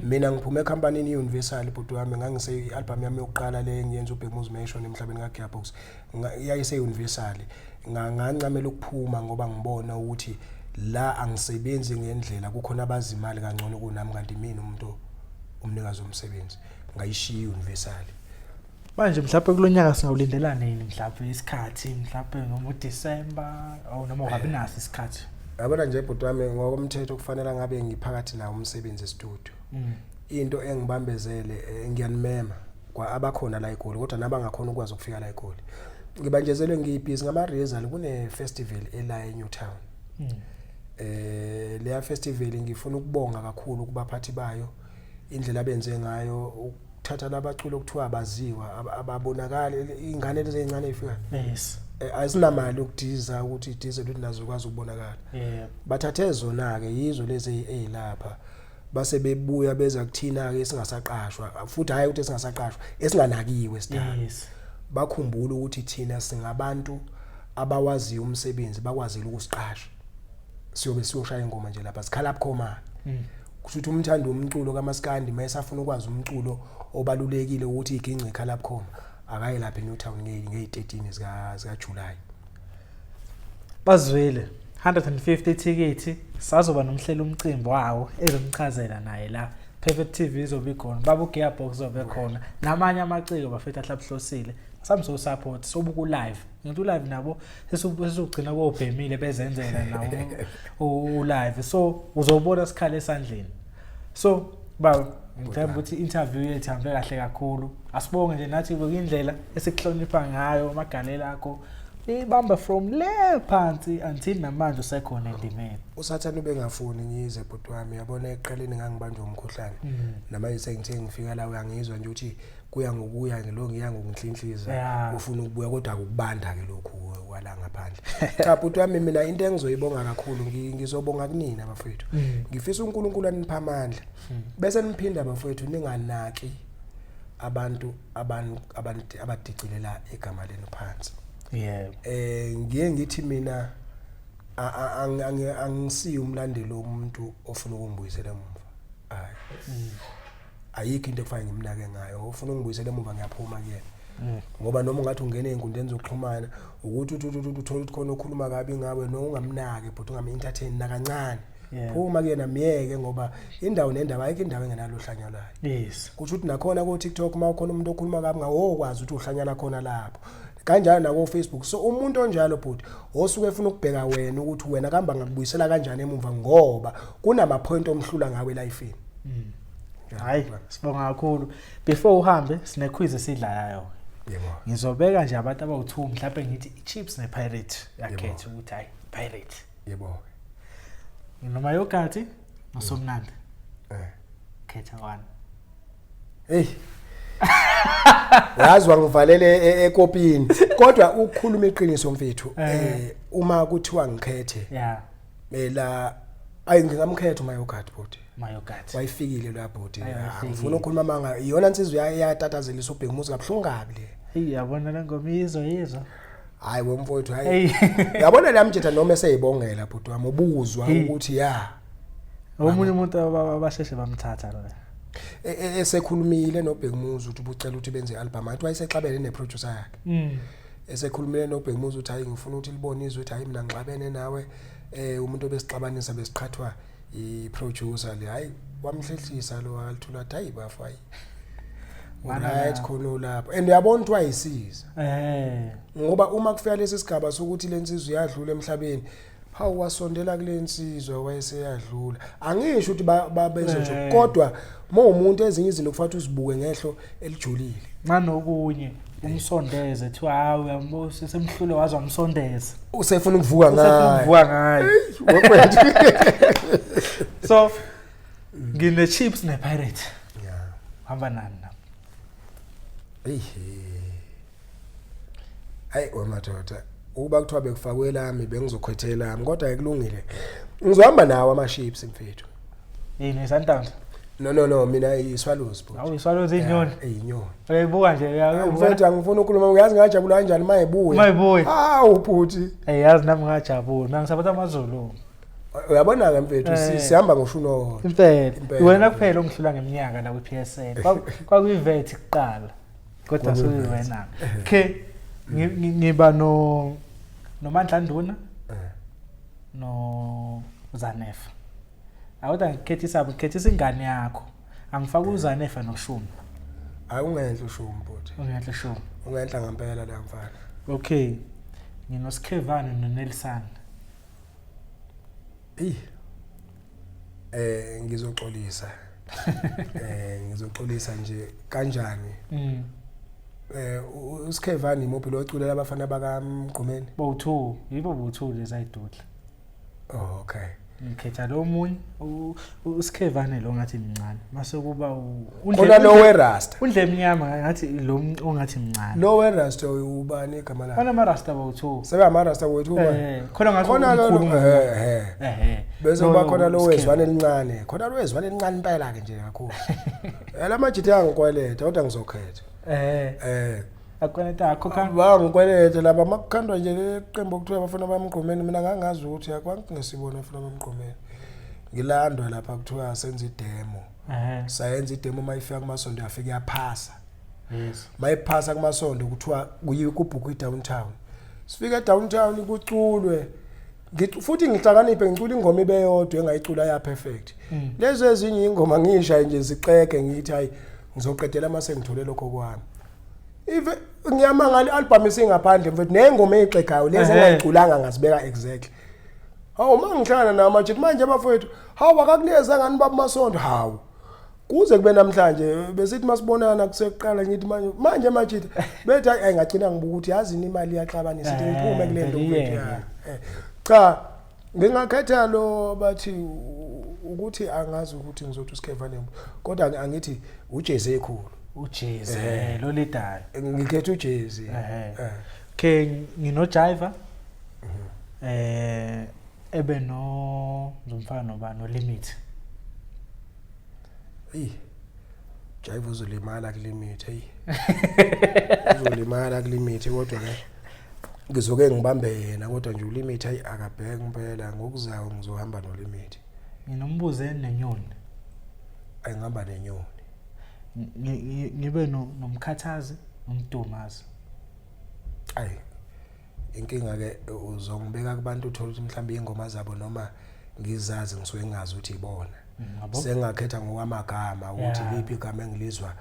mina ngiphume ecompanyini Universal ibhuti wami ngangise i-album yami yokuqala le ngiyenza uBhekmuza Mayishon emhlabeni kaGearbox yayise Universal ngancamela ukuphuma ngoba ngibona ukuthi la angisebenzi ngendlela kukhona abazimali kangcono kunami kanti mina umuntu umnikazi womsebenzi ngayishiya Universal manje mhlawumbe kulonyaka singawulindelana nini mhlawumbe isikhathi mhlawumbe noma uDecember awu noma ungabi naso isikhathi yabona nje ibhuti wami ngokomthetho kufanele ngabe ngiphakathi nawo umsebenzi e-studio into engibambezele ngiyanimema kwa abakhona la eGoli kodwa nabangakhona ukwazi ukufika la eGoli ngibanjezelwe ngiyibhizi ngama-Rizal kune festival ela eNewtown leya festival ngifuna ukubonga kakhulu kubaphathi bayo indlela abenze ngayo ukuthatha labaculi okuthiwa abaziwa ababonakala ingane lezi ezincane ezifika yes asinamali ukudiza ukuthi idize ukuthi nazo ukwazi ukubonakala bathathe zona ke yizo lezi ezilapha base bebuya beza kuthina ke singasaqashwa futhi hayi ukuthi singasaqashwa esinganakiwe sidala bakhumbula ukuthi thina singabantu abawaziyo umsebenzi bakwazile ukusiqasha siyobe siyoshaya ingoma nje lapha sikhala bukhoma kushuthi umthando womculo kaMaskandi mayesafuna ukwazi umculo obalulekile ukuthi igince ikhala bukhoma akaye lapha eNewtown nge13 zika July bazwile 150 tickets sazoba nomhlelo umcimbi wawo ezomchazela naye la Perfect TV izobe khona babu Gearbox izobe khona namanye amaciko bafethu ahlabuhlosile samso support sobuku live ngithi live nabo sesugcina kobhemile bezenzela nawo live so uzobona sikhale esandleni so ba ngithemba ukuthi interview yethu ihambe kahle kakhulu asibonge nje nathi indlela esikuhlonipha ngayo amagalelo akho ibamba from le phansi until namanje usekhona endimeni usathana ubengafuni ngize bhuti wami yabona eqaleni ngangibanjwa umkhuhlane namanje sengithe ngifika la uyangizwa nje ukuthi kuya ngokuya ngelo ngiya ngokunhlinhliza ufuna ukubuya kodwa akubanda ke lokhu wala ngaphandle cha bhuti wami mina into engizoyibonga kakhulu ngizobonga kunina abafowethu ngifisa uNkulunkulu anipha amandla bese niphinda abafowethu ninganaki abantu abadicilela igama lenu phansi ngiye ngithi mina angisiyo umlandeli womuntu ofuna ukungibuyisela emuva ayikho into ekufanele ngimnake ngayo ofuna ukungibuyisela emuva ngiyaphuma kuyena ngoba noma ungathi ungene ezinkundleni zokuxhumana ukuthi uthola ukuthi khona okhuluma kabi ngawe no ungamnake but ungam-entertain nakancane phuma kuyena miyeke ngoba indawo nendaba ayikho indawo engenalo uhlanyalayo yes kusho ukuthi nakhona ku TikTok mawukhona umuntu okhuluma kabi ngawe okwazi ukuthi uhlanyala khona lapho kanjalo nako Facebook so umuntu onjalo bhuti osuke efuna ukubheka wena ukuthi wena kamba ngakubuyisela kanjani emuva ngoba kunama point omhlula ngawe elifeni Hayi sibonga kakhulu. Before uhambe sine quiz esidlalayo. Yebo. Ngizobeka nje abantu abawu2 mhlawumbe ngithi iChiefs nePirate yakhetha ukuthi hayi Pirate. Yebo. Noma yogurt nosomnandi. Khetha one. Hey. Yazi wangivalele ekopini kodwa ukukhuluma iqiniso mfethu uma kuthiwa ngikhethe la ayingingamkhetha umayogurt bhuti wayifikile la bhuti ngifuna ukukhuluma manga iyona insizwe yayatatalisa ubhekumuzi kabuhlungu kabi le hey yabona le ngoma yizwa hayi wemfowethu hayi yabona la mjeta noma eseyibongela bhuti wami ubuzwa ukuthi omunye umuntu abasheshe bamthatha lo esekhulumile noBhekumuzi ukuthi ubucela ukuthi benze i-album athi wayesexabene neproducer yakhe esekhulumile noBhekumuzi ukuthi hayi ngifuna ukuthi libonizwe ukuthi hayi mina ngixabene nawe umuntu obesixabanisa besiqhathwa iproducer le hayi wamhlehlisa lo alithula hayi bafayi right khona lapho and uyabona ukuthi wayisiza ngoba uma kufika lesi sigaba sokuthi lensizwe iyadlula emhlabeni hawu wasondela kulensizwe wayeseyadlula angisho ukuthi babeze nje kodwa umuntu ezinye izinto kufanele uzibuke ngehlo elijulile manokunye umsondeze thiwa hawu uyambo sesemhlule wazi wamsondeza usefuna ukuvuka ngaye so ngine Chiefs nePirate hamba nani hayi wamadoda uba kuthiwa bekufakwe lami bengizokhwethela lami kodwa ayikulungile ngizohamba nawo ama-Chiefs mfethu yini Sundowns no mina iSwallows bhuti awu iSwallows inyoni inyoni uyayibuka nje mfethu angifuni ukukhuluma uyazi ngajabula kanjani mayibuya hawu bhuti yazi nami ngajabula mina ngisaphatha amaZulu uyabona ke mfethu sihamba ngoshuno impela wena kuphela ongihlula ngeminyaka la kwiPSL kwakuyivet kuqala kodwa soyiwena ke ngiba noMandla Nduna no Zanefa awuda ngikhethisa ingane yakho angifaka uZanefa noShumi hayi ungenhle uShumi bhuti ungenhle uShumi ungenhla ngempela la mfana okay nginoSkhevane noNelson ngizoxolisa ngizoxolisa nje kanjani uSkhevane imuphi lo oculela abafana bakaMgqumeni bo2 yibo bo2 lezayidudla okay ngikhetha lo munye uSkhevane lo ngathi mncane mase kuba khona lo weRasta undle emnyama ngathi lo ongathi mncane lo weRasta ubani igama lakhe khona amaRasta bo2 sebe amaRasta bo2 khona ngathi khona lo bese kuba khona lo wezwane elincane khona lo wezwane elincane impela ke nje kakhulu lamajithe yangikweleta kodwa ngizokhetha akweleta akho kan bangikweleta laba makukhandwa nje leqembu okuthiwa abafana bamgqomeni mina ngangazi ukuthi akwangingesibona abafana bamgqomeni ngilandwa lapha kuthiwa senza idemo sayenza idemo mayifika kumasondo yafika yaphasa mayiphasa kumasondo kuthiwa kuyikubhuku iDowntown sifika eDowntown kuculwe futhi ngihlakaniphe ngicula ingoma ibeyodwa engayicula ya perfect lezo ezinye ingoma ngisha nje ziceke ngithi hayi ngizoqedela mase ngithole lokho kwami ive ngiyamangala i-album isingaphandle mfethu nengoma eyixegayo lezi engayiculanga ngazibeka exactly hawu mangihlangana namajithi manje abafowethu hawu akakuleza ngani baba Masondo hawu kuze kube namhlanje besithi masibonana kuseqala ngithi manje amajithi bethi hayi ngagcina ngibuka ukuthi yazini imali iyaxabanisa sithi ngiphume kule nto mfethu cha ngingakhetha lo bathi ukuthi angazi ukuthi ngizothi uSkhevane kodwa angithi uJeze ekhulu uJeze lo leader ngikhetha uJeze ke nginoJiva ebe ngizomfana nobani noLimit Jive uzolimala kuLimit uzolimala kuLimit kodwa ke ngizoke ngibambe yena kodwa nje uLimit hayi akabheke impela ngokuzayo ngizohamba noLimit nginombuzo nenyoni ayingihamba nenyoni ngibe nomkhathazi nomdumazi ayi inkinga ke uzongibeka kubantu uthola ukuthi mhlawumbe ingoma zabo noma ngizazi ngisuke ngazi ukuthi ibona sengakhetha ngokwamagama ukuthi liphi igama engilizwa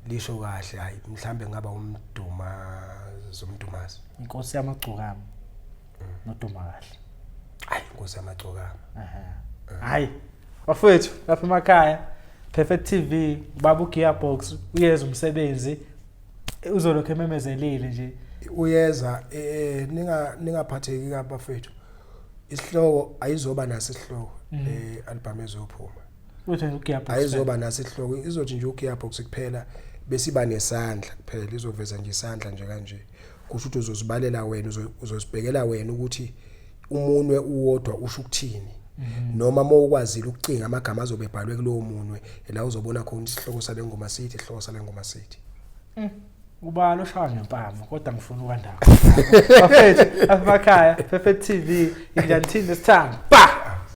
lisho kahle hayi mhlawumbe ngaba umdumazi inkosi yamagcokama noduma kahle hayi inkosi yamagcokama hayi bafethu lapha emakhaya Perfect TV baba uGearbox uyeza umsebenzi uzolokho ememezelile nje uyeza ningaphatheki kabafethu isihloko ayizoba naso isihloko album ezophuma uthi uGearbox ayizoba naso isihloko izothi nje uGearbox kuphela bese iba nesandla kuphela izoveza nje isandla nje kanje kusho ukuthi uzozibalela wena uzosibhekela wena ukuthi umunwe uwodwa usho ukuthini noma mawukwazile ukucinga amagama azobe ebhalwe kulowo munwe la uzobona khona isihloko sale ngoma sithi isihloko sale ngoma sithi ubalo shaya ngempama kodwa ngifuna ukwandaka bafethu abakhaya Perfect TV ingantini nesithando